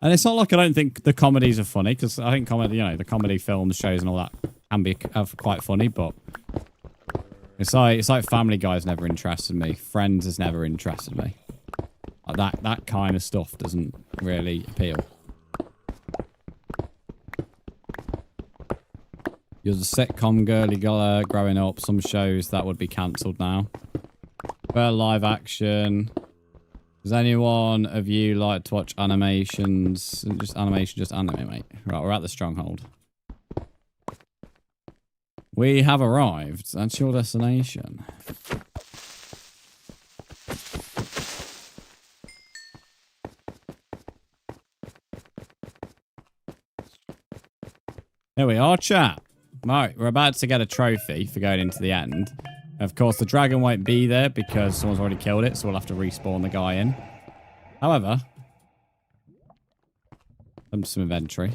And it's not like I don't think the comedies are funny, because I think comedy, you know, the comedy films, shows and all that can be quite funny, but... It's like Family Guy's never interested me. Friends has never interested me. Like that kind of stuff doesn't really appeal. You're a sitcom girly girl growing up. Some shows that would be cancelled now. Better live action. Does anyone of you like to watch animations? Just anime, mate. Right, we're at the stronghold. We have arrived. That's your destination. Here we are, chat. Right, we're about to get a trophy for going into the end. Of course, the dragon won't be there because someone's already killed it, so we'll have to respawn the guy in. However, some inventory.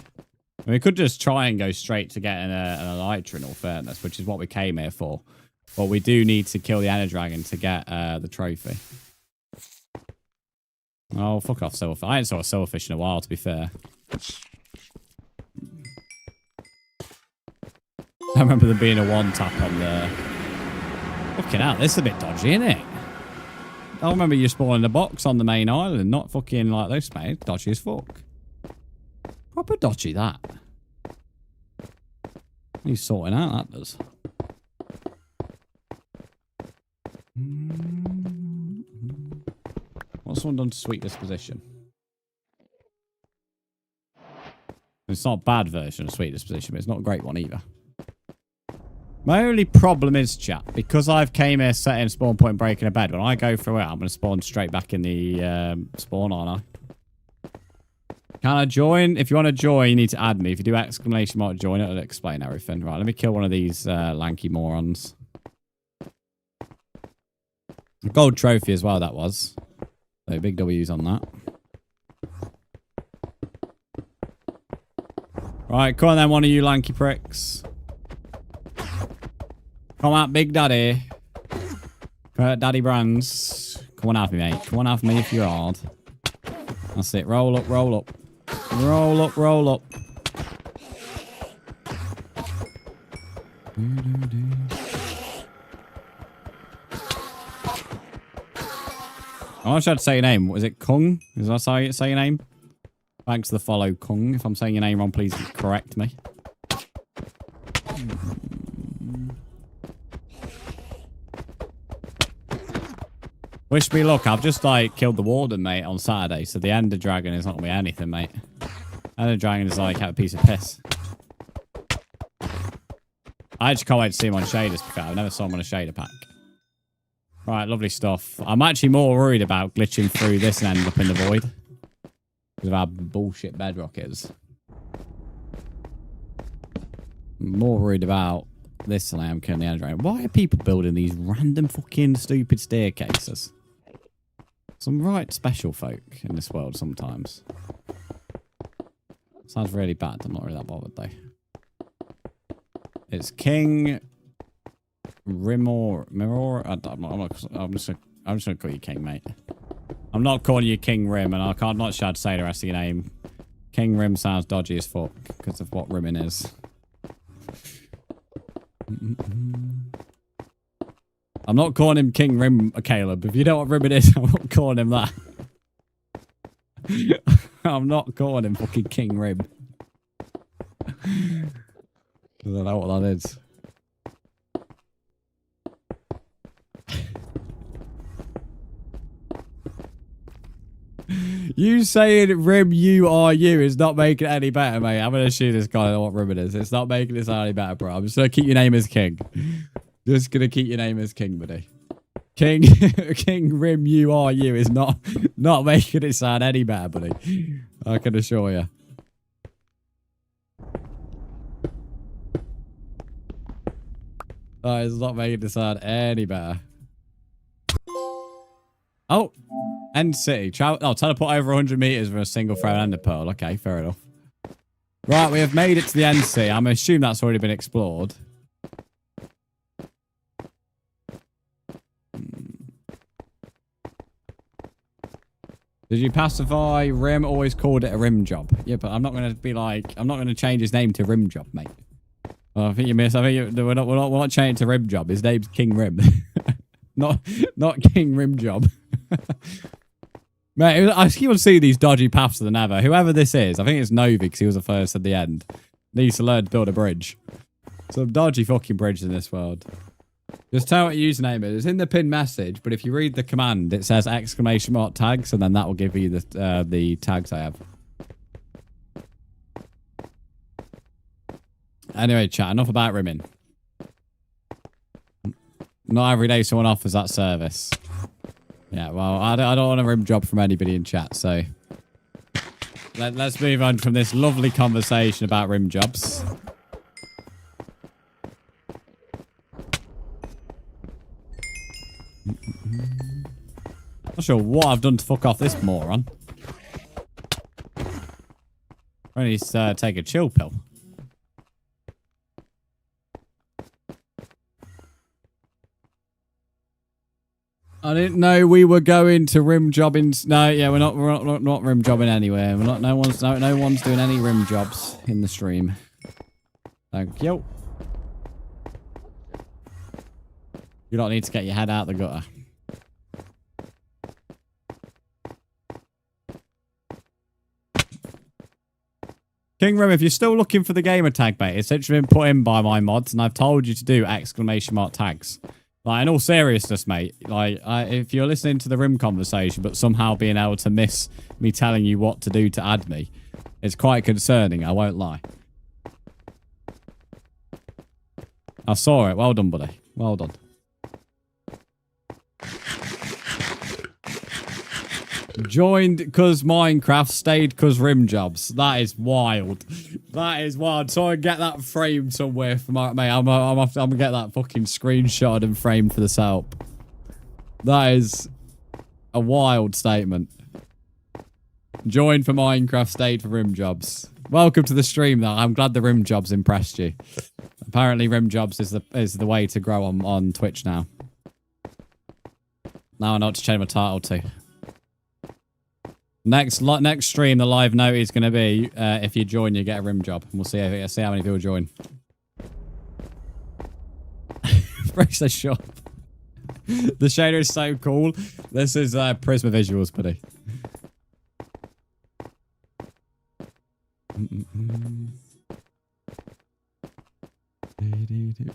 We could just try and go straight to getting an elytra, in all fairness, which is what we came here for. But we do need to kill the Ender Dragon to get the trophy. Oh, fuck off, silverfish. I ain't saw a silverfish in a while, to be fair. I remember there being a one tap on the... Fucking hell, this is a bit dodgy, isn't it? I remember you spawning a box on the main island, not fucking like this, mate. Dodgy as fuck. Proper dodgy, that. He's sorting out, that does. What's someone done to Sweet Disposition? It's not a bad version of Sweet Disposition, but it's not a great one either. My only problem is, chat, because I've came here setting spawn point breaking a bed, when I go through it, I'm going to spawn straight back in the spawn, aren't I? Can I join? If you want to join, you need to add me. If you do exclamation mark join, it'll explain everything. Right, let me kill one of these lanky morons. A gold trophy as well, that was. So big W's on that. Right, come on then, one of you lanky pricks. Come out, Big Daddy. Daddy Brzndz. Come on, have me, mate. Come on, have me if you're hard. That's it. Roll up, roll up. Roll up, roll up. I'm not sure how to say your name. Was it Kung? Is that how you say your name? Thanks for the follow, Kung. If I'm saying your name wrong, please correct me. Wish me luck. I've just, like, killed the warden, mate, on Saturday, so the Ender Dragon is not going to be anything, mate. Ender Dragon is, like, a piece of piss. I actually can't wait to see him on shaders, because I've never saw him on a shader pack. Right, lovely stuff. I'm actually more worried about glitching through this and ending up in the void. Because of how bullshit bedrock is. I'm more worried about this than I am killing the Ender Dragon. Why are people building these random fucking stupid staircases? Some right special folk in this world sometimes. Sounds really bad. I'm not really that bothered though. It's King Mirror. I'm just gonna call you King, mate. I'm not calling you King Rim, and I'm not sure how to say the rest of your name. King Rim sounds dodgy as fuck because of what rimming is. I'm not calling him King Rim, Caleb. If you know what rimming is, I'm not calling him that. I'm not calling him fucking King Rim. I don't know what that is. You saying Rim you are you is not making it any better, mate. I'm gonna shoot this guy. I know what Rim it is. It's not making this any better, bro. I'm just gonna keep your name as King. Just gonna keep your name as King, buddy. King King Rim you are you is not making it sound any better, buddy. I can assure you. That is not making it sound any better. Oh, End City. Teleport over 100 meters for a single throw ender pearl. Okay, fair enough. Right, we have made it to the End City. I'm assuming that's already been explored. Did you pacify Rim? Always called it a Rim job. Yeah, but I'm not going to be like, I'm not going to change his name to Rim job, mate. Well, I think you missed. We're not changing to Rim job. His name's King Rim. not King Rim job. Mate, I keep on seeing these dodgy paths to the Nether. Whoever this is, I think it's Novi because he was the first at the end. Needs to learn to build a bridge. Some dodgy fucking bridge in this world. Just tell what your username is. It's in the pinned message, but if you read the command, it says exclamation mark tags, and then that will give you the tags I have. Anyway, chat, enough about rimming. Not every day someone offers that service. Yeah, well, I don't want a rim job from anybody in chat, so... Let's move on from this lovely conversation about rim jobs. Not sure what I've done to fuck off this moron. I need to take a chill pill. I didn't know we were going to rim jobbing. No, yeah, we're not rim jobbing anywhere. We're not. No one's doing any rim jobs in the stream. Thank you. You don't need to get your head out the gutter. King Room, if you're still looking for the gamer tag bait, it's actually been put in by my mods, and I've told you to do ! Tags. Like, in all seriousness, mate, like, if you're listening to the Rim conversation, but somehow being able to miss me telling you what to do to add me, it's quite concerning, I won't lie. I saw it. Well done, buddy. Well done. Joined because Minecraft, stayed because rim jobs. That is wild. That is wild. So I get that framed somewhere for my mate. I'm gonna get that fucking screenshot and framed for the help. That is a wild statement. Joined for Minecraft, stayed for rim jobs. Welcome to the stream, though. I'm glad the rim jobs impressed you. Apparently, rim jobs is the way to grow on Twitch now. Now I know what to change my title to. Next stream, the live note is going to be if you join, you get a rim job. And we'll see how many people join. Breaks the shop. The shader is so cool. This is Prisma Visuals, buddy.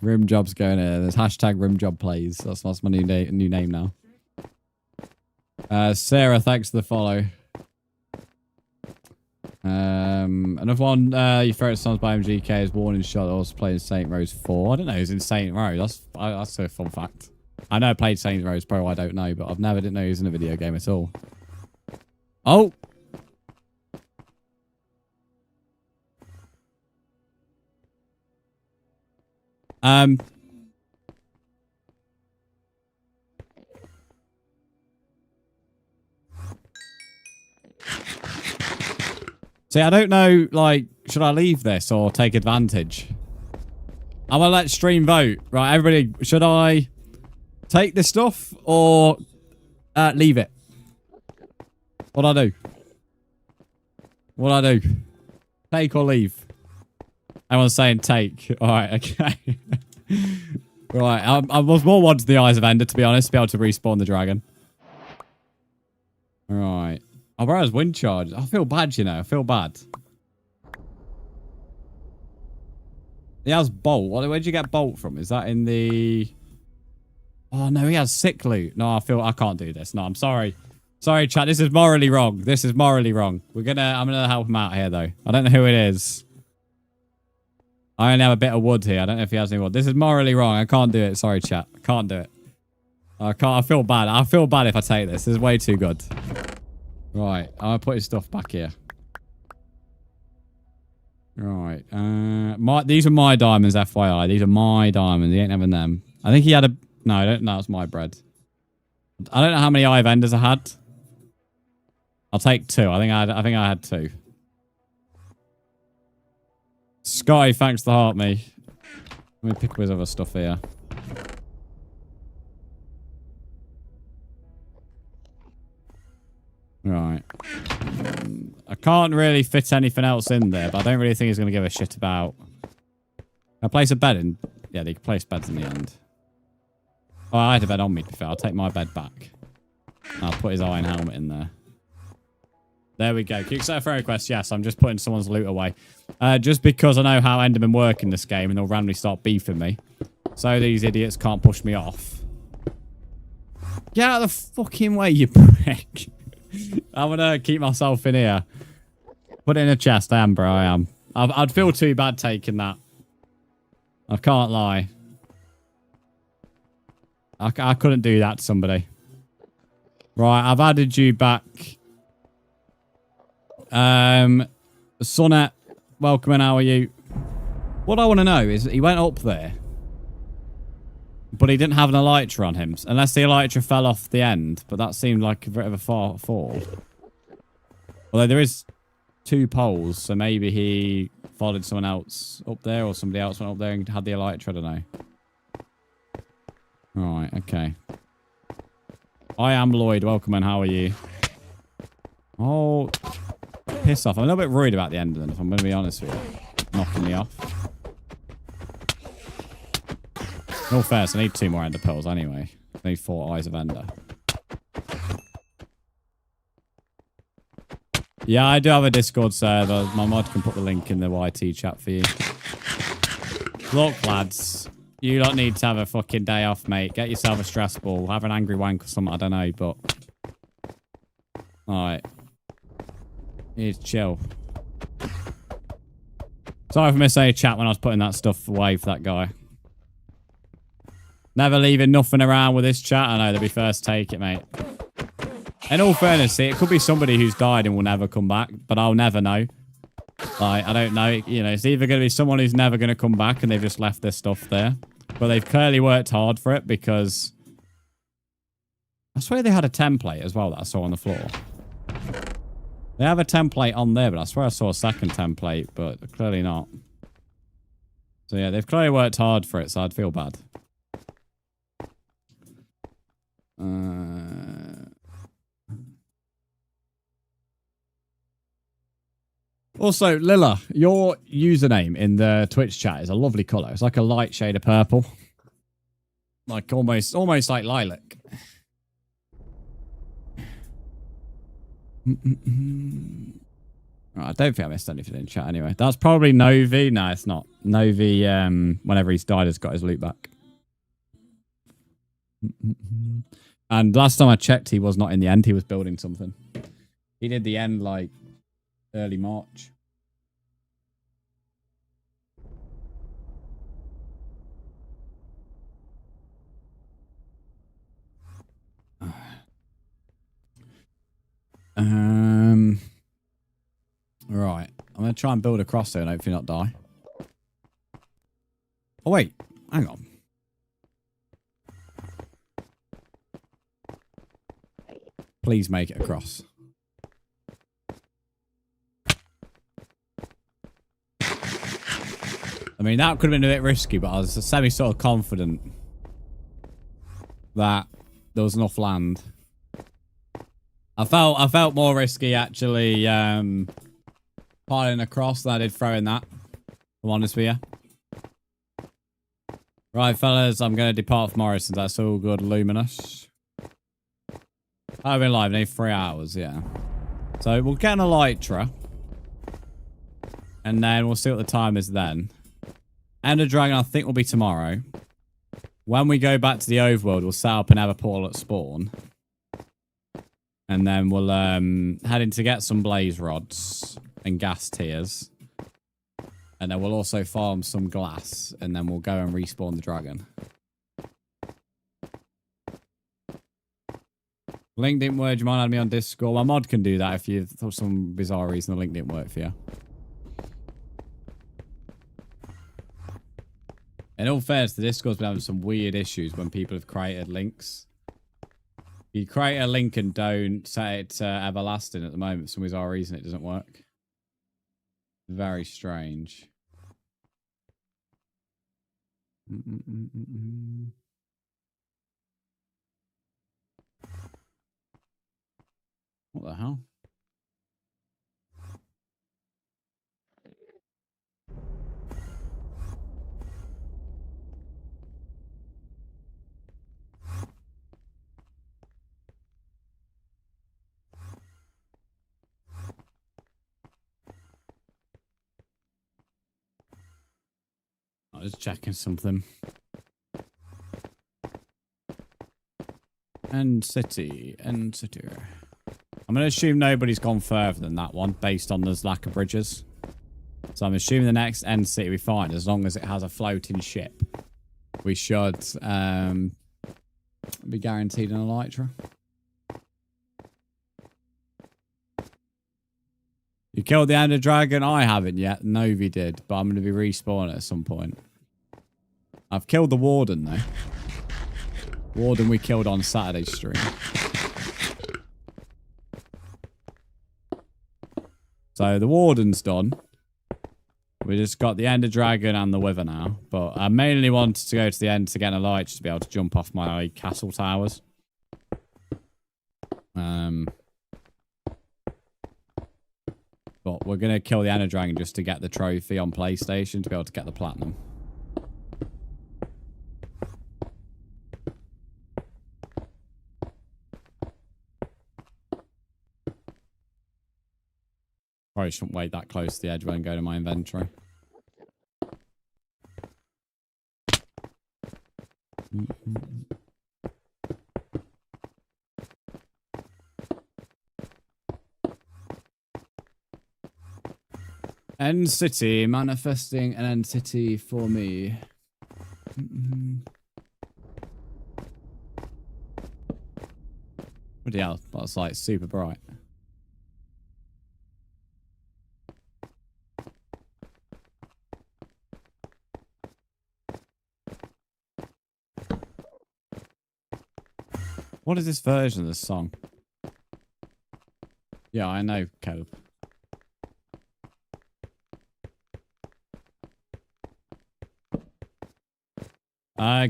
Rim jobs going in. There's hashtag rim job plays. That's my new name now. Sarah, thanks for the follow. Another one, your favourite songs by MGK is Warning Shot, also playing Saint Rose 4. I don't know who's in Saint Rose. That's a fun fact. I know I played Saint Rose Pro, I don't know, but I've never didn't know he was in a video game at all. Oh! See, I don't know, like, should I leave this or take advantage? I'm gonna let stream vote. Right, everybody, should I take this stuff or leave it? What'd I do? What'd I do? Take or leave? Everyone's saying take. Alright, okay. Right, I was more wanting the Eyes of Ender, to be honest, to be able to respawn the dragon. Alright. Oh, bro, has wind charge. I feel bad, you know. I feel bad. He has bolt. Where'd you get bolt from? Is that in the... Oh, no, he has sick loot. No, I can't do this. No, I'm sorry. Sorry, chat. This is morally wrong. This is morally wrong. I'm gonna help him out here, though. I don't know who it is. I only have a bit of wood here. I don't know if he has any wood. This is morally wrong. I can't do it. Sorry, chat. I can't do it. I feel bad. I feel bad if I take this. This is way too good. Right, I'm gonna put his stuff back here. Right, these are my diamonds, FYI. These are my diamonds. He ain't having them. I think he had a... No, I don't know. It's my bread. I don't know how many Eye of Enders I had. I'll take 2. I think I had 2. Scotty, thanks for the heart, me. Let me pick up his other stuff here. Right. I can't really fit anything else in there, but I don't really think he's going to give a shit about... Can I place a bed in? Yeah, they can place beds in the end. Oh, I had a bed on me, to be fair. I'll take my bed back. I'll put his iron helmet in there. There we go. Can you accept a friend request? Yes, I'm just putting someone's loot away. Just because I know how Endermen work in this game, and they'll randomly start beefing me. So these idiots can't push me off. Get out of the fucking way, you prick. I'm gonna keep myself in here. Put it in a chest. I am, bro. I am. I'd feel too bad taking that. I can't lie. I couldn't do that to somebody. Right, I've added you back. Sonnet, welcome and how are you? What I want to know is he went up there, but he didn't have an elytra on him. Unless the elytra fell off the end, but that seemed like a bit of a far fall. Although there is 2 poles, so maybe he followed someone else up there, or somebody else went up there and had the elytra, I don't know. Right, okay. I am Lloyd, welcome and how are you? Oh, piss off. I'm a little bit worried about the end of them, if I'm going to be honest with you. Knocking me off. In all fairness, I need 2 more ender pearls anyway. I need 4 eyes of ender. Yeah, I do have a Discord server. My mod can put the link in the YT chat for you. Look, lads. You don't need to have a fucking day off, mate. Get yourself a stress ball. Have an angry wank or something. I don't know, but... Alright. You need to chill. Sorry for missing a chat when I was putting that stuff away for that guy. Never leaving nothing around with this chat. I know, they'll be first take it, mate. In all fairness, see, it could be somebody who's died and will never come back, but I'll never know. Like, I don't know. You know, it's either going to be someone who's never going to come back and they've just left their stuff there. But they've clearly worked hard for it because... I swear they had a template as well that I saw on the floor. They have a template on there, but I swear I saw a second template, but clearly not. So yeah, they've clearly worked hard for it, so I'd feel bad. Also, Lilla, your username in the Twitch chat is a lovely colour. It's like a light shade of purple. Like almost like lilac. Right, I don't think I missed anything in chat anyway. That's probably Novi. No, it's not. Novi, whenever he's died, has got his loot back. And last time I checked, he was not in the end. He was building something. He did the end like early March. Right. I'm going to try and build across there and hopefully not die. Oh, wait. Hang on. Please make it across. I mean, that could have been a bit risky, but I was sort of confident that there was enough land. I felt more risky actually piling across than I did throwing that. If I'm honest with you. Right, fellas, I'm going to depart from Morrison's. That's all good, Luminous. I've been live nearly 3 hours, yeah. So we'll get an elytra. And then we'll see what the time is then. Ender Dragon, I think, will be tomorrow. When we go back to the overworld, we'll set up and have a portal at spawn. And then we'll head in to get some blaze rods and gas tiers. And then we'll also farm some glass. And then we'll go and respawn the dragon. Link didn't work. You might add me on Discord. My mod can do that if you thought some bizarre reason the link didn't work for you. In all fairness, the Discord's been having some weird issues when people have created links. You create a link and don't set it to everlasting at the moment. For some bizarre reason, it doesn't work. Very strange. What the hell? I was checking something. End city. End city. I'm going to assume nobody's gone further than that one based on there's lack of bridges. So I'm assuming the next end city we find, as long as it has a floating ship, we should be guaranteed an elytra. You killed the Ender Dragon? I haven't yet. Novi did, but I'm going to be respawning at some point. I've killed the Warden, though. Warden we killed on Saturday's stream. So the Warden's done. We just got the Ender Dragon and the Wither now. But I mainly wanted to go to the end to get a light just to be able to jump off my castle towers. But we're going to kill the Ender Dragon just to get the trophy on PlayStation to be able to get the platinum. probably shouldn't wait that close to the edge when I go to my inventory. End city, manifesting an end city for me. Bloody hell, that's like super bright. What is this version of this song? Yeah, I know, Caleb.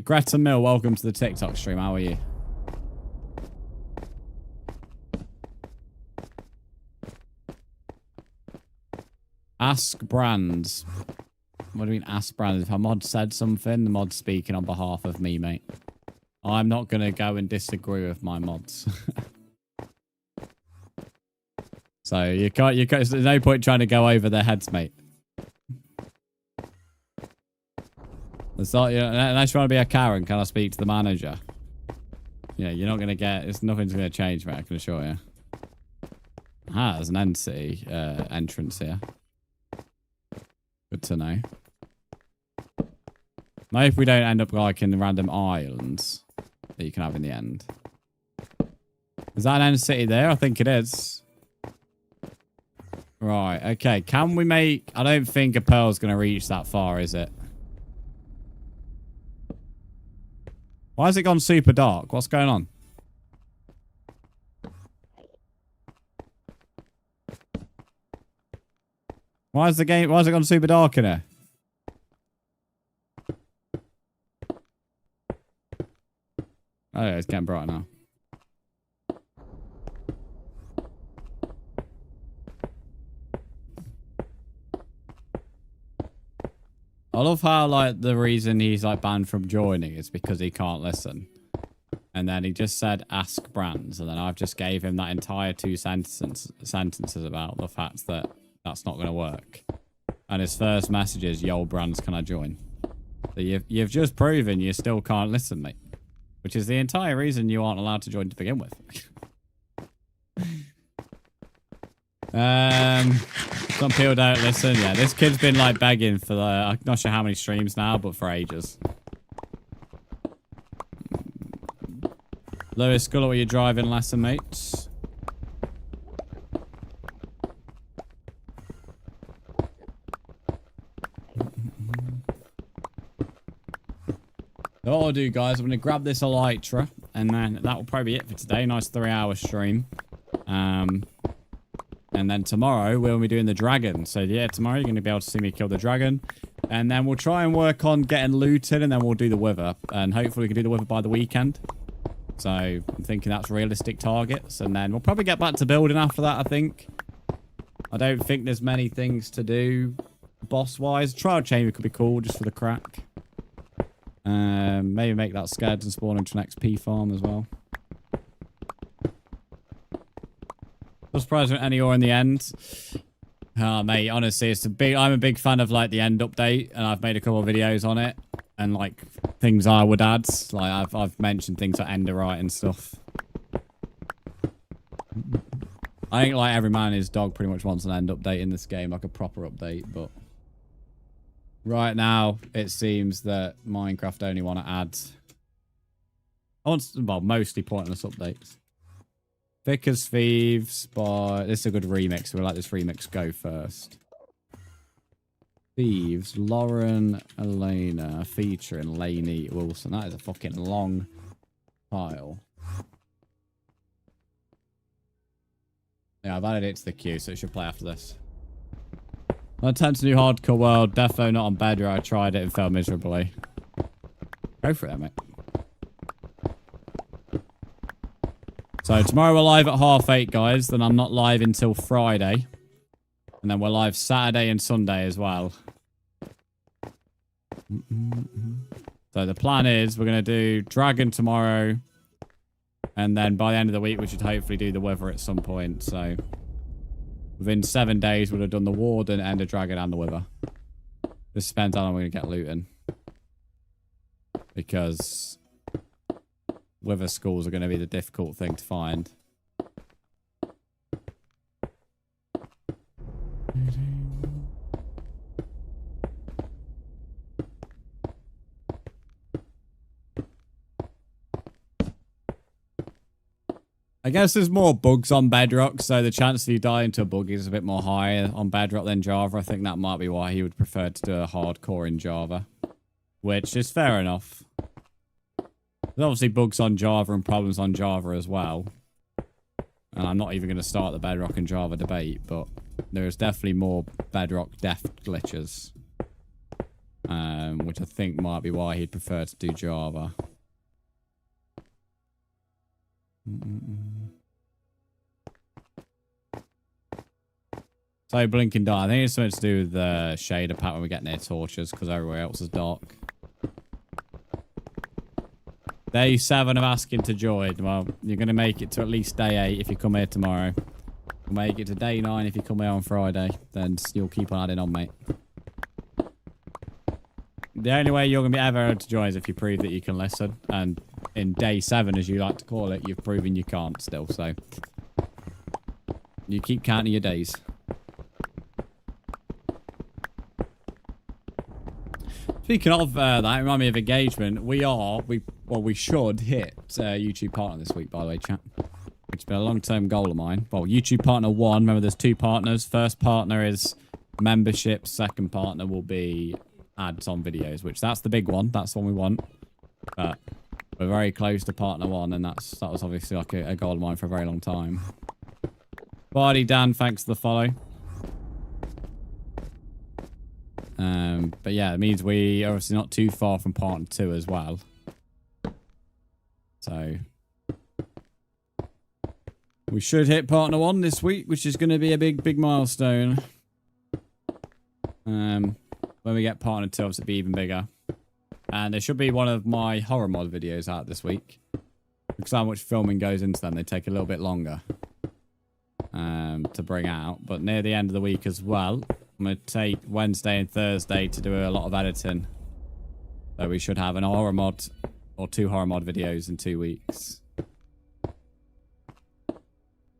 Greta Mill, welcome to the TikTok stream. How are you? Ask Brzndz. What do you mean, ask Brzndz? If a mod said something, the mod's speaking on behalf of me, mate. I'm not going to go and disagree with my mods. So you can't, there's no point trying to go over their heads, mate. It's not, unless you want to be a Karen, can I speak to the manager? Yeah, you're not going to get, nothing's going to change, mate, I can assure you. Ah, there's an entity entrance here. Good to know. Maybe if we don't end up like in the random islands that you can have in the end. Is that an end city there? I think it is. Right, okay. Can we make... I don't think a pearl's going to reach that far, is it? Why has it gone super dark? What's going on? Why has it gone super dark in here? Oh yeah, it's getting bright now. I love how, like, the reason he's, like, banned from joining is because he can't listen. And then he just said, ask Brzndz. And then I've just gave him that entire two sentences about the fact that that's not going to work. And his first message is, yo, Brzndz, can I join? So you've just proven you still can't listen, mate. Which is the entire reason you aren't allowed to join to begin with. Some people don't listen. Yeah, this kid's been like begging for I'm not sure how many streams now, but for ages. Lewis, Sculler, what are you driving lesson, mates? So what I'll do, guys, I'm going to grab this elytra, and then that will probably be it for today. Nice 3-hour stream. And then tomorrow we'll be doing the dragon. So yeah, tomorrow you're going to be able to see me kill the dragon. And then we'll try and work on getting looted, and then we'll do the wither. And hopefully we can do the wither by the weekend. So I'm thinking that's realistic targets. And then we'll probably get back to building after that, I think. I don't think there's many things to do boss-wise. Trial chamber could be cool just for the crack. Maybe make that skeleton spawn into an XP farm as well. I'm surprised with any ore in the end. Oh, mate, honestly, I'm a big fan of like the end update, and I've made a couple of videos on it, and like things I would add. Like I've mentioned things like enderite and stuff. I think like every man and his dog pretty much wants an end update in this game, like a proper update, but right now it seems that Minecraft only want to add mostly pointless updates. Thick as Thieves by... This is a good remix, so we'll let this remix go first. Thieves, Lauren Elena, featuring Lainey Wilson. That is a fucking long file. Yeah, I've added it to the queue, so it should play after this. Not attempt to new hardcore world. Defo not on bedrock. I tried it and fell miserably. Go for it, mate. So tomorrow we're live at 8:30, guys. Then I'm not live until Friday. And then we're live Saturday and Sunday as well. So the plan is we're going to do Dragon tomorrow. And then by the end of the week, we should hopefully do the Wither at some point. So Within 7 days, we'd have done the Warden, Ender Dragon, and the Wither. This depends how long we're going to get looting. Because Wither schools are going to be the difficult thing to find. I guess there's more bugs on Bedrock, so the chance of you dying to a bug is a bit more higher on Bedrock than Java. I think that might be why he would prefer to do a hardcore in Java. Which is fair enough. There's obviously bugs on Java and problems on Java as well. And I'm not even going to start the Bedrock and Java debate, but there's definitely more Bedrock death glitches. Which I think might be why he'd prefer to do Java. So blinking dark. I think it's something to do with the shader pack when we get near torches because everywhere else is dark. Day 7 of asking to join. Well, you're going to make it to at least day 8 if you come here tomorrow. You'll make it to day 9 if you come here on Friday. Then you'll keep on adding on, mate. The only way you're going to be ever able to join is if you prove that you can listen. And in day 7, as you like to call it, you've proven you can't still. So you keep counting your days. Speaking of that, remind me of engagement. We should hit YouTube partner this week, by the way, chat. It's been a long-term goal of mine. Well, YouTube partner 1. Remember, there's 2 partners. First partner is membership. Second partner will be ads on videos, which that's the big one. That's the one we want. But we're very close to partner 1, and that was obviously like a goal of mine for a very long time. Bardi Dan, thanks for the follow. But yeah, it means we are obviously not too far from partner 2 as well. So we should hit partner 1 this week, which is going to be a big milestone. When we get partner 2, obviously it'll be even bigger. And there should be one of my horror mod videos out this week. Because how much filming goes into them, they take a little bit longer to bring out. But near the end of the week as well, I'm going to take Wednesday and Thursday to do a lot of editing. So we should have an horror mod or 2 horror mod videos in 2 weeks. If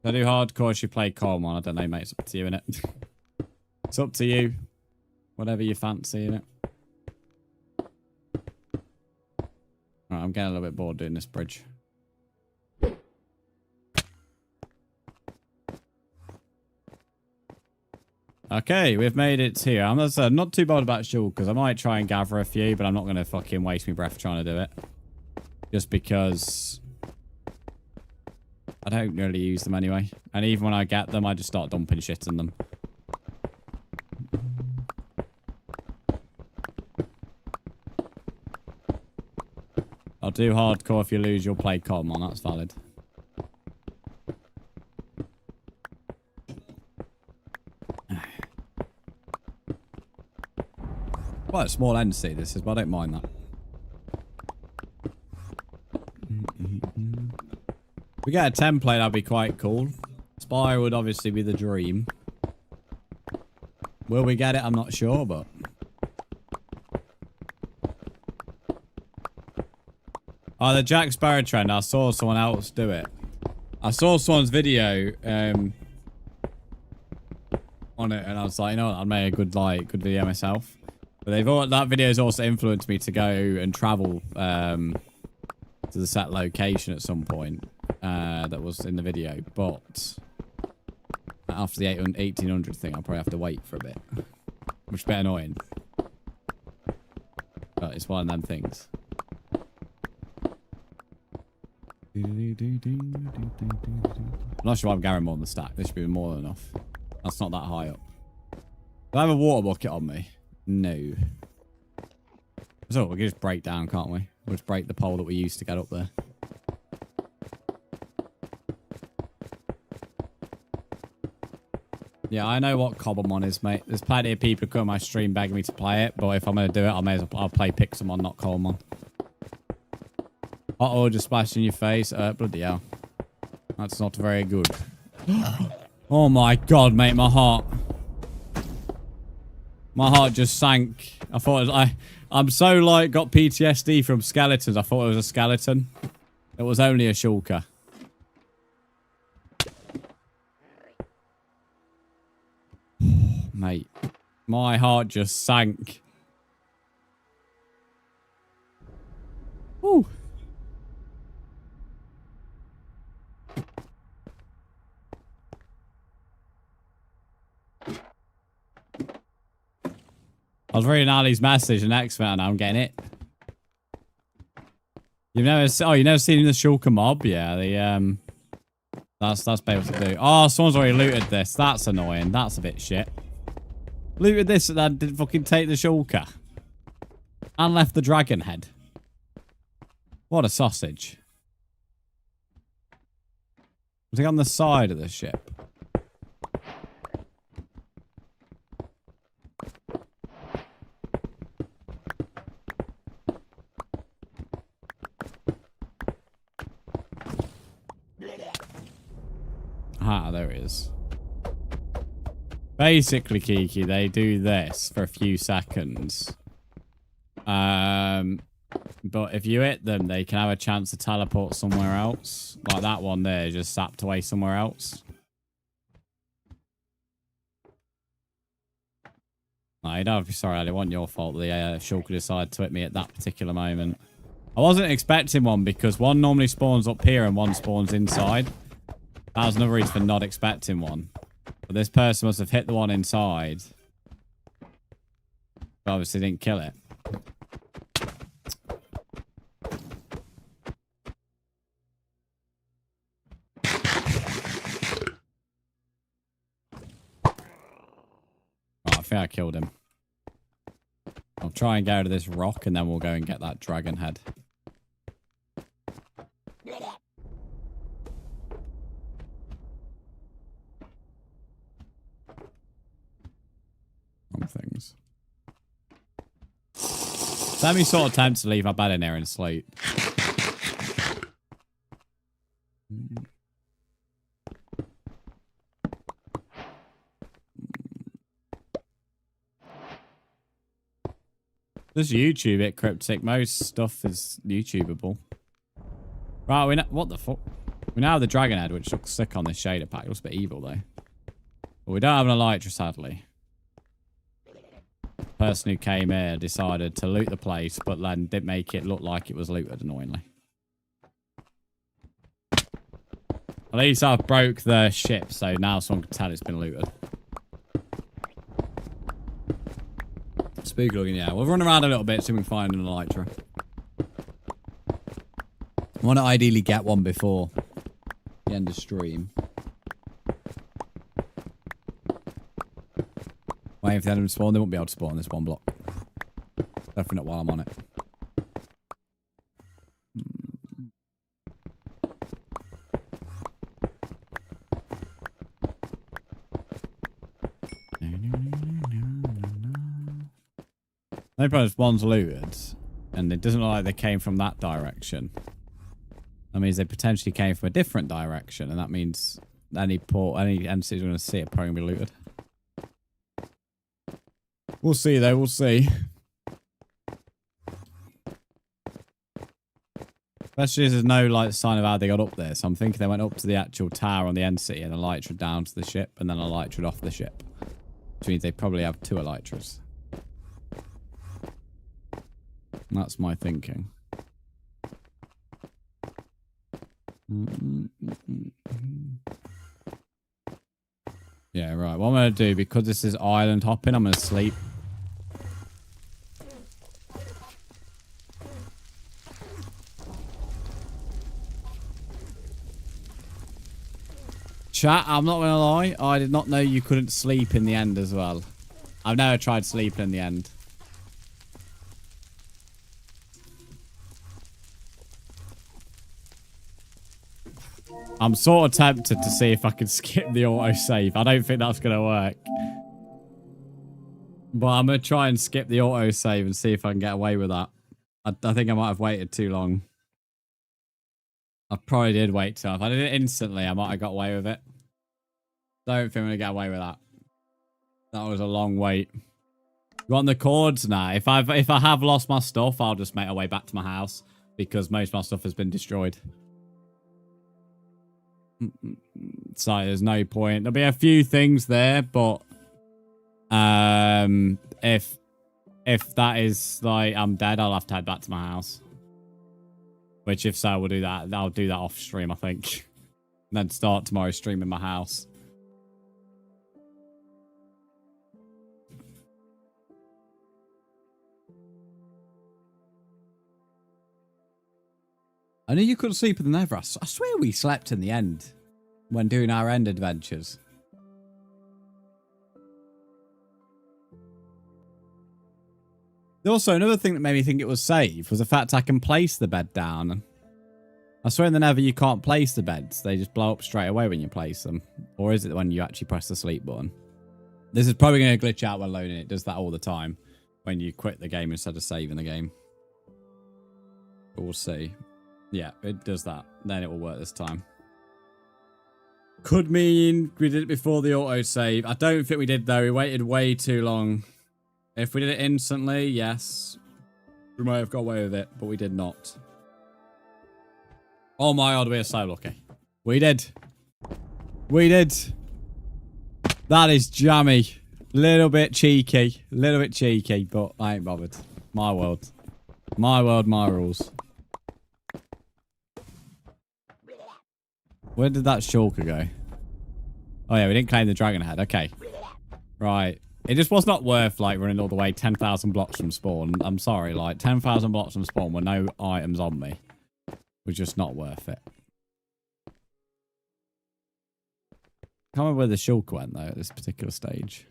I do hardcore, you play Coleman. I don't know, mate. It's up to you, innit? It's up to you. Whatever you fancy, innit? Alright, I'm getting a little bit bored doing this bridge. Okay, we've made it here. I'm not too bothered about shield because I might try and gather a few, but I'm not going to fucking waste my breath trying to do it. Just because I don't really use them anyway. And even when I get them, I just start dumping shit in them. I'll do hardcore. If you lose, you'll play Coleman. That's valid. Quite a small entity this is, but I don't mind that. If we get a template, that'd be quite cool. Spire would obviously be the dream. Will we get it? I'm not sure, but... Oh, the Jack Sparrow trend. I saw someone else do it. I saw someone's video on it, and I was like, you know what? I'd make a good video myself. But that video has also influenced me to go and travel to the set location at some point that was in the video. But after the 1800 thing, I'll probably have to wait for a bit, which is a bit annoying. But it's one of them things. I'm not sure why I'm carrying more than the stack. This should be more than enough. That's not that high up. Do I have a water bucket on me? No. So we can just break down, can't we? We'll just break the pole that we used to get up there. Yeah, I know what Cobblemon is, mate. There's plenty of people who come on my stream begging me to play it, but if I'm going to do it, I'll play Pixelmon, not Colemon. Uh-oh, just splashed in your face. Bloody hell. That's not very good. Oh my god, mate, my heart. My heart just sank. I thought it was, I'm so like got PTSD from skeletons. I thought it was a skeleton. It was only a shulker. Mate, my heart just sank. Woo. I was reading Ali's message and X-Men and I'm getting it. You've never seen the shulker mob? Yeah, that's able to do. Oh, someone's already looted this. That's annoying. That's a bit shit. Looted this and then didn't fucking take the shulker. And left the dragon head. What a sausage. Was he on the side of the ship? Ah, there it is. Basically, Kiki, they do this for a few seconds. But if you hit them, they can have a chance to teleport somewhere else. Like that one there, just zapped away somewhere else. No, you don't have to be sorry, Ali. It wasn't your fault the shulker decided to hit me at that particular moment. I wasn't expecting one because one normally spawns up here and one spawns inside. That was another reason for not expecting one. But this person must have hit the one inside. But obviously didn't kill it. Right, I think I killed him. I'll try and go to this rock and then we'll go and get that dragon head. Things. Sammy sort of tempted to leave my bed in here and sleep. This YouTube it cryptic. Most stuff is YouTubeable. Right, we know what the fuck. We now have the dragon head, which looks sick on this shader pack. It looks a bit evil though. But we don't have an elytra, sadly. Person who came here decided to loot the place, but then didn't make it look like it was looted, annoyingly. At least I've broke the ship, so now someone can tell it's been looted. Spooky looking, yeah. We'll run around a little bit so we can find an elytra. I want to ideally get one before the end of stream. Wait, if they hadn't spawned, they won't be able to spawn this one block. Definitely not while I'm on it. No problem, one's looted, and it doesn't look like they came from that direction. That means they potentially came from a different direction, and that means any entities we're going to see are probably going to be looted. We'll see, though. We'll see. Especially as there's no like sign of how they got up there. So I'm thinking they went up to the actual tower on the end city and elytra down to the ship, and then elytra off the ship. Which means they probably have 2 elytras. That's my thinking. Yeah, right. What I'm going to do, because this is island hopping, I'm going to sleep. Chat, I'm not going to lie. I did not know you couldn't sleep in the end as well. I've never tried sleeping in the end. I'm sort of tempted to see if I can skip the autosave. I don't think that's going to work. But I'm going to try and skip the autosave and see if I can get away with that. I think I might have waited too long. I probably did wait too long. If I did it instantly, I might have got away with it. Don't think I'm gonna get away with that. That was a long wait. You want the cords now? If I have lost my stuff, I'll just make my way back to my house because most of my stuff has been destroyed. So there's no point. There'll be a few things there, but if that is like I'm dead, I'll have to head back to my house. Which, if so, we'll do that. I'll do that off stream, I think. And then start tomorrow's stream in my house. I knew you couldn't sleep in the Nether. I swear we slept in the end when doing our end adventures. Also, another thing that made me think it was safe was the fact I can place the bed down. I swear in the Nether you can't place the beds. They just blow up straight away when you place them. Or is it when you actually press the sleep button? This is probably going to glitch out when loading. It does that all the time when you quit the game instead of saving the game. But we'll see. Yeah, it does that. Then it will work this time. Could mean we did it before the autosave. I don't think we did, though. We waited way too long. If we did it instantly, yes. We might have got away with it, but we did not. Oh my god, we are so lucky. We did. We did. That is jammy. Little bit cheeky. Little bit cheeky, but I ain't bothered. My world. My world, my rules. Where did that shulker go? Oh yeah, we didn't claim the dragon head. Okay. Right. It just was not worth, like, running all the way 10,000 blocks from spawn. I'm sorry, like, 10,000 blocks from spawn with no items on me was just not worth it. Can't remember where the shulker went, though, at this particular stage.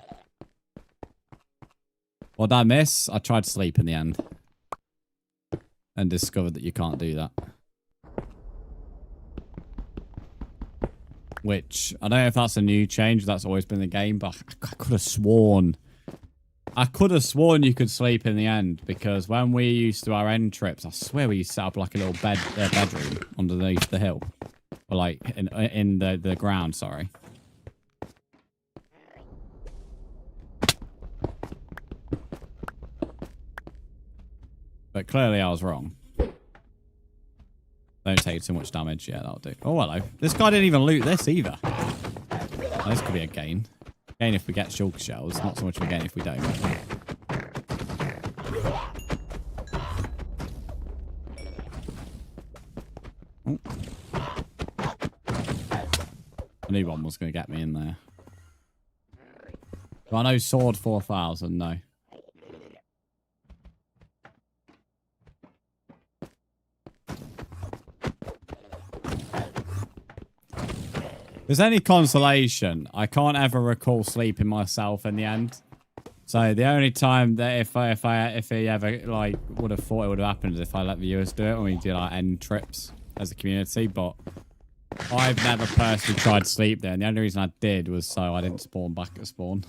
What did I miss? I tried to sleep in the end. And discovered that you can't do that. Which, I don't know if that's a new change. That's always been the game, but I could have sworn. I could have sworn you could sleep in the end. Because when we used to do our end trips, I swear we used to set up like a little bedroom underneath the hill. Or like, in the ground, sorry. But clearly I was wrong. Don't take too much damage. Yeah, that'll do. Oh, hello. This guy didn't even loot this either. Oh, this could be a gain. Gain if we get shulker shells. Not so much of a gain if we don't. Oh. I knew one was going to get me in there. Do I know sword 4,000? No. If there's any consolation, I can't ever recall sleeping myself in the end. So the only time that if he ever like would have thought it would have happened is if I let viewers do it when we do our end trips as a community. But I've never personally tried to sleep there, and the only reason I did was so I didn't spawn back at spawn.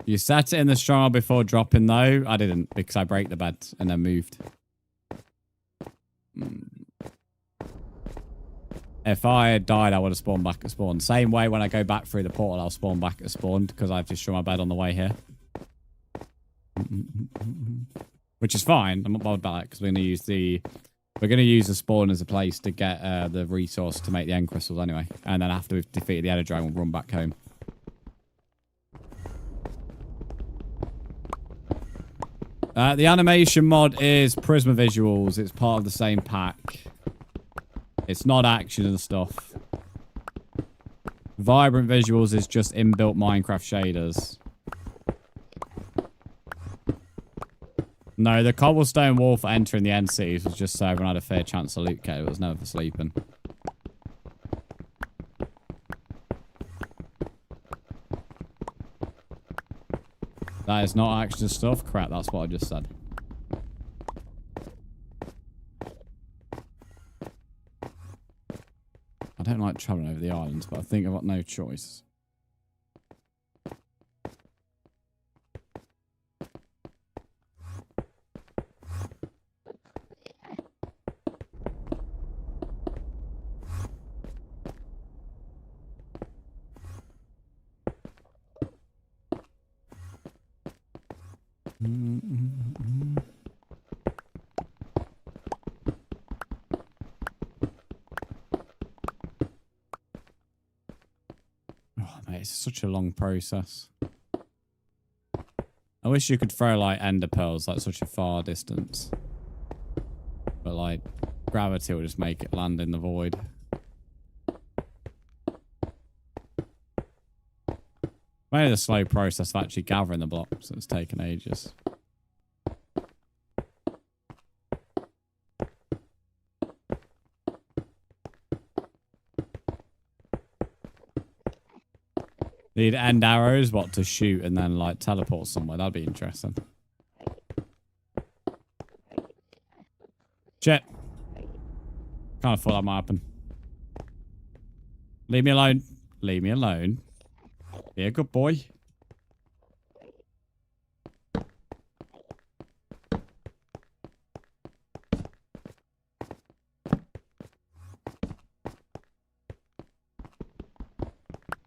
You set it in the stronghold before dropping though. I didn't because I break the bed and then moved. If I had died, I would have spawned back at spawn. Same way when I go back through the portal, I'll spawn back at spawn because I've destroyed my bed on the way here. Which is fine. I'm not bothered about it because we're going to use the spawn as a place to get the resource to make the end crystals anyway. And then after we've defeated the Ender Dragon, we'll run back home. The animation mod is Prisma Visuals. It's part of the same pack. It's not action and stuff. Vibrant Visuals is just inbuilt Minecraft shaders. No, the cobblestone wall for entering the end cities was just so everyone had a fair chance to loot cave. It was never for sleeping. That is not action stuff. Crap, that's what I just said. I don't like traveling over the islands, but I think I've got no choice. it's such a long process. I wish you could throw like ender pearls like such a far distance. But like gravity will just make it land in the void. Maybe the slow process of actually gathering the blocks that's taken ages. Need end arrows, what, to shoot and then like teleport somewhere. That'd be interesting. Shit. Kind of thought that might happen. Leave me alone. Leave me alone. Be a good boy.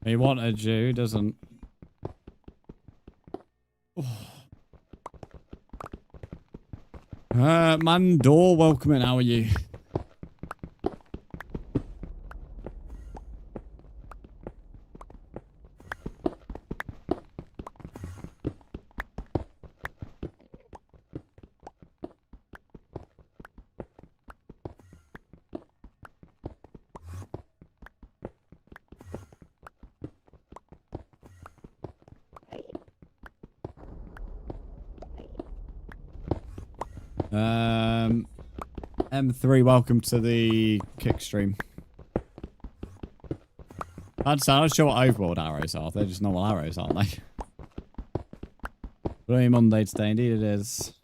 He wanted you, doesn't. Mandor, welcome in. How are you? M3, welcome to the kick stream. I'm not sure what overworld arrows are. They're just normal arrows, aren't they? Bloody Monday today, indeed it is.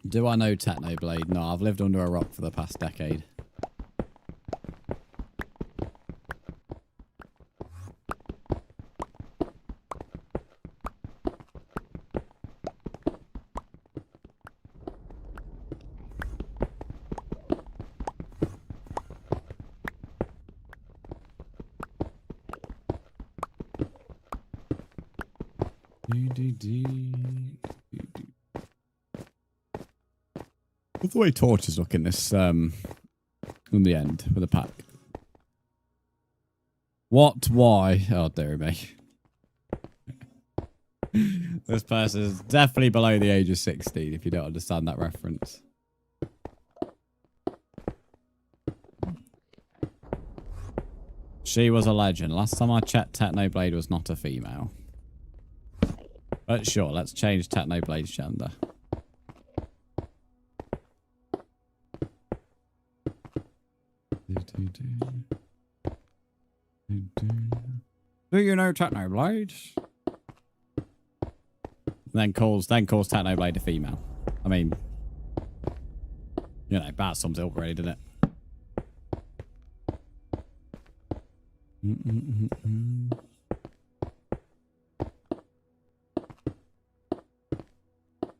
Do I know Technoblade? No, I've lived under a rock for the past decade. What's the way torches look in this in the end with the pack? What? Why? Oh dear me. This person is definitely below the age of 16 if you don't understand that reference. She was a legend. Last time I checked, Technoblade was not a female. But sure, let's change Technoblade's gender. Do you know Technoblade? Then calls Technoblade a female. I mean, you know, that sums it up already, doesn't it?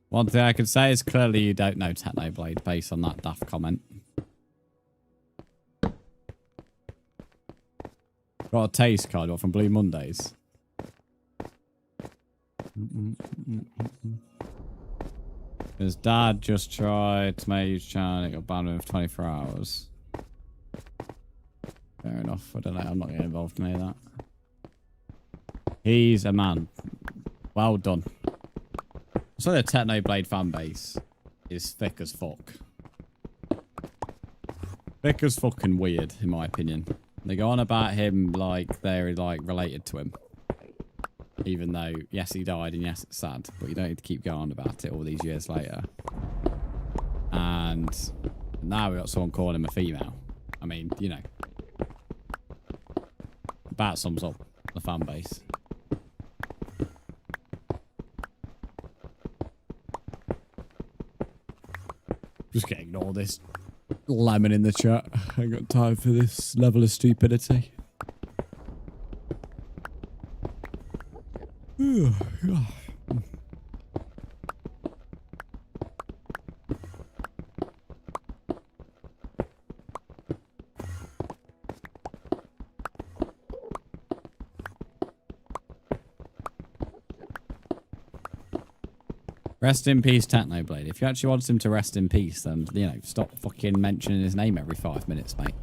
One thing I can say is clearly you don't know Technoblade based on that daft comment. Got a taste card from Blue Mondays. His dad just tried to make his channel and it got banned for 24 hours. Fair enough. I don't know. I'm not getting involved in any of that. He's a man. Well done. So the Technoblade fan base is thick as fuck. Thick as fucking weird, in my opinion. They go on about him like they're like related to him. Even though, yes, he died and yes, it's sad. But you don't need to keep going on about it all these years later. And now we got someone calling him a female. I mean, you know. About sums up the fan base. Just gonna ignore this lemon in the chat. I ain't got time for this level of stupidity. Rest in peace, Technoblade. If you actually want him to rest in peace, then, you know, stop fucking mentioning his name every 5 minutes, mate.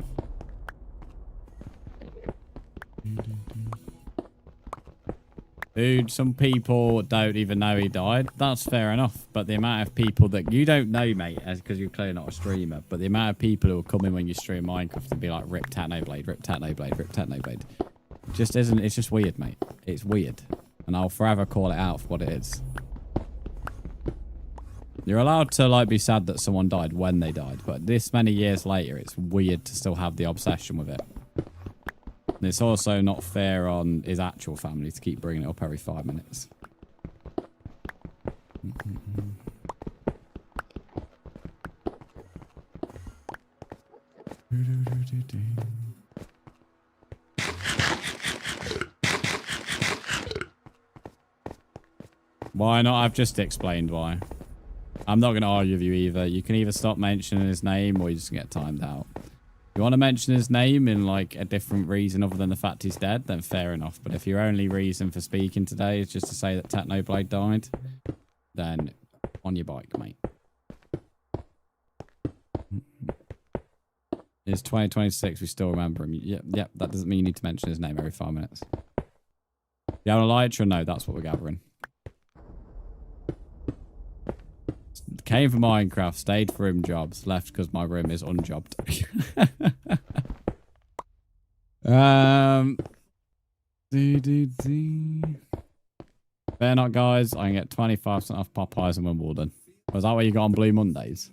Dude, some people don't even know he died. That's fair enough. But the amount of people that you don't know, mate, because you're clearly not a streamer, but the amount of people who will come in when you stream Minecraft and be like, rip Technoblade, rip Technoblade, rip Technoblade. Just isn't, it's just weird, mate. It's weird. And I'll forever call it out for what it is. You're allowed to, like, be sad that someone died when they died, but this many years later, it's weird to still have the obsession with it. And it's also not fair on his actual family to keep bringing it up every 5 minutes. Why not? I've just explained why. I'm not going to argue with you either. You can either stop mentioning his name or you just get timed out. If you want to mention his name in like a different reason other than the fact he's dead, then fair enough. But if your only reason for speaking today is just to say that Technoblade died, then on your bike, mate. It's 2026, we still remember him. Yep, that doesn't mean you need to mention his name every 5 minutes. You have a Elytra? No, that's what we're gathering. Came for Minecraft, stayed for room jobs, left because my room is unjobbed. Fair not, guys. I can get 25% off Popeyes and Wimbledon. Was that what you got on Blue Mondays?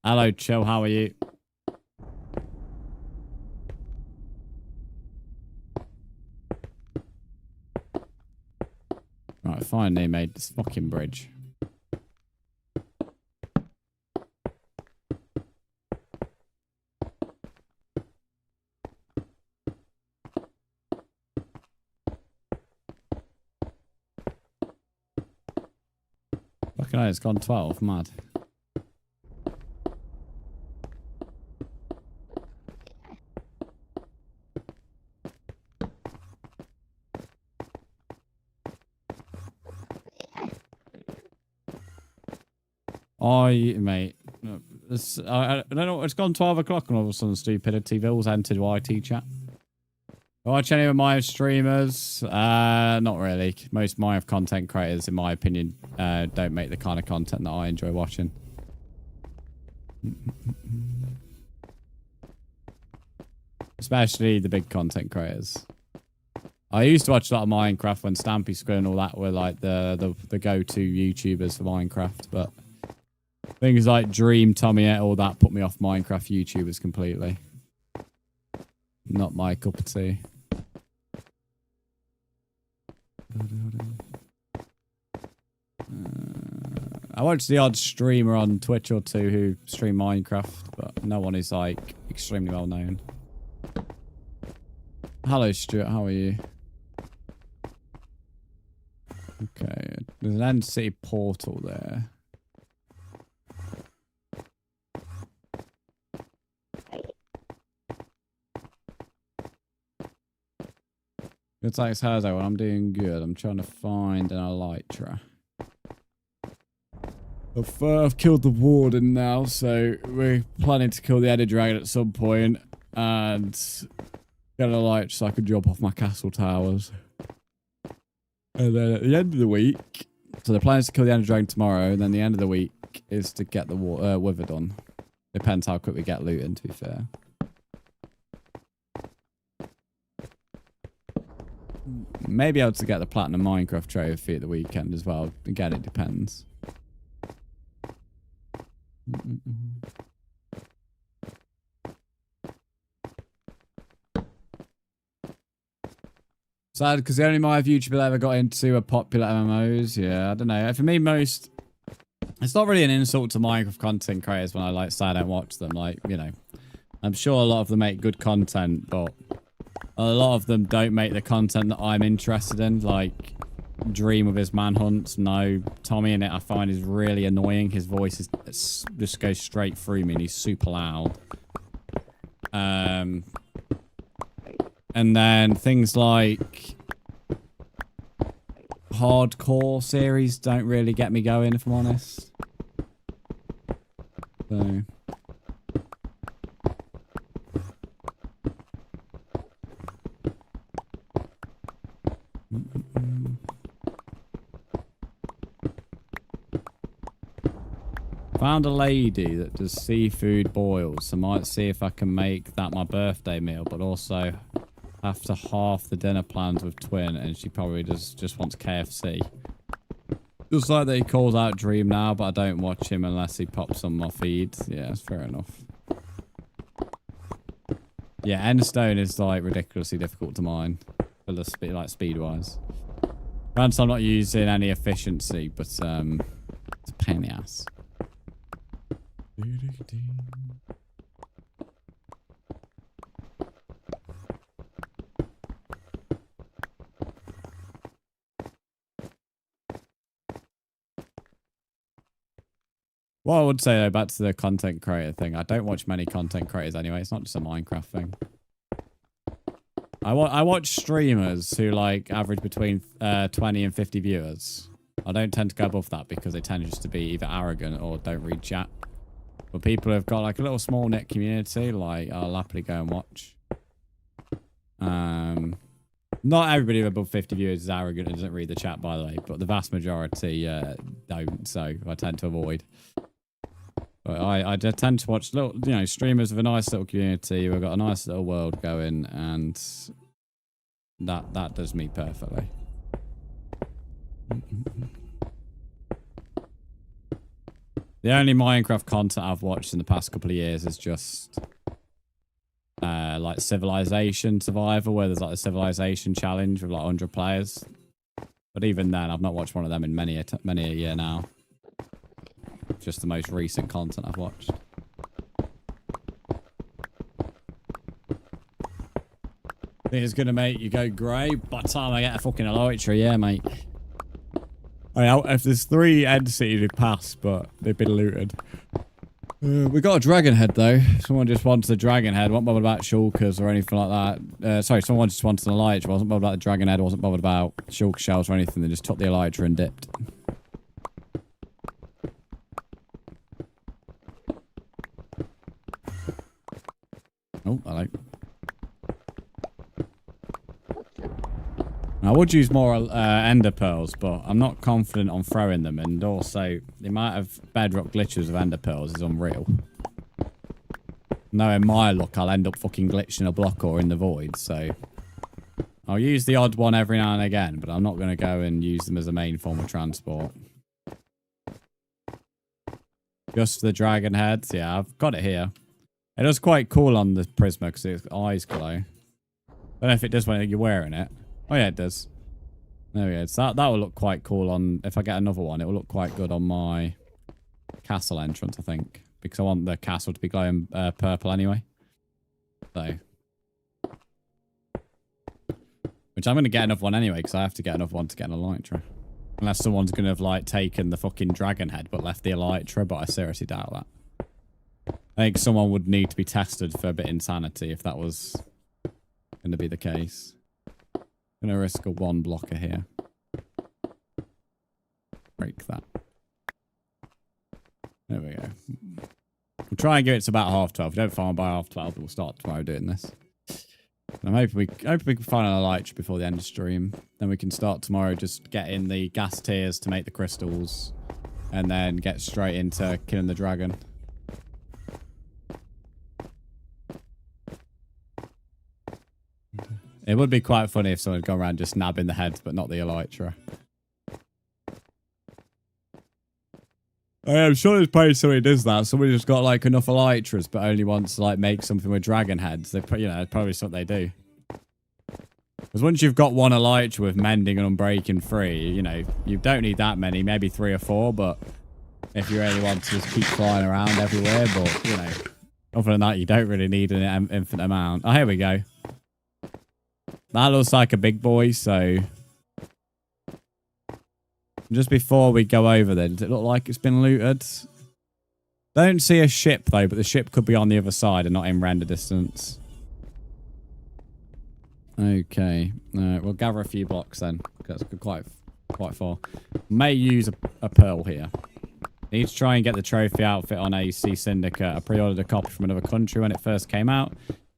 Hello, Chill. How are you? Right, finally made this fucking bridge. Fucking hell, it's gone 12, mad. Mate, I don't know. It's gone 12 o'clock and all of a sudden stupidity Ville's entered YT chat. Watch any of my streamers? Not really. Most Minecraft content creators, in my opinion, don't make the kind of content that I enjoy watching. Especially the big content creators. I used to watch a lot of Minecraft when Stampy Squid and all that were like the go-to YouTubers for Minecraft, but things like Dream, Tommy, all that put me off Minecraft YouTubers completely. Not my cup of tea. I watch the odd streamer on Twitch or two who stream Minecraft, but no one is like extremely well known. Hello, Stuart. How are you? Okay, there's an End City portal there. Good thanks, Hazo. I'm doing good. I'm trying to find an Elytra. I've killed the warden now, so we're planning to kill the Ender Dragon at some point and get an Elytra so I can jump off my castle towers. And then at the end of the week, so the plan is to kill the Ender Dragon tomorrow, and then the end of the week is to get the Wither done. Depends how quick we get looting, to be fair. Maybe able to get the Platinum Minecraft trophy at the weekend as well. Again, it depends. Sad because the only Minecraft YouTuber I ever got into are popular MMOs. Yeah, I don't know. For me, most... It's not really an insult to Minecraft content creators when I like say I don't watch them. Like, you know, I'm sure a lot of them make good content, but a lot of them don't make the content that I'm interested in. Like Dream with his manhunts. No, Tommy in it I find is really annoying. His voice is just goes straight through me and he's super loud. And then things like hardcore series don't really get me going, if I'm honest. So... Found a lady that does seafood boils. I might see if I can make that my birthday meal, but also have to half the dinner plans with Twin, and she probably just wants KFC. Just like that he calls out Dream now, but I don't watch him unless he pops on my feed. Yeah, that's fair enough. Yeah, Endstone is like ridiculously difficult to mine for the speed wise. Granted, I'm not using any efficiency, but it's a pain in the ass. What I would say though, back to the content creator thing, I don't watch many content creators anyway. It's not just a Minecraft thing. I watch streamers who like average between 20 and 50 viewers. I don't tend to go above that because they tend just to be either arrogant or don't read chat. But people who've got like a little small knit community, like I'll happily go and watch. Not everybody above 50 viewers is arrogant and doesn't read the chat, by the way, but the vast majority don't, so I tend to avoid. But I tend to watch little, streamers with a nice little community. We've got a nice little world going, and that does me perfectly. The only Minecraft content I've watched in the past couple of years is just like Civilization Survivor, where there's like a Civilization challenge with like 100 players. But even then, I've not watched one of them in many a year now. Just the most recent content I've watched. I think it's gonna make you go grey by the time I get a fucking elytra, yeah, mate. If there's 3 end cities we passed, but they've been looted. We got a dragon head though. Someone just wanted a dragon head. Wasn't bothered about shulkers or anything like that. Sorry, someone just wanted an elytra. Wasn't bothered about the dragon head. Wasn't bothered about shulker shells or anything. They just took the elytra and dipped. Oh, hello. I would use more ender pearls, but I'm not confident on throwing them, and also the amount of bedrock glitches of ender pearls is unreal. Knowing my luck, I'll end up fucking glitching a block or in the void, so I'll use the odd one every now and again, but I'm not going to go and use them as a main form of transport. Just the dragon heads, yeah, I've got it here. It does quite cool on the Prisma because its eyes glow. I don't know if it does when you're wearing it. Oh yeah, it does. There we go. So that will look quite cool on... If I get another one, it will look quite good on my castle entrance, I think. Because I want the castle to be glowing purple anyway. So... Which I'm going to get another one anyway, because I have to get another one to get an elytra. Unless someone's going to have, like, taken the fucking dragon head, but left the elytra, but I seriously doubt that. I think someone would need to be tested for a bit of insanity if that was going to be the case. I'm going to risk a 1 blocker here. Break that. There we go. We'll try and get it to about 12:30. If we don't find by 12:30, we'll start tomorrow doing this. I'm hoping we can find an elytra before the end of stream. Then we can start tomorrow just getting the gas tiers to make the crystals. And then get straight into killing the dragon. It would be quite funny if someone had gone around just nabbing the heads, but not the elytra. I'm sure there's probably somebody who does that. Somebody just got like enough elytras, but only wants to like make something with dragon heads. They put, probably something they do. Because once you've got 1 elytra with mending and unbreaking free, you don't need that many, maybe 3 or 4. But if you really want to just keep flying around everywhere, but other than that, you don't really need an infinite amount. Oh, here we go. That looks like a big boy, so... Just before we go over there, does it look like it's been looted? Don't see a ship, though, but the ship could be on the other side and not in render distance. Okay. We'll gather a few blocks then. That's quite far. May use a pearl here. Need to try and get the trophy outfit on AC Syndicate. I pre-ordered a copy from another country when it first came out.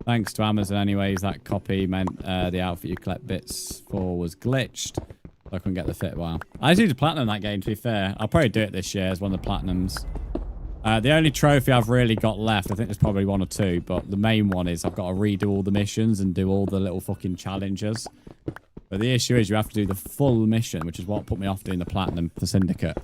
Thanks to Amazon anyways, that copy meant the outfit you collect bits for was glitched. So I couldn't get the fit. Wow. I just need to platinum that game, to be fair. I'll probably do it this year as one of the platinums. The only trophy I've really got left, I think there's probably one or two, but the main one is I've got to redo all the missions and do all the little fucking challenges. But the issue is you have to do the full mission, which is what put me off doing the platinum for Syndicate.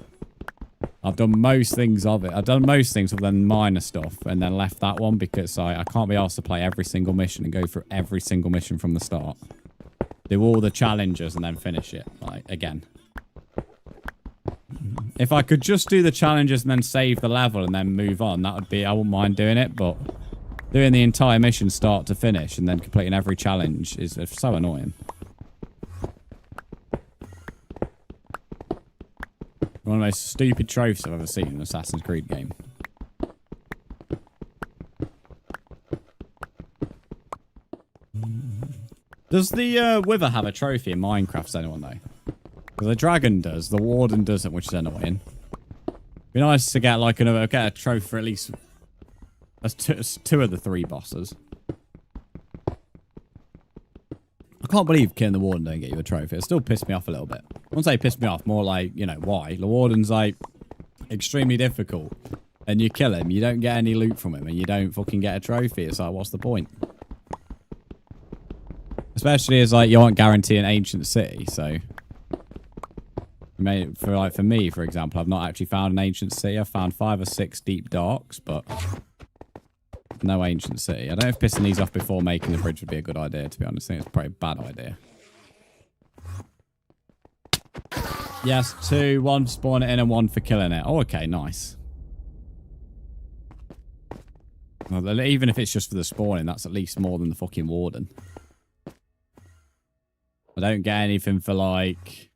I've done most things of it. I've done most things other than minor stuff and then left that one because I can't be asked to play every single mission and go through every single mission from the start. Do all the challenges and then finish it, like, again. If I could just do the challenges and then save the level and then move on, that would be, I wouldn't mind doing it, but doing the entire mission start to finish and then completing every challenge is so annoying. One of the most stupid trophies I've ever seen in an Assassin's Creed game. Does the Wither have a trophy in Minecraft? Does anyone know? Because the dragon does, the warden doesn't, which is annoying. Be nice to get like get a trophy for at least two of the 3 bosses. I can't believe killing the warden don't get you a trophy. It still pissed me off a little bit. I wouldn't say pissed me off, more like, you know, why? The warden's like extremely difficult. And you kill him, you don't get any loot from him, and you don't fucking get a trophy. It's like, what's the point? Especially as like you aren't guaranteeing ancient city, so for me, for example, I've not actually found an ancient city. I've found 5 or 6 deep darks, but no ancient city. I don't know if pissing these off before making the bridge would be a good idea, to be honest. I think it's probably a bad idea. Yes, 2, 1 for spawning it in and 1 for killing it. Oh, okay, nice. Well, even if it's just for the spawning, that's at least more than the fucking warden. I don't get anything for, like,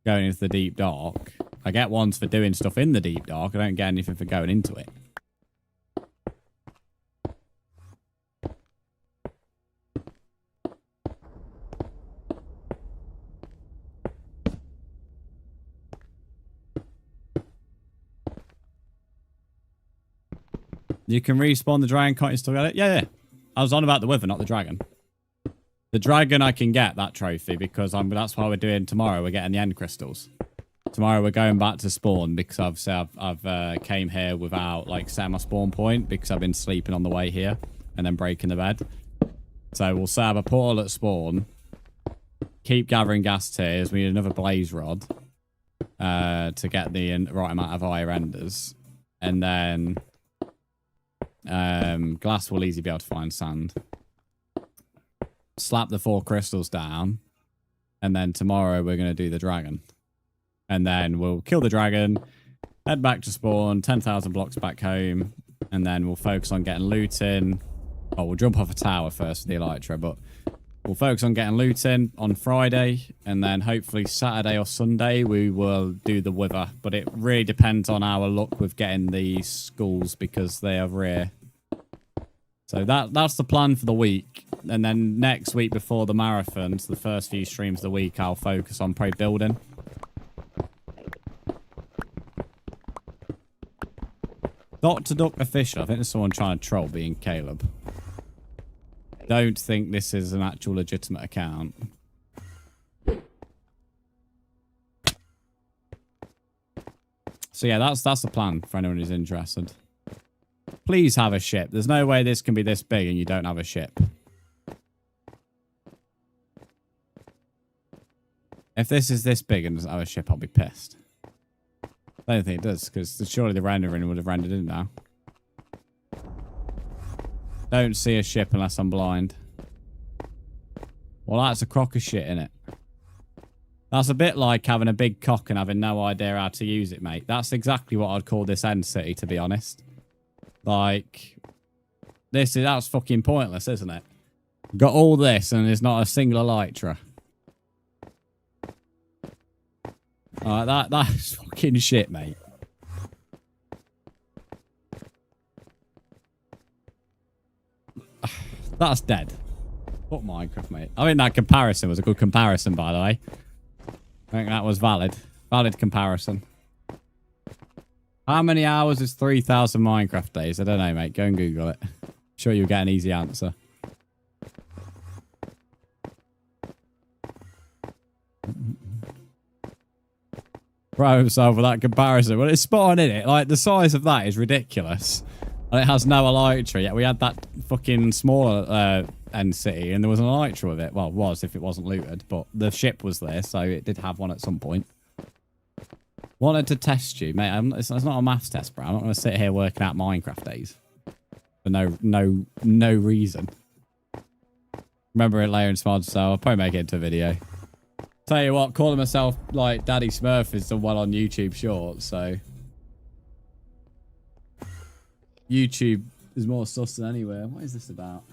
going into the deep dark. I get ones for doing stuff in the deep dark. I don't get anything for going into it. You can respawn the dragon, can't you still get it? Yeah, yeah. I was on about the Wither, not the dragon. The dragon, I can get that trophy because that's why we're doing tomorrow. We're getting the end crystals. Tomorrow we're going back to spawn because obviously I've came here without like setting my spawn point because I've been sleeping on the way here and then breaking the bed. So we'll set up a portal at spawn. Keep gathering gas tiers. We need another blaze rod to get the right amount of higher enders. And then glass will easily be able to find sand. Slap the 4 crystals down. And then tomorrow we're going to do the dragon. And then we'll kill the dragon. Head back to spawn. 10,000 blocks back home. And then we'll focus on getting loot in. Oh, we'll jump off a tower first for the elytra. But we'll focus on getting loot in on Friday. And then hopefully Saturday or Sunday we will do the Wither. But it really depends on our luck with getting the schools because they are rare. So that's the plan for the week. And then next week before the marathon, so the first few streams of the week, I'll focus on probably building. Dr. Duck Official. I think there's someone trying to troll being Caleb. Don't think this is an actual legitimate account. So yeah, that's the plan for anyone who's interested. Please have a ship. There's no way this can be this big and you don't have a ship. If this is this big and doesn't have a ship, I'll be pissed. I don't think it does, because surely the rendering would have rendered in now. Don't see a ship unless I'm blind. Well, that's a crock of shit, innit? That's a bit like having a big cock and having no idea how to use it, mate. That's exactly what I'd call this end city, to be honest. Like, that's fucking pointless, isn't it? Got all this and there's not a single elytra. That's fucking shit, mate. That's dead. Fuck Minecraft, mate. I think that comparison was a good comparison, by the way. I think that was valid. Valid comparison. How many hours is 3,000 Minecraft days? I don't know, mate. Go and Google it. I'm sure you'll get an easy answer. Proud of himself with that comparison. Well, it's spot on, isn't it? Like, the size of that is ridiculous. And it has no elytra yet. We had that fucking smaller end city, and there was an elytra with it. Well, it was if it wasn't looted, but the ship was there, so it did have one at some point. Wanted to test you, mate. It's not a maths test, bro. I'm not going to sit here working out Minecraft days for no reason. Remember it later and smart, so I'll probably make it into a video. Tell you what, calling myself like Daddy Smurf is the one on YouTube Shorts, so YouTube is more sus than anywhere. What is this about?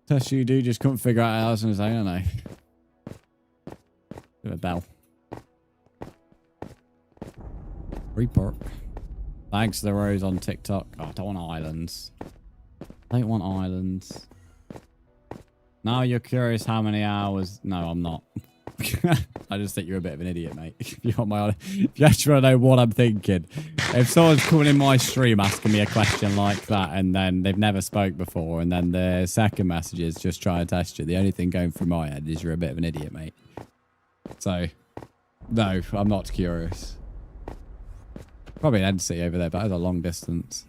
Test you do just couldn't figure out how I was going to say, I don't know. Give a bell. Report. Thanks to the rose on TikTok. Oh, I don't want islands. I don't want islands. Now you're curious how many hours. No, I'm not. I just think you're a bit of an idiot, mate. If you actually want to know what I'm thinking. If someone's coming in my stream asking me a question like that and then they've never spoke before and then the second message is just trying to test you, the only thing going through my head is you're a bit of an idiot, mate. So, no, I'm not curious. Probably an entity over there, but it's a long distance.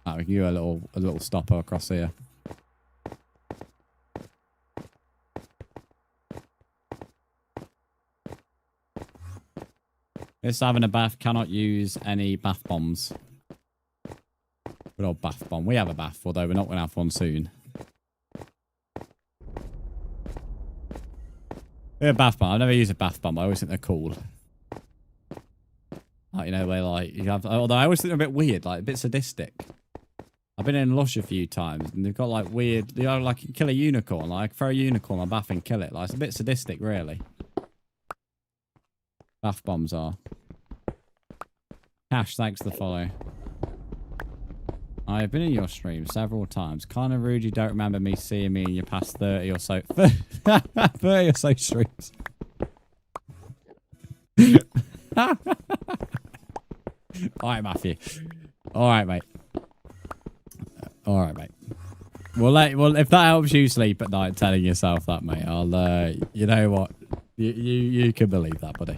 Oh, we can do a little stopper across here. This having a bath cannot use any bath bombs. Good old bath bomb. We have a bath, although we're not going to have one soon. We have a bath bomb. I've never used a bath bomb. I always think they're cool. Like, you know, where like you have. Although I always think they're a bit weird, like a bit sadistic. I've been in Lush a few times, and they've got like weird. You know, like kill a unicorn, like throw a unicorn on a bath and kill it. Like it's a bit sadistic, really. Bath bombs are. Cash, thanks for the follow. I have been in your stream several times. Kind of rude you don't remember me seeing me in your past 30 or so 30 or so streams. Alright, Matthew. Alright, mate. Alright, mate. Well, if that helps you sleep at night telling yourself that, mate, I'll you know what? You can believe that, buddy.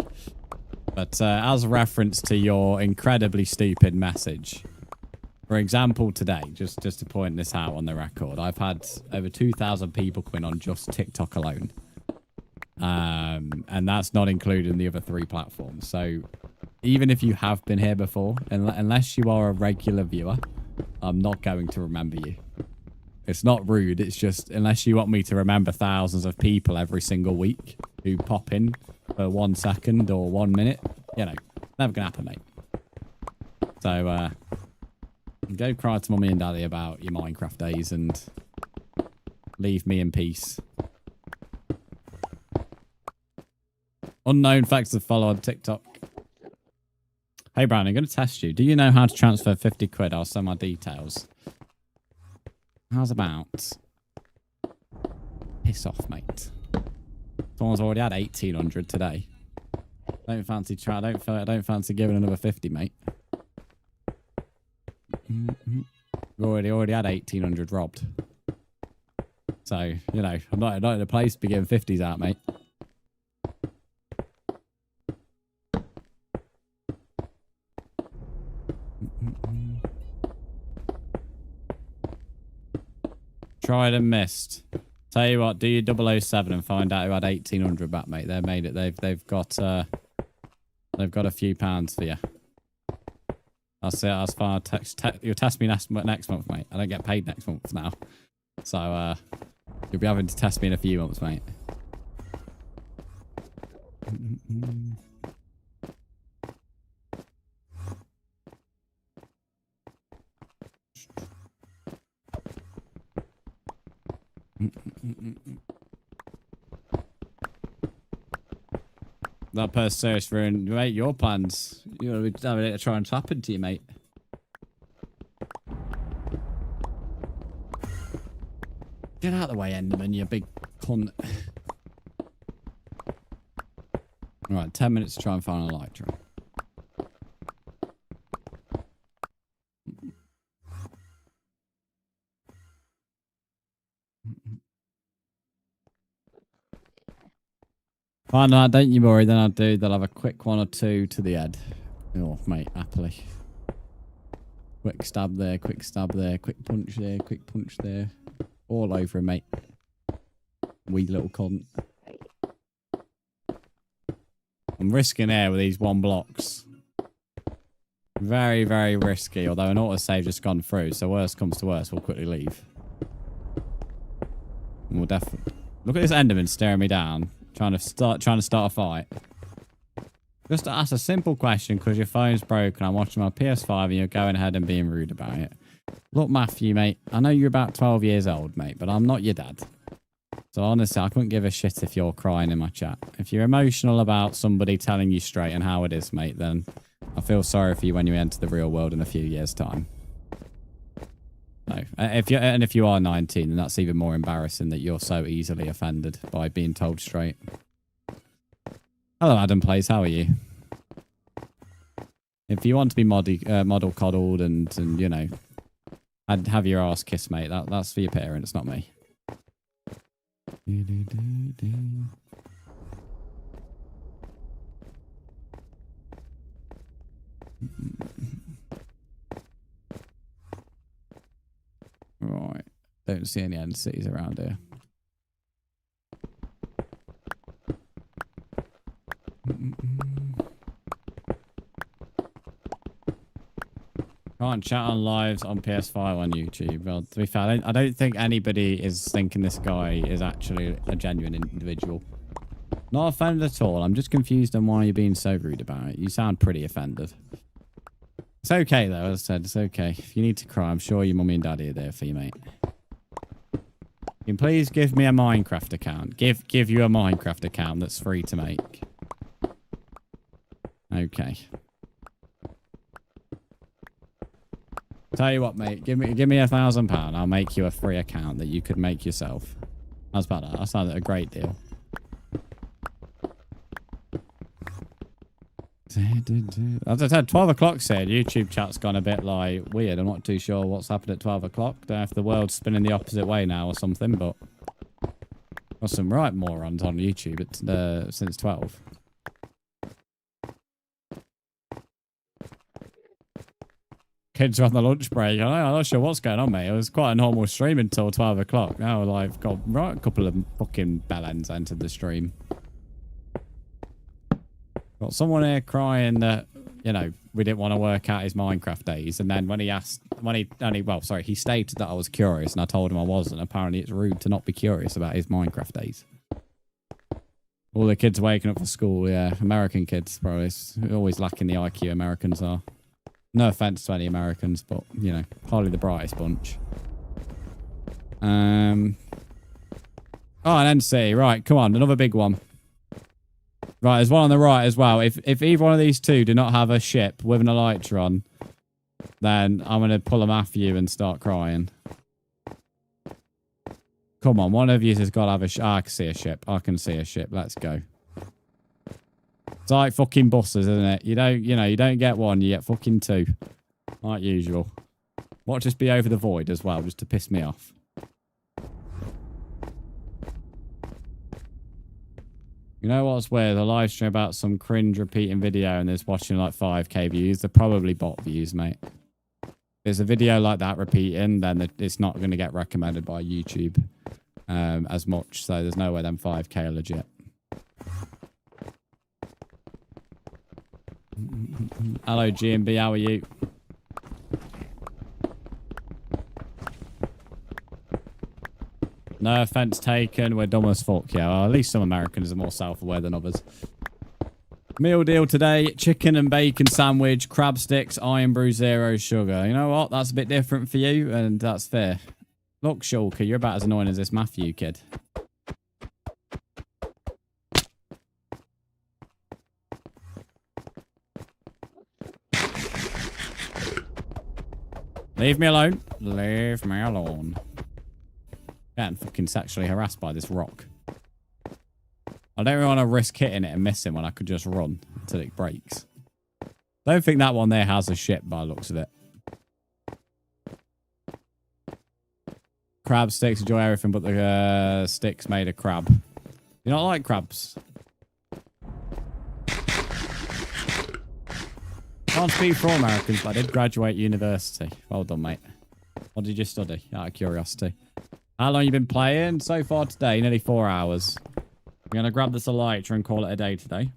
But as a reference to your incredibly stupid message, for example, today, just to point this out on the record, I've had over 2,000 people come in on just TikTok alone. And that's not including the other 3 platforms. So even if you have been here before, unless you are a regular viewer, I'm not going to remember you. It's not rude. It's just unless you want me to remember thousands of people every single week who pop in for 1 second or 1 minute, you know, never gonna happen, mate. So, go cry to mummy and daddy about your Minecraft days and leave me in peace. Unknown facts to follow on TikTok. Hey, Brown, I'm going to test you. Do you know how to transfer 50 quid? I'll send my details. How's about? Piss off, mate. Someone's already had 1,800 today. Don't fancy don't fancy giving another 50, mate. We've already had 1,800 robbed. So, you know, I'm not in a place to be giving 50s out, mate. Tried and missed. Tell you what, do your 007 and find out who had 1,800 back, mate. They made it. They've got a few pounds for you. I'll say as far. You'll test me next month, mate. I don't get paid next month now, so you'll be having to test me in a few months, mate. That person's serious for mate, your plans. You're having it to try and happen to you, mate. Get out of the way, Enderman, you big cunt. Alright, 10 minutes to try and find a elytra. Find out, don't you worry, then I'll do. They'll have a quick one or two to the head. Oh, mate, happily. Quick stab there, quick stab there, quick punch there, quick punch there. All over him, mate. Wee little cunt. I'm risking air with these 1 blocks. Very, very risky, although an autosave just gone through, so worst comes to worst, we'll quickly leave. And we'll definitely... Look at this Enderman staring me down, trying to start a fight. Just to ask a simple question, because your phone's broken, I'm watching my PS5 and you're going ahead and being rude about it. Look, Matthew, mate, I know you're about 12 years old, mate, but I'm not your dad. So honestly, I couldn't give a shit if you're crying in my chat. If you're emotional about somebody telling you straight and how it is, mate, then I feel sorry for you when you enter the real world in a few years' time. No. If you are 19, then that's even more embarrassing that you're so easily offended by being told straight. Hello, Adam Plays. How are you? If you want to be model coddled and you know, I'd have your ass kissed, mate. That's for your parents, not me. Right. Don't see any end cities around here. Can't chat on lives on PS5 on YouTube. Well, to be fair, I don't think anybody is thinking this guy is actually a genuine individual. Not offended at all. I'm just confused on why you're being so rude about it. You sound pretty offended. It's okay, though. As I said, it's okay. If you need to cry, I'm sure your mummy and daddy are there for you, mate. Can you please give me a Minecraft account? Give you a Minecraft account that's free to make. Okay. Tell you what, mate. Give me £1,000. I'll make you a free account that you could make yourself. How's about that? That sounds like a great deal. As I said, 12 o'clock said YouTube chat's gone a bit like weird. I'm not too sure what's happened at 12 o'clock. Don't know if the world's spinning the opposite way now or something, but got some right morons on YouTube since 12. Kids are on the lunch break. I'm not sure what's going on, mate. It was quite a normal stream until 12 o'clock. Now, like, got right a couple of fucking bellends entered the stream. Got someone here crying that, you know, we didn't want to work out his Minecraft days. And then when he stated that I was curious and I told him I wasn't. Apparently it's rude to not be curious about his Minecraft days. All the kids waking up for school, yeah. American kids, bro. It's always lacking the IQ Americans are. No offense to any Americans, but, you know, hardly the brightest bunch. Oh, an NC. Right, come on. Another big one. Right, there's one on the right as well. If either one of these two do not have a ship with an elytra on, then I'm going to pull them after you and start crying. Come on, one of you has got to have a ship. I can see a ship. I can see a ship. Let's go. It's like fucking buses, isn't it? You don't get one, you get fucking two. Like usual. Watch us be over the void as well, just to piss me off. You know what's weird? A live stream about some cringe repeating video and there's watching like 5k views. They're probably bot views, mate. There's a video like that repeating, then it's not going to get recommended by YouTube as much. So there's no way them 5k are legit. Hello, GMB. How are you? No offense taken. We're dumb as fuck. Yeah, well, at least some Americans are more self-aware than others. Meal deal today. Chicken and bacon sandwich, crab sticks, iron brew, 0 sugar. You know what? That's a bit different for you, and that's fair. Look, Shulker, you're about as annoying as this Matthew kid. Leave me alone. Leave me alone. Getting fucking sexually harassed by this rock. I don't really want to risk hitting it and missing when I could just run until it breaks. Don't think that one there has a ship by the looks of it. Crab sticks, enjoy everything but the sticks made of crab. You not like crabs? Can't speak for all Americans, but I did graduate university. Well done, mate. What did you study? Out of curiosity. How long have you been playing? So far today, nearly 4 hours. I'm going to grab this elytra and call it a day today.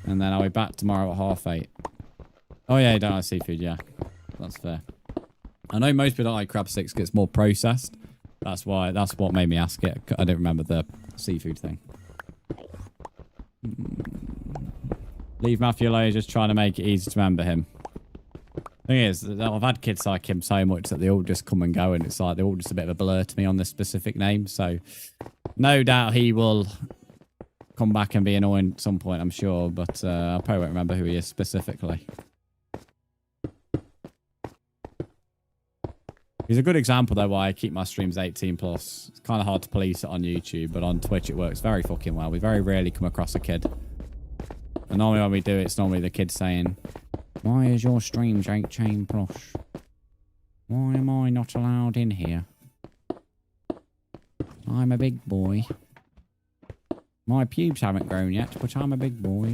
And then I'll be back tomorrow at 8:30. Oh yeah, you don't like seafood, yeah. That's fair. I know most people don't like crab sticks because it's more processed. That's what made me ask it. I didn't remember the seafood thing. Leave Matthew alone, just trying to make it easy to remember him. Thing is, I've had kids like him so much that they all just come and go, and it's like they're all just a bit of a blur to me on this specific name. So, no doubt he will come back and be annoying at some point, I'm sure, but I probably won't remember who he is specifically. He's a good example, though, why I keep my streams 18+. It's kind of hard to police it on YouTube, but on Twitch it works very fucking well. We very rarely come across a kid. And normally when we do, it's normally the kid saying, "Why is your streams 18+? Why am I not allowed in here? I'm a big boy. My pubes haven't grown yet, but I'm a big boy."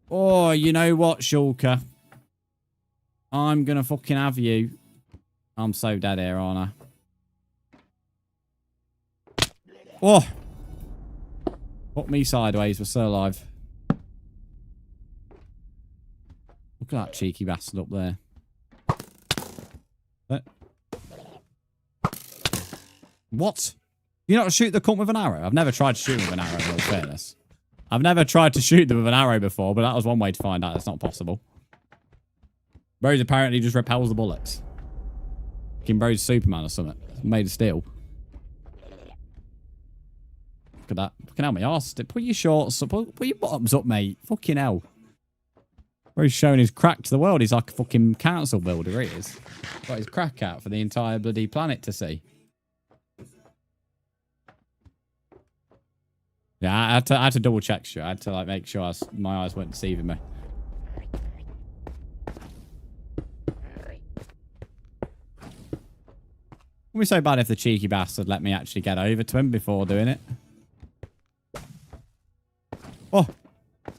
Oh, you know what, Shulker? I'm gonna fucking have you. I'm so dead here, aren't I? Oh! Put me sideways, we're still alive. Look at that cheeky bastard up there. What? You not shoot the cunt with an arrow? I've never tried to shoot them with an arrow, in all fairness. I've never tried to shoot them with an arrow before, but that was one way to find out it's not possible. Rose apparently just repels the bullets. Fucking Bro's Superman or something. Made of steel. Look at that. Fucking hell, my arse. Put your shorts up. Put your bottoms up, mate. Fucking hell. Bro's showing his crack to the world. He's like a fucking council builder, he is. Got his crack out for the entire bloody planet to see. Yeah, I had to double check sure. I had to like make sure my eyes weren't deceiving me. It would be so bad if the cheeky bastard let me actually get over to him before doing it. Oh!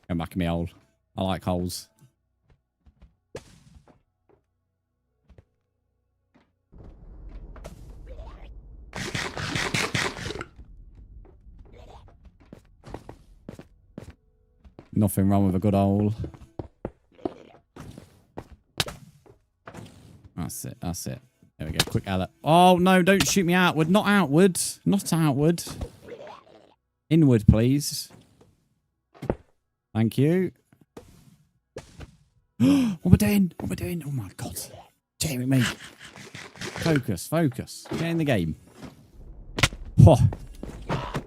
Go back in my hole. I like holes. Nothing wrong with a good hole. That's it, that's it. There we go, quick Ella. Oh, no, don't shoot me outward. Not outward. Not outward. Inward, please. Thank you. What am I doing? What am I doing? Oh, my God. Damn it, mate. Focus, focus. Get in the game. Oh.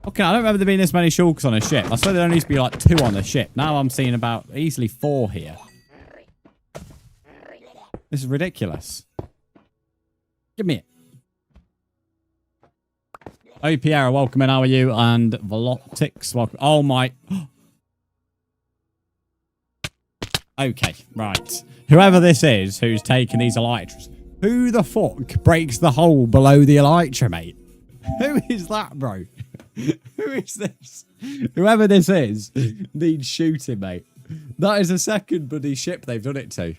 Okay, I don't remember there being this many shulkers on a ship. I swear there only used to be like 2 on the ship. Now I'm seeing about easily 4 here. This is ridiculous. Give me it. Oh, Pierre, welcome in. How are you? And Velotix, welcome. Oh, my. Okay, right. Whoever this is who's taking these elytras, who the fuck breaks the hole below the elytra, mate? Who is that, bro? Who is this? Whoever this is needs shooting, mate. That is the second bloody ship they've done it to.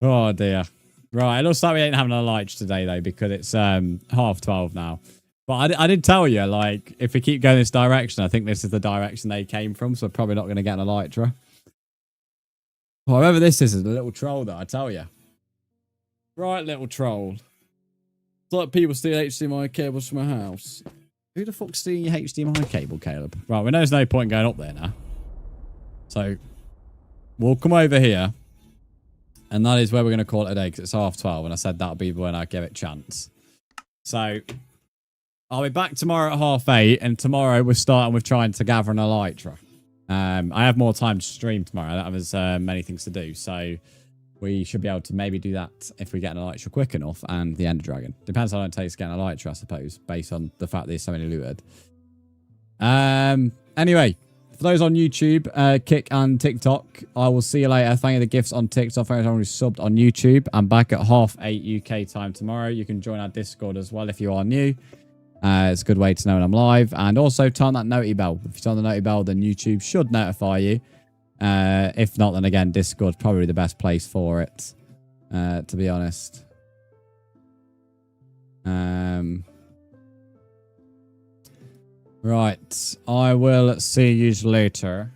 Oh, dear. Right, it looks like we ain't having a elytra today, though, because it's 12:30 now. But I did tell you, like, if we keep going this direction, I think this is the direction they came from, so we're probably not going to get an elytra. Oh, whoever this is a little troll, though, I tell you. Right, little troll. It's like people steal HDMI cables from my house. Who the fuck's stealing your HDMI cable, Caleb? Right, we know there's no point going up there now. So, we'll come over here. And that is where we're going to call it a day, because it's 12:30, and I said that'll be when I give it a chance. So, I'll be back tomorrow at 8:30, and tomorrow we're starting with trying to gather an elytra. I have more time to stream tomorrow. I don't have as many things to do. So, we should be able to maybe do that if we get an elytra quick enough and the Ender Dragon. Depends how long it takes to get an elytra, I suppose, based on the fact that there's so many looted. Anyway, for those on YouTube, Kick and TikTok, I will see you later. Thank you for the gifts on TikTok. Thank you everyone who subbed on YouTube. I'm back at 8:30 UK time tomorrow. You can join our Discord as well if you are new. It's a good way to know when I'm live. And also turn that noti bell. If you turn the noti bell, then YouTube should notify you. If not, then again, Discord's probably the best place for it, to be honest. Right. I will see you later.